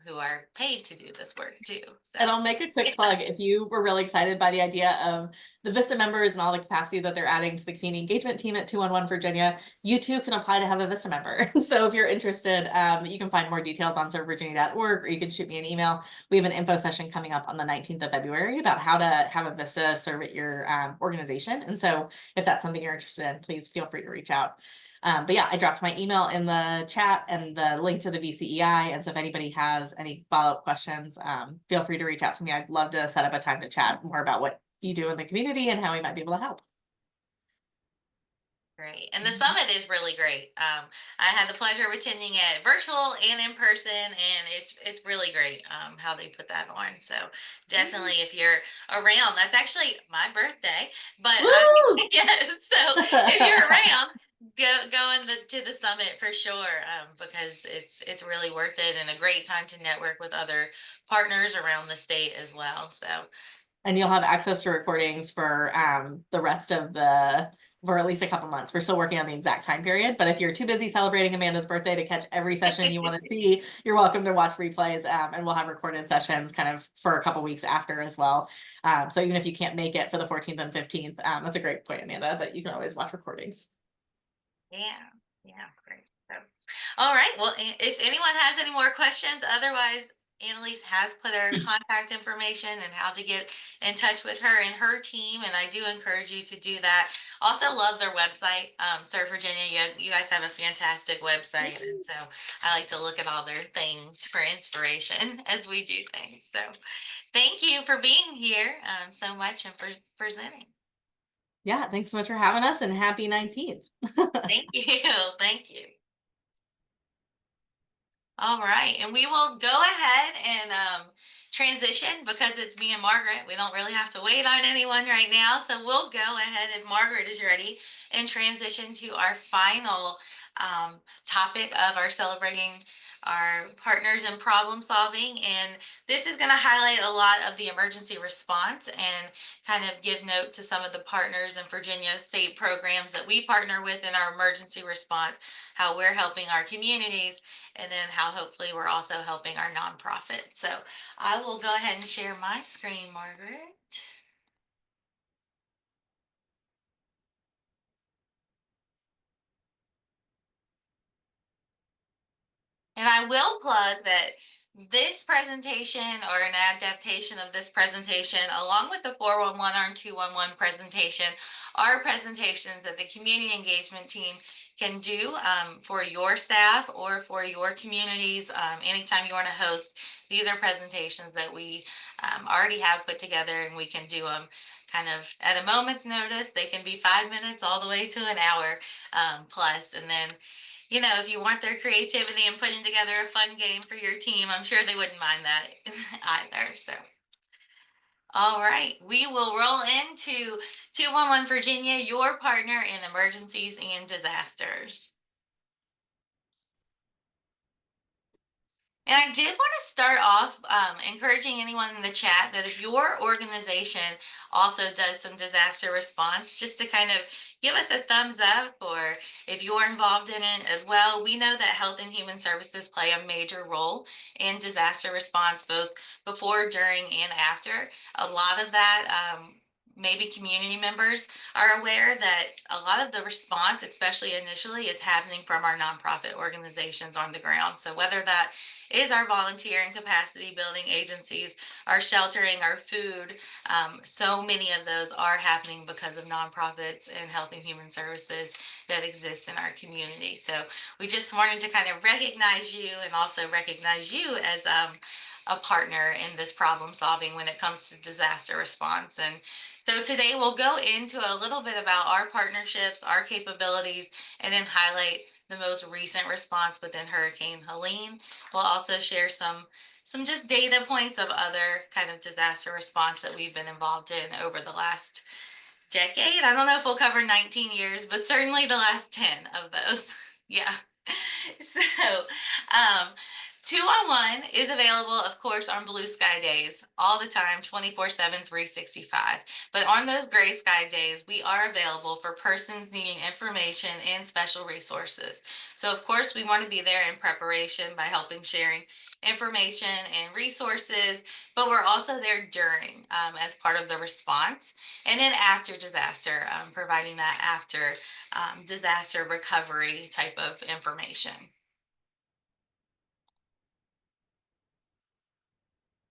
who are paid to do this work too. So. And I'll make a quick plug. If you were really excited by the idea of the Vista members and all the capacity that they're adding to the community engagement team at 2-on-1 Virginia, you too can apply to have a Vista member. So if you're interested, you can find more details on servevirginia.org, or you can shoot me an email. We have an info session coming up on the 19th of February about how to have a Vista serve at your organization. And so if that's something you're interested in, please feel free to reach out. But yeah, I dropped my email in the chat and the link to the VCEI. And so if anybody has any follow-up questions, feel free to reach out to me. I'd love to set up a time to chat more about what you do in the community and how we might be able to help. Great. And the summit is really great. I had the pleasure of attending it virtual and in person, and it's really great how they put that on. So definitely, if you're around, that's actually my birthday. But yes, so if you're around, to the summit for sure, because it's really worth it and a great time to network with other partners around the state as well. So. And you'll have access to recordings for the rest of for at least a couple months. We're still working on the exact time period, but if you're too busy celebrating Amanda's birthday to catch every session you want to see, you're welcome to watch replays, and we'll have recorded sessions kind of for a couple weeks after as well. So even if you can't make it for the 14th and 15th, that's a great point, Amanda, but you can always watch recordings. Yeah, great. So, all right, well, if anyone has any more questions, otherwise, Annalise has put her contact information and how to get in touch with her and her team, and I do encourage you to do that. Also love their website, Serve Virginia. You guys have a fantastic website, and so I like to look at all their things for inspiration as we do things. So thank you for being here so much and for presenting. Yeah, thanks so much for having us, and happy 19th. Thank you. Thank you. All right, and we will go ahead and transition because it's me and Margaret. We don't really have to wait on anyone right now, so we'll go ahead if Margaret is ready and transition to our final topic of our celebrating our partners in problem solving. And this is going to highlight a lot of the emergency response and kind of give note to some of the partners in Virginia state programs that we partner with in our emergency response, how we're helping our communities, and then how hopefully we're also helping our nonprofit. So I will go ahead and share my screen, Margaret. And I will plug that this presentation or an adaptation of this presentation, along with the 411 or 211 presentation, are presentations that the community engagement team can do for your staff or for your communities. Anytime you want to host, these are presentations that we already have put together, and we can do them kind of at a moment's notice. They can be 5 minutes all the way to an hour plus. And then if you want their creativity and putting together a fun game for your team, I'm sure they wouldn't mind that either. So, all right, we will roll into 211 Virginia, your partner in emergencies and disasters. And I did want to start off encouraging anyone in the chat that if your organization also does some disaster response, just to kind of give us a thumbs up, or if you're involved in it as well. We know that Health and Human Services play a major role in disaster response, both before, during, and after. A lot of that maybe community members are aware that a lot of the response, especially initially, is happening from our nonprofit organizations on the ground. So whether that is our volunteer and capacity building agencies, our sheltering, our food, so many of those are happening because of nonprofits and health and human services that exist in our community. So we just wanted to kind of recognize you and also recognize you as a partner in this problem solving when it comes to disaster response. And so today we'll go into a little bit about our partnerships, our capabilities, and then highlight the most recent response within Hurricane Helene. We'll also share some just data points of other kind of disaster response that we've been involved in over the last decade. I don't know if we'll cover 19 years, but certainly the last 10 of those. Yeah. So, 211 is available, of course, on blue sky days all the time, 24/7, 365. But on those gray sky days, we are available for persons needing information and special resources. So, of course, we want to be there in preparation by helping sharing information and resources, but we're also there during as part of the response. And then after disaster, providing that after disaster recovery type of information.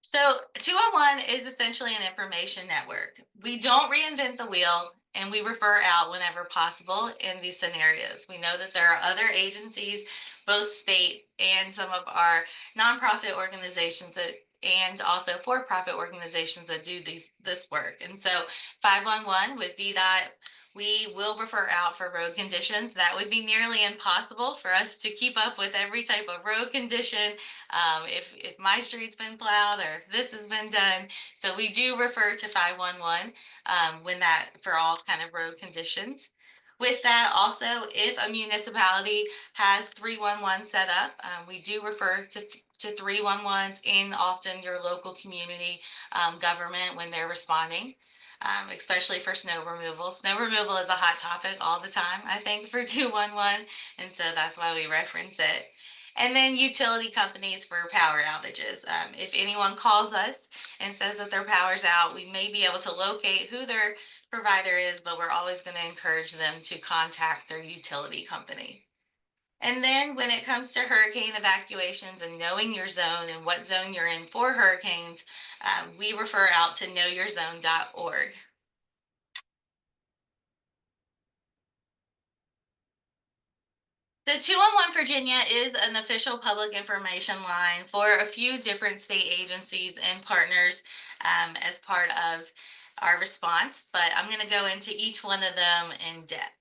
So 211 is essentially an information network. We don't reinvent the wheel, and we refer out whenever possible in these scenarios. We know that there are other agencies, both state and some of our nonprofit organizations, that and also for-profit organizations that do this work. And so 511 with VDOT, we will refer out for road conditions. That would be nearly impossible for us to keep up with every type of road condition. If my street's been plowed or if this has been done. So we do refer to 511 when that for all kind of road conditions. With that, also, if a municipality has 311 set up, we do refer to 311s in often your local community government when they're responding. Especially for snow removal. Snow removal is a hot topic all the time, I think, for 211, and so that's why we reference it. And then utility companies for power outages. If anyone calls us and says that their power's out, we may be able to locate who their provider is, but we're always going to encourage them to contact their utility company. And then when it comes to hurricane evacuations and knowing your zone and what zone you're in for hurricanes, we refer out to knowyourzone.org. The 211 Virginia is an official public information line for a few different state agencies and partners as part of our response, but I'm going to go into each one of them in depth.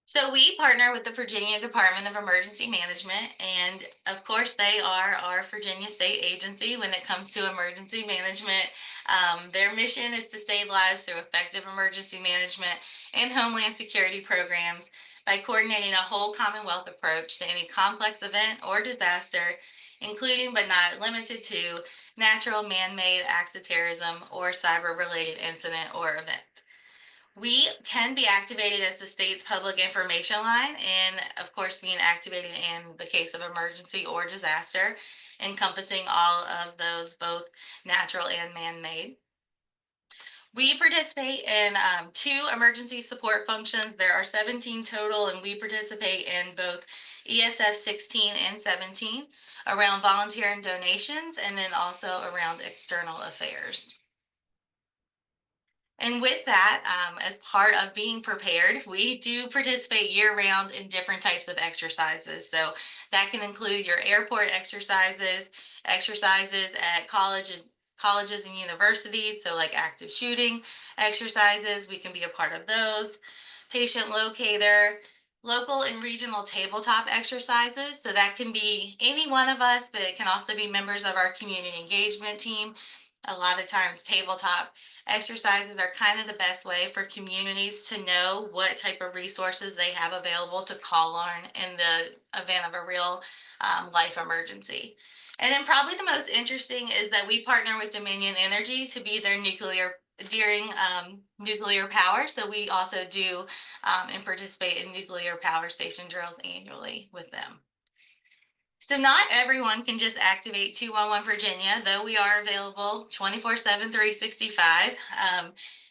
So we partner with the Virginia Department of Emergency Management, and of course they are our Virginia state agency when it comes to emergency management. Their mission is to save lives through effective emergency management and homeland security programs by coordinating a whole Commonwealth approach to any complex event or disaster, including but not limited to natural, man-made acts of terrorism or cyber-related incident or event. We can be activated as the state's public information line, and of course being activated in the case of emergency or disaster, encompassing all of those, both natural and man-made. We participate in 2 emergency support functions. There are 17 total, and we participate in both ESF 16 and 17 around volunteer and donations, and then also around external affairs. And with that, as part of being prepared, we do participate year-round in different types of exercises. So that can include your airport exercises, exercises at colleges and universities, so like active shooting exercises, we can be a part of those. Patient locator, local and regional tabletop exercises. So that can be any one of us, but it can also be members of our community engagement team. A lot of times tabletop exercises are kind of the best way for communities to know what type of resources they have available to call on in the event of a real life emergency. And then probably the most interesting is that we partner with Dominion Energy to be their nuclear power. So we also do and participate in nuclear power station drills annually with them. So not everyone can just activate 211 Virginia, though we are available 24/7, 365.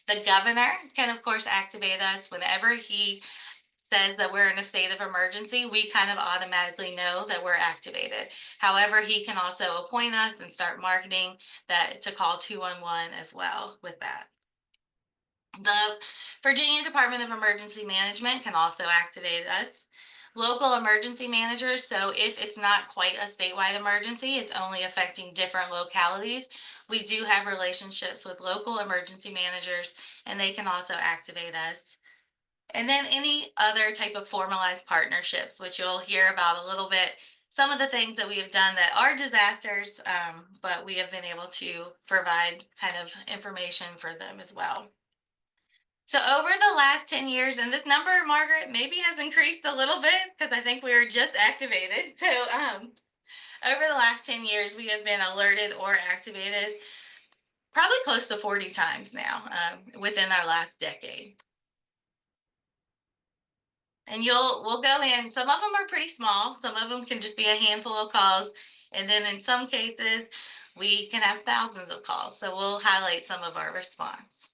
The governor can, of course, activate us whenever he says that we're in a state of emergency. We kind of automatically know that we're activated. However, he can also appoint us and start marketing that to call 211 as well with that. The Virginia Department of Emergency Management can also activate us. Local emergency managers, so if it's not quite a statewide emergency, it's only affecting different localities, we do have relationships with local emergency managers, and they can also activate us. And then any other type of formalized partnerships, which you'll hear about a little bit, some of the things that we have done that are disasters, but we have been able to provide kind of information for them as well. So over the last 10 years, and this number, Margaret, maybe has increased a little bit because I think we were just activated. So over the last 10 years, we have been alerted or activated probably close to 40 times now within our last decade. And we'll go in, some of them are pretty small. Some of them can just be a handful of calls. And then in some cases, we can have thousands of calls. So we'll highlight some of our response.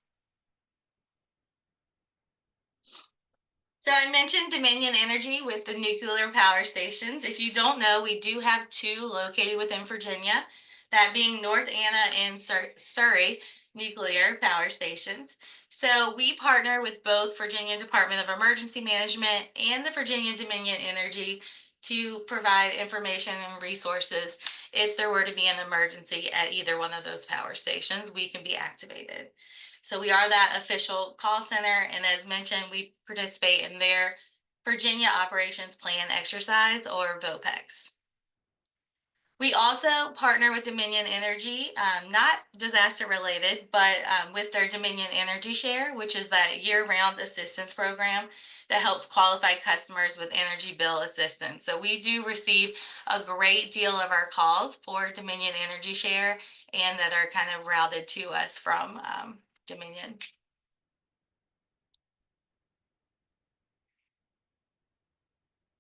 So I mentioned Dominion Energy with the nuclear power stations. If you don't know, we do have 2 located within Virginia, that being North Anna and Surrey nuclear power stations. So we partner with both Virginia Department of Emergency Management and the Virginia Dominion Energy to provide information and resources if there were to be an emergency at either one of those power stations. We can be activated. So we are that official call center, and as mentioned, we participate in their Virginia Operations Plan Exercise, or VOPEX. We also partner with Dominion Energy, not disaster related, but with their Dominion Energy Share, which is that year-round assistance program that helps qualified customers with energy bill assistance. So we do receive a great deal of our calls for Dominion Energy Share, and that are kind of routed to us from Dominion.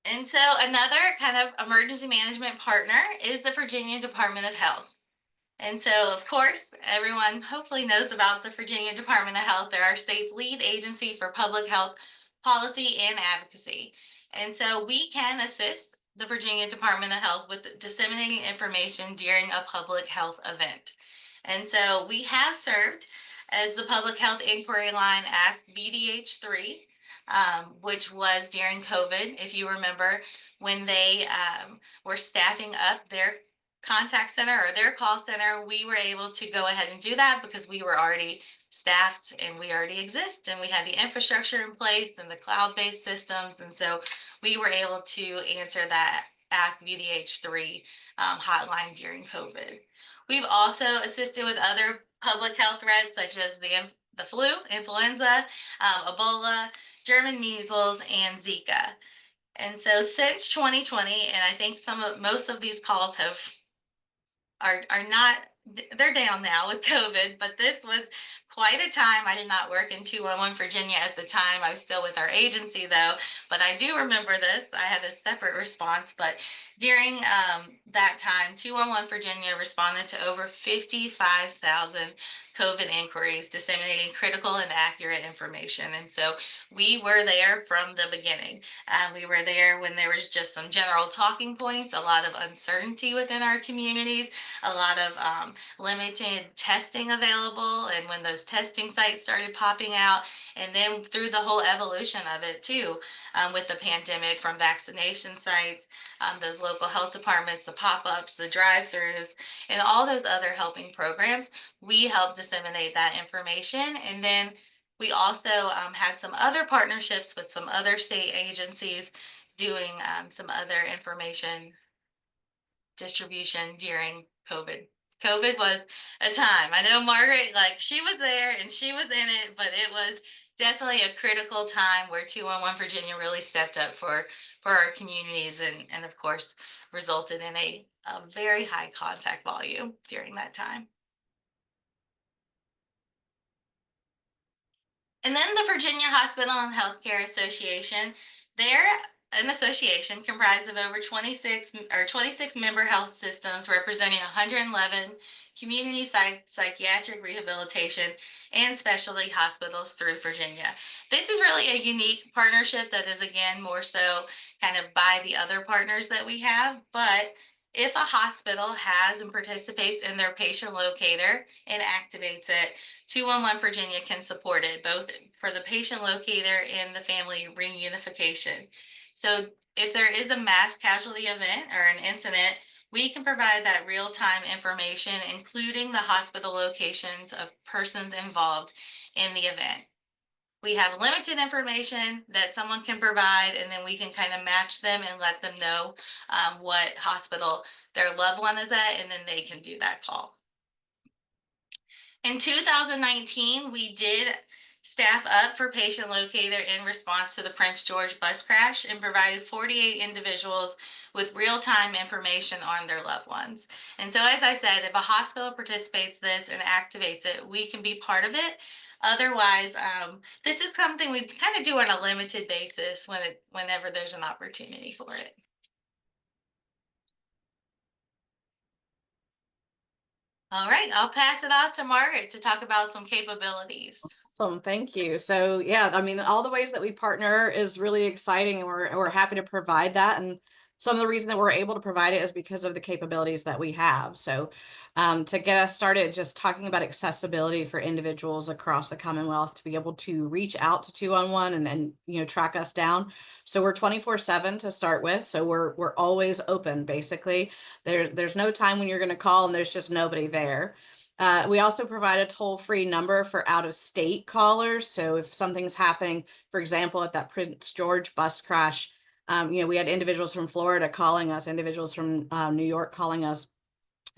And so another kind of emergency management partner is the Virginia Department of Health. And so, of course, everyone hopefully knows about the Virginia Department of Health. They're our state's lead agency for public health policy and advocacy. And so we can assist the Virginia Department of Health with disseminating information during a public health event. And so we have served as the public health inquiry line Ask VDH3, which was during COVID, if you remember, when they were staffing up their contact center or their call center. We were able to go ahead and do that because we were already staffed and we already exist, and we had the infrastructure in place and the cloud-based systems. And so we were able to answer that Ask VDH3 hotline during COVID. We've also assisted with other public health threats such as the flu, influenza, Ebola, German measles, and Zika. And so since 2020, and I think most of these calls are not, they're down now with COVID, but this was quite a time. I did not work in 211 Virginia at the time. I was still with our agency though, but I do remember this. I had a separate response, but during that time, 211 Virginia responded to over 55,000 COVID inquiries, disseminating critical and accurate information. And so we were there from the beginning. We were there when there was just some general talking points, a lot of uncertainty within our communities, a lot of limited testing available, and when those testing sites started popping out, and then through the whole evolution of it too, with the pandemic, from vaccination sites, those local health departments, the pop-ups, the drive-throughs, and all those other helping programs, we helped disseminate that information. And then we also had some other partnerships with some other state agencies doing some other information distribution during COVID. COVID was a time. I know Margaret, like, she was there and she was in it, but it was definitely a critical time where 211 Virginia really stepped up for our communities, and of course resulted in a very high contact volume during that time. And then the Virginia Hospital and Healthcare Association, they're an association comprised of over 26 member health systems representing 111 community psychiatric rehabilitation and specialty hospitals through Virginia. This is really a unique partnership that is, again, more so kind of by the other partners that we have. But if a hospital has and participates in their patient locator and activates it, 211 Virginia can support it, both for the patient locator and the family reunification. So if there is a mass casualty event or an incident, we can provide that real-time information, including the hospital locations of persons involved in the event. We have limited information that someone can provide, and then we can kind of match them and let them know what hospital their loved one is at, and then they can do that call. In 2019, we did staff up for patient locator in response to the Prince George bus crash and provided 48 individuals with real-time information on their loved ones. And so, as I said, if a hospital participates this and activates it, we can be part of it. Otherwise, this is something we kind of do on a limited basis whenever there's an opportunity for it. All right, I'll pass it off to Margaret to talk about some capabilities. Awesome, thank you. So yeah, I mean, all the ways that we partner is really exciting, and we're happy to provide that. And some of the reason that we're able to provide it is because of the capabilities that we have. So to get us started, just talking about accessibility for individuals across the Commonwealth to be able to reach out to 211 and track us down. So we're 24/7 to start with. So we're always open, basically. There's no time when you're going to call and there's just nobody there. We also provide a toll-free number for out-of-state callers. So if something's happening, for example, at that Prince George bus crash, we had individuals from Florida calling us, individuals from New York calling us.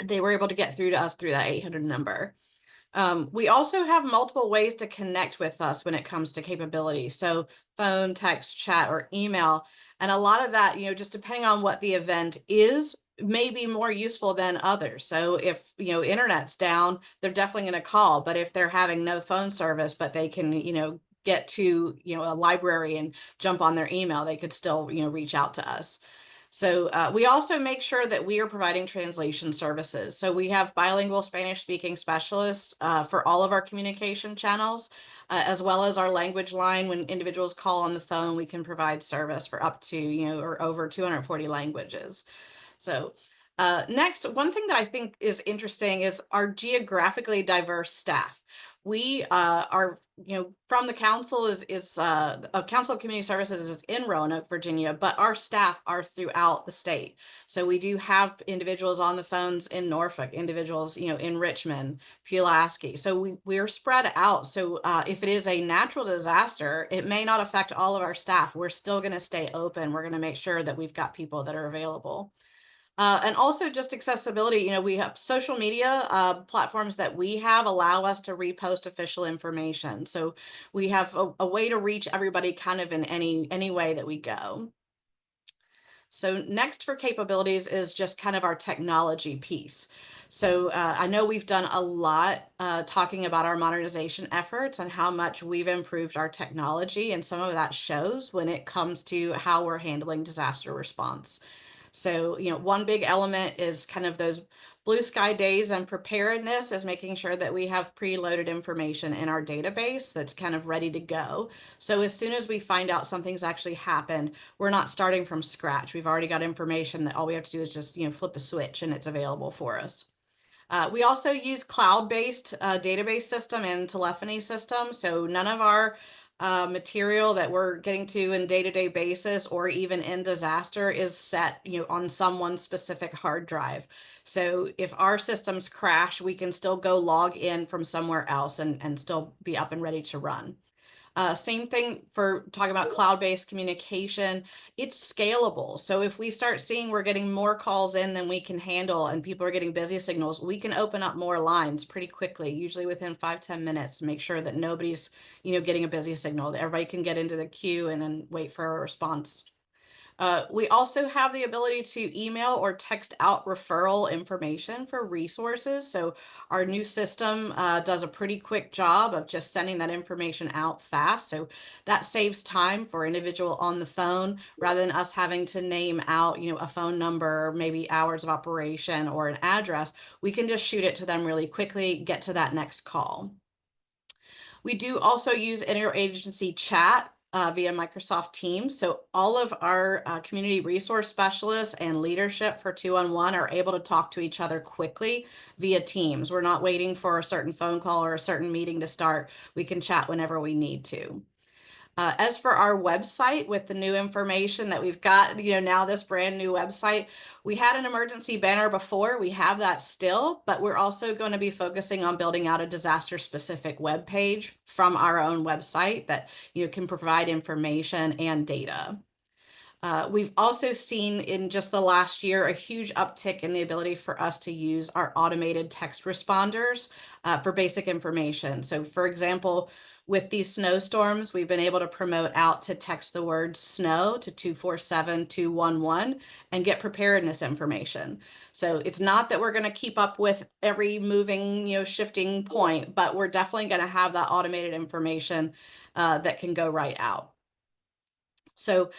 They were able to get through to us through that 800 number. We also have multiple ways to connect with us when it comes to capability. So phone, text, chat, or email. And a lot of that, just depending on what the event is, may be more useful than others. So if, internet's down, they're definitely going to call. But if they're having no phone service, but they can, get to, a library and jump on their email, they could still, reach out to us. So we also make sure that we are providing translation services. So we have bilingual Spanish speaking specialists for all of our communication channels, as well as our language line. When individuals call on the phone, we can provide service for up to, or over 240 languages. So next, one thing that I think is interesting is our geographically diverse staff. We are, from the council is a Council of Community Services is in Roanoke, Virginia, but our staff are throughout the state. So we do have individuals on the phones in Norfolk, individuals, in Richmond, Pulaski. So we're spread out. So if it is a natural disaster, it may not affect all of our staff. We're still going to stay open. We're going to make sure that we've got people that are available. And also just accessibility, we have social media platforms that we have allow us to repost official information. So we have a way to reach everybody kind of in any way that we go. So next for capabilities is just kind of our technology piece. So I know we've done a lot talking about our modernization efforts and how much we've improved our technology, and some of that shows when it comes to how we're handling disaster response. So, one big element is kind of those blue sky days and preparedness is making sure that we have preloaded information in our database that's kind of ready to go. So as soon as we find out something's actually happened, we're not starting from scratch. We've already got information that all we have to do is just, flip a switch and it's available for us. We also use cloud-based database system and telephony system. So none of our material that we're getting to in day-to-day basis or even in disaster is set, on someone's specific hard drive. So if our systems crash, we can still go log in from somewhere else and still be up and ready to run. Same thing for talking about cloud-based communication. It's scalable. So if we start seeing we're getting more calls in than we can handle and people are getting busy signals, we can open up more lines pretty quickly, usually within 5-10 minutes, to make sure that nobody's, getting a busy signal, that everybody can get into the queue and then wait for a response. We also have the ability to email or text out referral information for resources. So our new system does a pretty quick job of just sending that information out fast. So that saves time for individual on the phone rather than us having to name out, a phone number, maybe hours of operation or an address. We can just shoot it to them really quickly, get to that next call. We do also use interagency chat via Microsoft Teams. So all of our community resource specialists and leadership for 211 are able to talk to each other quickly via Teams. We're not waiting for a certain phone call or a certain meeting to start. We can chat whenever we need to. As for our website, with the new information that we've got, now this brand new website, we had an emergency banner before. We have that still, but we're also going to be focusing on building out a disaster specific web page from our own website that can provide information and data. We've also seen in just the last year a huge uptick in the ability for us to use our automated text responders for basic information. So for example, with these snowstorms, we've been able to promote out to text the word snow to 247-211 and get preparedness information. So it's not that we're going to keep up with every moving, shifting point, but we're definitely going to have that automated information that can go right out. So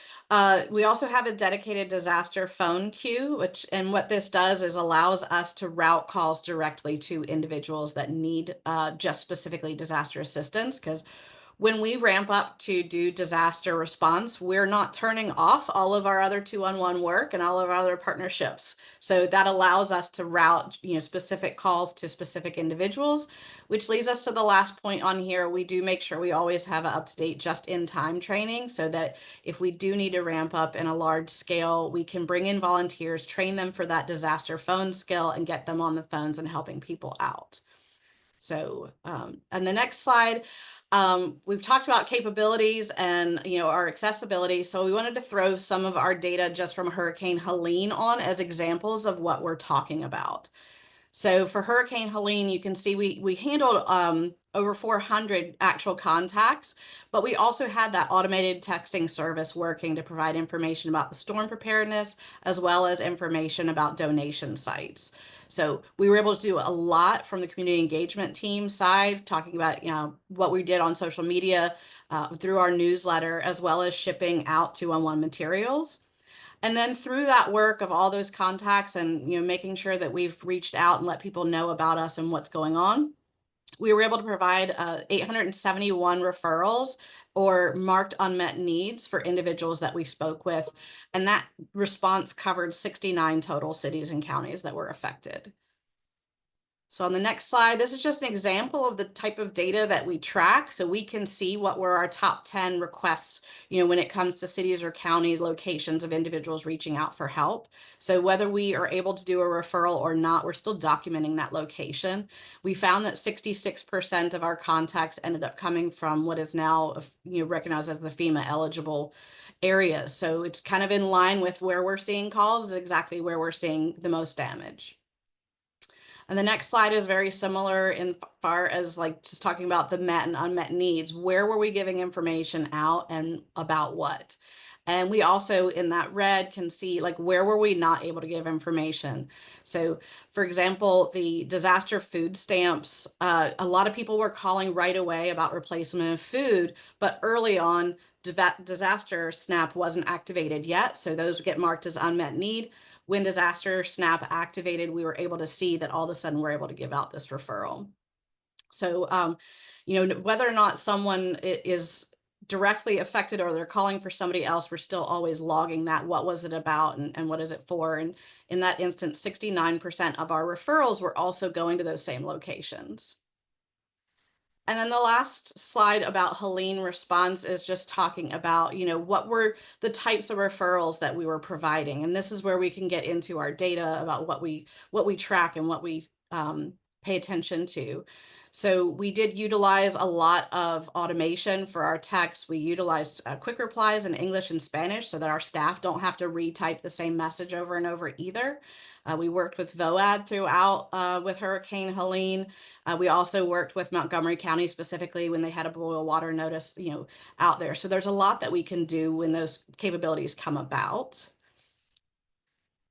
we also have a dedicated disaster phone queue, and what this does is allows us to route calls directly to individuals that need just specifically disaster assistance, because when we ramp up to do disaster response, we're not turning off all of our other 211 work and all of our other partnerships. So that allows us to route, specific calls to specific individuals, which leads us to the last point on here. We do make sure we always have an up-to-date just-in-time training so that if we do need to ramp up in a large scale, we can bring in volunteers, train them for that disaster phone skill, and get them on the phones and helping people out. So, and the next slide, we've talked about capabilities and, our accessibility. So we wanted to throw some of our data just from Hurricane Helene on as examples of what we're talking about. So for Hurricane Helene, you can see we handled over 400 actual contacts, but we also had that automated texting service working to provide information about the storm preparedness, as well as information about donation sites. So we were able to do a lot from the community engagement team side, talking about what we did on social media through our newsletter, as well as shipping out 211 materials. And then through that work of all those contacts and making sure that we've reached out and let people know about us and what's going on, we were able to provide 871 referrals or marked unmet needs for individuals that we spoke with. And that response covered 69 total cities and counties that were affected. So on the next slide, this is just an example of the type of data that we track. So we can see what were our top 10 requests, when it comes to cities or counties, locations of individuals reaching out for help. So whether we are able to do a referral or not, we're still documenting that location. We found that 66% of our contacts ended up coming from what is now, recognized as the FEMA eligible areas. So it's kind of in line with where we're seeing calls, is exactly where we're seeing the most damage. And the next slide is very similar in far as just talking about the met and unmet needs. Where were we giving information out and about what? And we also in that red can see where were we not able to give information. So for example, the disaster food stamps, a lot of people were calling right away about replacement of food, but early on disaster SNAP wasn't activated yet. So those get marked as unmet need. When disaster SNAP activated, we were able to see that all of a sudden we're able to give out this referral. So, whether or not someone is directly affected or they're calling for somebody else, we're still always logging that. What was it about and what is it for? And in that instance, 69% of our referrals were also going to those same locations. And then the last slide about Helene response is just talking about, what were the types of referrals that we were providing. And this is where we can get into our data about what we track and what we pay attention to. So we did utilize a lot of automation for our text. We utilized quick replies in English and Spanish so that our staff don't have to retype the same message over and over either. We worked with VOAD throughout with Hurricane Helene. We also worked with Montgomery County specifically when they had a boil water notice, out there. So there's a lot that we can do when those capabilities come about.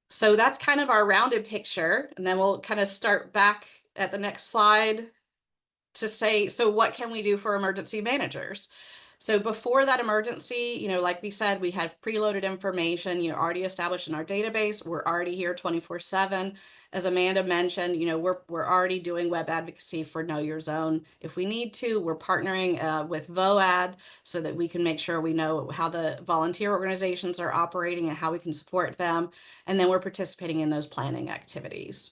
So that's kind of our rounded picture. And then we'll kind of start back at the next slide to say, so what can we do for emergency managers? So before that emergency, like we said, we had preloaded information, already established in our database. We're already here 24/7. As Amanda mentioned, we're already doing web advocacy for Know Your Zone. If we need to, we're partnering with VOAD so that we can make sure we know how the volunteer organizations are operating and how we can support them. And then we're participating in those planning activities.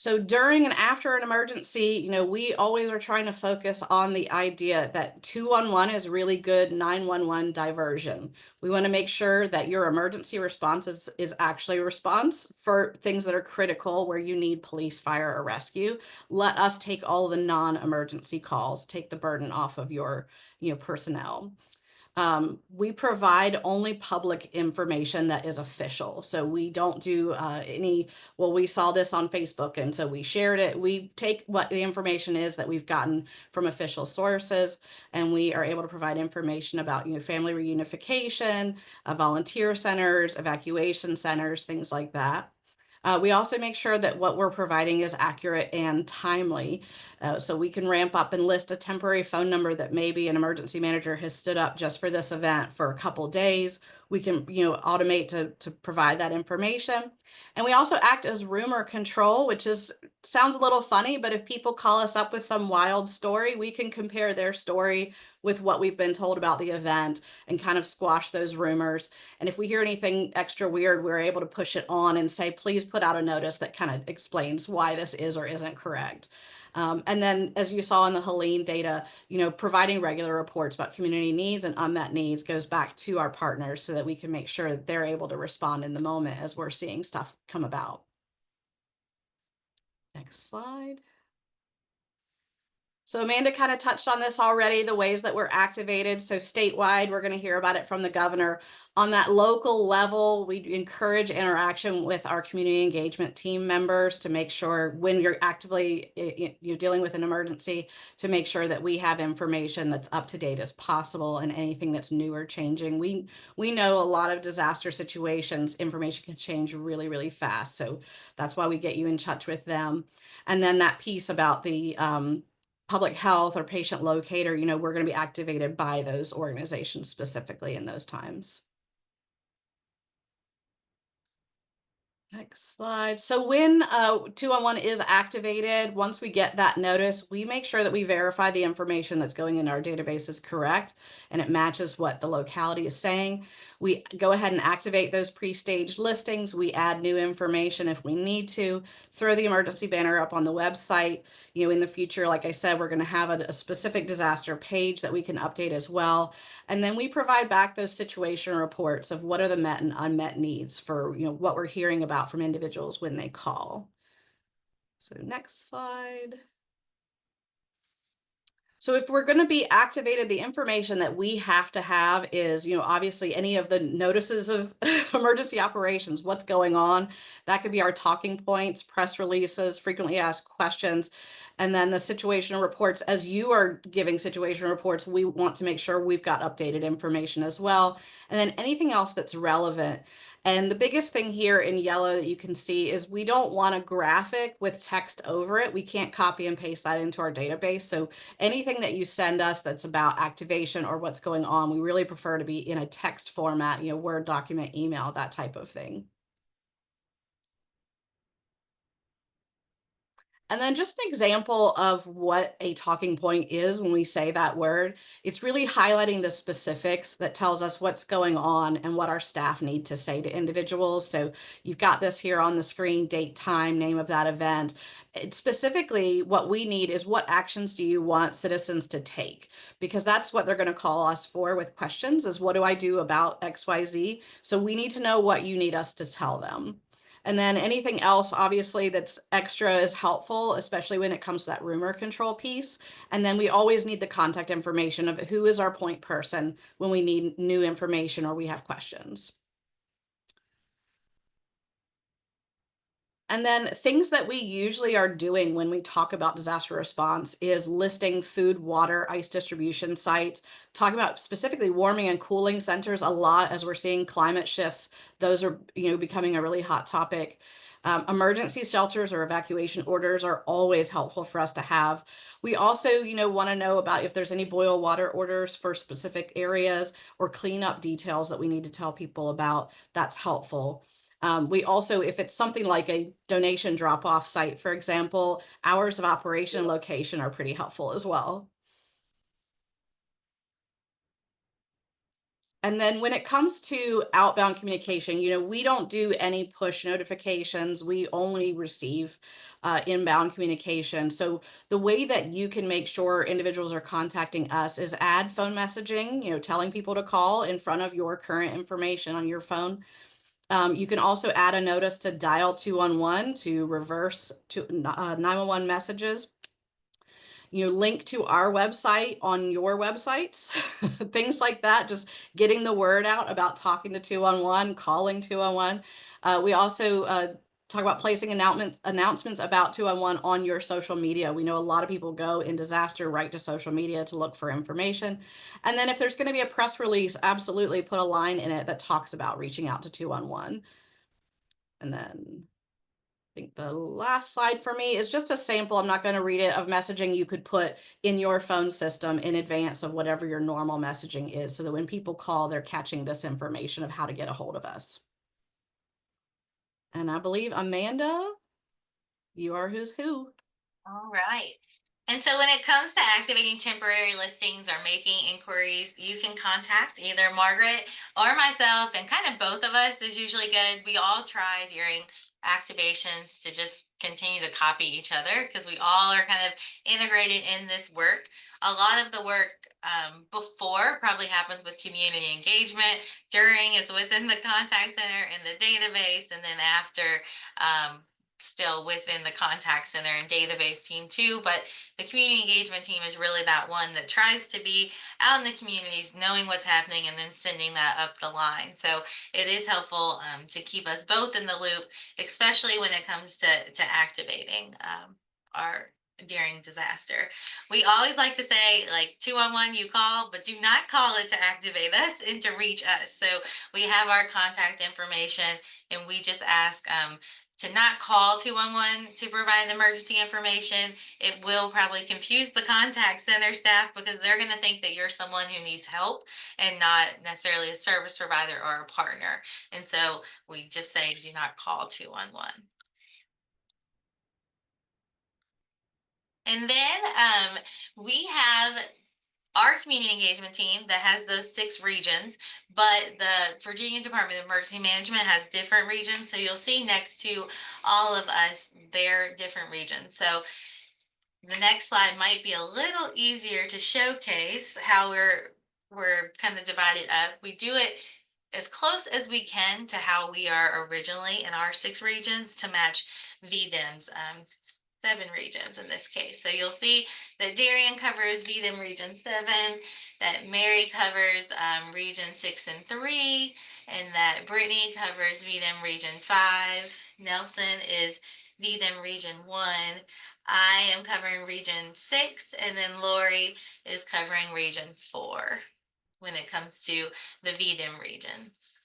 So during and after an emergency, we always are trying to focus on the idea that 211 is really good 911 diversion. We want to make sure that your emergency response is actually a response for things that are critical where you need police, fire, or rescue. Let us take all the non-emergency calls, take the burden off of your personnel. We provide only public information that is official. So we don't do we saw this on Facebook and so we shared it. We take what the information is that we've gotten from official sources, and we are able to provide information about, family reunification, volunteer centers, evacuation centers, things like that. We also make sure that what we're providing is accurate and timely. So we can ramp up and list a temporary phone number that maybe an emergency manager has stood up just for this event for a couple days. we can, automate to provide that information. And we also act as rumor control, which sounds a little funny, but if people call us up with some wild story, we can compare their story with what we've been told about the event and kind of squash those rumors. And if we hear anything extra weird, we're able to push it on and say, please put out a notice that kind of explains why this is or isn't correct. And then, as you saw in the Helene data, providing regular reports about community needs and unmet needs goes back to our partners so that we can make sure that they're able to respond in the moment as we're seeing stuff come about. Next slide. So Amanda kind of touched on this already, the ways that we're activated. So statewide, we're going to hear about it from the governor. On that local level, we encourage interaction with our community engagement team members to make sure when you're actively dealing with an emergency, to make sure that we have information that's up to date as possible and anything that's new or changing. We know a lot of disaster situations, information can change really, really fast. So that's why we get you in touch with them. And then that piece about the public health or patient locator, we're going to be activated by those organizations specifically in those times. Next slide. So when 211 is activated, once we get that notice, we make sure that we verify the information that's going in our database is correct and it matches what the locality is saying. We go ahead and activate those pre-staged listings. We add new information if we need to, throw the emergency banner up on the website. In the future, like I said, we're going to have a specific disaster page that we can update as well. And then we provide back those situation reports of what are the met and unmet needs for, what we're hearing about from individuals when they call. So next slide. So if we're going to be activated, the information that we have to have is, obviously any of the notices of emergency operations, what's going on. That could be our talking points, press releases, frequently asked questions, and then the situational reports. As you are giving situation reports, we want to make sure we've got updated information as well. And then anything else that's relevant. And the biggest thing here in yellow that you can see is we don't want a graphic with text over it. We can't copy and paste that into our database. So anything that you send us that's about activation or what's going on, we really prefer to be in a text format, Word document, email, that type of thing. And then just an example of what a talking point is when we say that word. It's really highlighting the specifics that tells us what's going on and what our staff need to say to individuals. So you've got this here on the screen, date, time, name of that event. Specifically, what we need is what actions do you want citizens to take? Because that's what they're going to call us for with questions is what do I do about XYZ? So we need to know what you need us to tell them. And then anything else, obviously, that's extra is helpful, especially when it comes to that rumor control piece. And then we always need the contact information of who is our point person when we need new information or we have questions. And then things that we usually are doing when we talk about disaster response is listing food, water, ice distribution sites, talking about specifically warming and cooling centers a lot as we're seeing climate shifts. Those are, becoming a really hot topic. Emergency shelters or evacuation orders are always helpful for us to have. We also, want to know about if there's any boil water orders for specific areas or cleanup details that we need to tell people about. That's helpful. We also, if it's something like a donation drop-off site, for example, hours of operation and location are pretty helpful as well. And then when it comes to outbound communication, we don't do any push notifications. We only receive inbound communication. So the way that you can make sure individuals are contacting us is add phone messaging, telling people to call in front of your current information on your phone. You can also add a notice to dial 211 to reverse to 911 messages. Link to our website on your websites, things like that, just getting the word out about talking to 211, calling 211. We also talk about placing announcements about 211 on your social media. We know a lot of people go in disaster right to social media to look for information. And then if there's going to be a press release, absolutely put a line in it that talks about reaching out to 211. And then I think The last slide for me is just a sample, I'm not going to read it, of messaging you could put in your phone system in advance of whatever your normal messaging is, so that when people call, they're catching this information of how to get a hold of us. And I believe, Amanda, you are who's who. All right. And so when it comes to activating temporary listings or making inquiries, you can contact either Margaret or myself, and kind of both of us is usually good. We all try during activations to just continue to copy each other, because we all are kind of integrated in this work. A lot of the work before probably happens with community engagement. During is within the contact center in the database, and then after still within the contact center and database team too. But the community engagement team is really that one that tries to be out in the communities, knowing what's happening, and then sending that up the line. So it is helpful to keep us both in the loop, especially when it comes to activating our during disaster. We always like to say, like, 211 you call, but do not call it to activate us and to reach us. So we have our contact information, and we just ask to not call 211 to provide emergency information. It will probably confuse the contact center staff, because they're going to think that you're someone who needs help and not necessarily a service provider or a partner. And so we just say, do not call 211. And then we have our community engagement team that has those 6 regions, but the Virginia Department of Emergency Management has different regions. So you'll see next to all of us, their different regions. So the next slide might be a little easier to showcase how we're kind of divided up. We do it as close as we can to how we are originally in our 6 regions to match VDEM's 7 regions in this case. So you'll see that Darien covers VDEM region 7, that Mary covers region 6 and 3, and that Brittany covers VDEM region 5. Nelson is VDEM region 1. I am covering region 6, and then Lori is covering region 4 when it comes to the VDEM regions.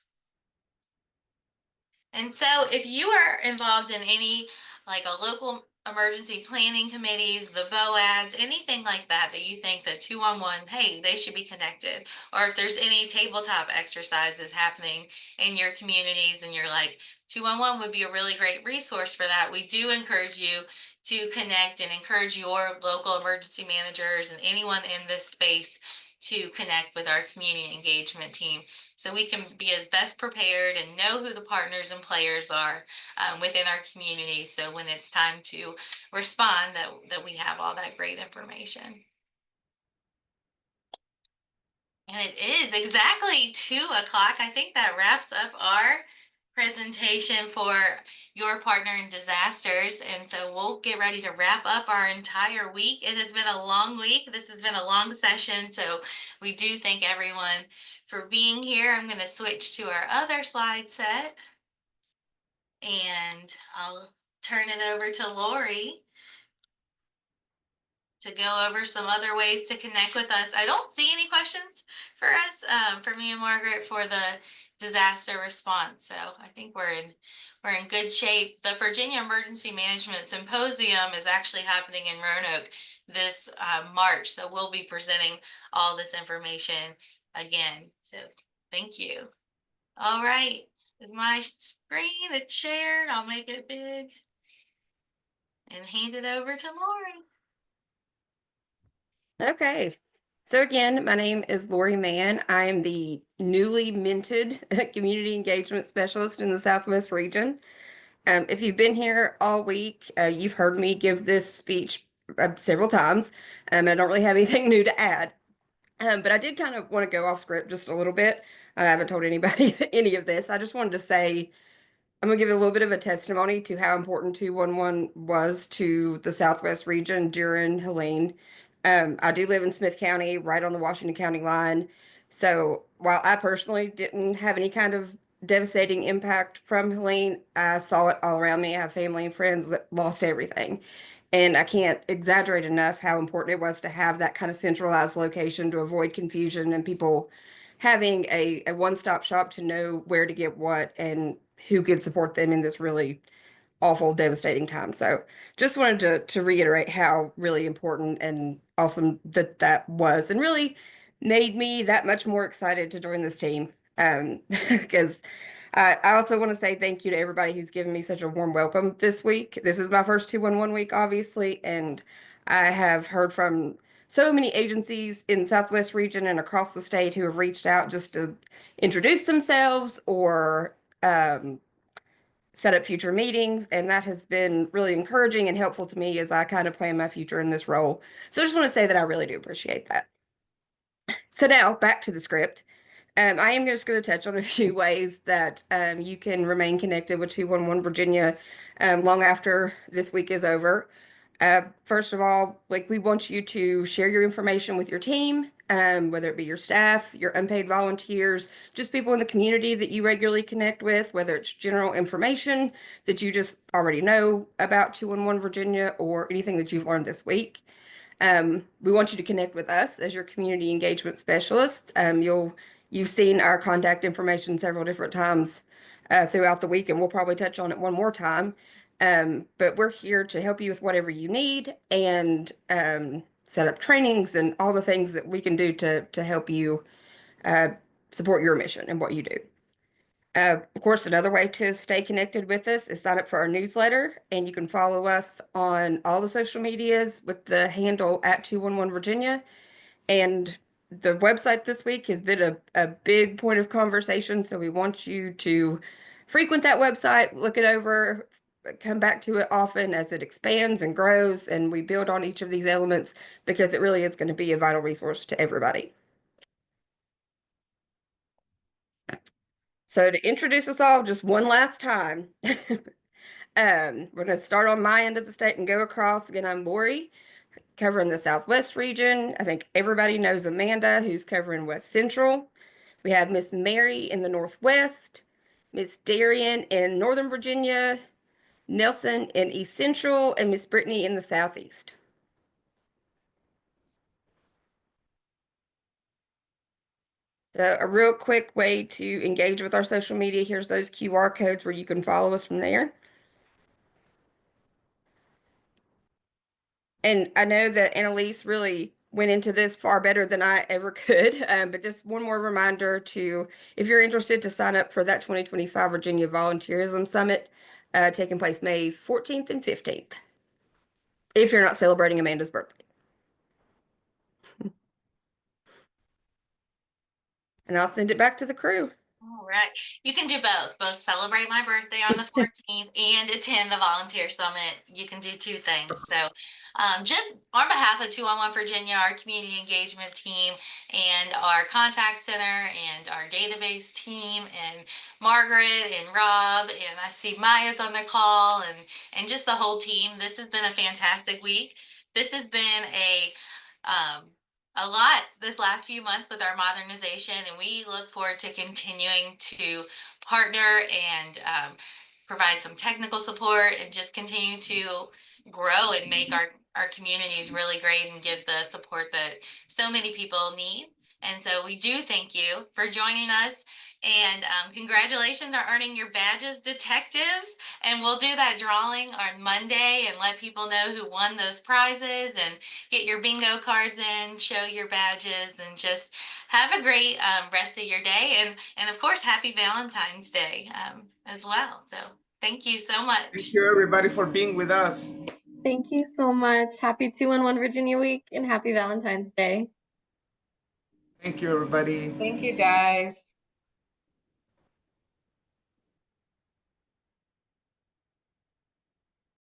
And so if you are involved in any, like a local emergency planning committees, the VOADs, anything like that, that you think that 211, hey, they should be connected, or if there's any tabletop exercises happening in your communities and you're like, 211 would be a really great resource for that, we do encourage you to connect and encourage your local emergency managers and anyone in this space to connect with our community engagement team, so we can be as best prepared and know who the partners and players are within our community. So when it's time to respond, that we have all that great information. And it is exactly 2 o'clock. I think that wraps up our presentation for your partner in disasters. And so we'll get ready to wrap up our entire week. It has been a long week. This has been a long session. So we do thank everyone for being here. I'm going to switch to our other slide set, and I'll turn it over to Lori to go over some other ways to connect with us. I don't see any questions for us, for me and Margaret, for the disaster response. So I think we're in good shape. The Virginia Emergency Management Symposium is actually happening in Roanoke this March. So we'll be presenting all this information again. So thank you. All right. Is my screen, it's shared? I'll make it big and hand it over to Lori. Okay. So again, my name is Lori Mann. I am the newly minted community engagement specialist in the Southwest region. If you've been here all week, you've heard me give this speech several times. I don't really have anything new to add. But I did kind of want to go off script just a little bit. I haven't told anybody any of this. I just wanted to say, I'm going to give a little bit of a testimony to how important 211 was to the Southwest region during Helene. I do live in Smith County, right on the Washington County line. So while I personally didn't have any kind of devastating impact from Helene, I saw it all around me. I have family and friends that lost everything. And I can't exaggerate enough how important it was to have that kind of centralized location to avoid confusion and people having a one-stop shop to know where to get what and who could support them in this really awful, devastating time. So just wanted to reiterate how really important and awesome that was, and really made me that much more excited to join this team. Because I also want to say thank you to everybody who's given me such a warm welcome this week. This is my first 211 week, obviously, and I have heard from so many agencies in Southwest region and across the state who have reached out just to introduce themselves or set up future meetings, and that has been really encouraging and helpful to me as I kind of plan my future in this role. So I just want to say that I really do appreciate that. So now back to the script. I am just going to touch on a few ways that you can remain connected with 211 Virginia long after this week is over. First of all, like, we want you to share your information with your team, whether it be your staff, your unpaid volunteers, just people in the community that you regularly connect with, whether it's general information that you just already know about 211 Virginia or anything that you've learned this week. We want you to connect with us as your community engagement specialists. You've seen our contact information several different times throughout the week, and we'll probably touch on it one more time. But we're here to help you with whatever you need and set up trainings and all the things that we can do to help you support your mission and what you do. Of course, another way to stay connected with us is sign up for our newsletter, and you can follow us on all the social medias with the handle at 211 Virginia. And the website this week has been a big point of conversation, so we want you to frequent that website, look it over, come back to it often as it expands and grows, and we build on each of these elements because it really is going to be a vital resource to everybody. So to introduce us all just one last time, we're going to start on my end of the state and go across. Again, I'm Lori, covering the Southwest region. I think everybody knows Amanda, who's covering West Central. We have Miss Mary in the Northwest, Miss Darian in Northern Virginia, Nelson in East Central, and Miss Brittany in the Southeast. So a real quick way to engage with our social media, here's those QR codes where you can follow us from there. And I know that Annalise really went into this far better than I ever could, but just one more reminder to, if you're interested, to sign up for that 2025 Virginia Volunteerism Summit taking place May 14th and 15th, if you're not celebrating Amanda's birthday. And I'll send it back to the crew. All right. You can do both celebrate my birthday on the 14th and attend the volunteer summit. You can do two things. So just on behalf of 211 Virginia, our community engagement team and our contact center and our database team and Margaret and Rob, and I see Maya's on the call, and just the whole team, this has been a fantastic week. This has been a lot this last few months with our modernization, and we look forward to continuing to partner and provide some technical support and just continue to grow and make our communities really great and give the support that so many people need. And so we do thank you for joining us, and congratulations on earning your badges, detectives. And we'll do that drawing on Monday and let people know who won those prizes, and get your bingo cards in, show your badges, and just have a great rest of your day. And of course, happy Valentine's Day as well. So thank you so much. Thank you, everybody, for being with us. Thank you so much. Happy 211 Virginia Week and happy Valentine's Day. Thank you, everybody. Thank you, guys.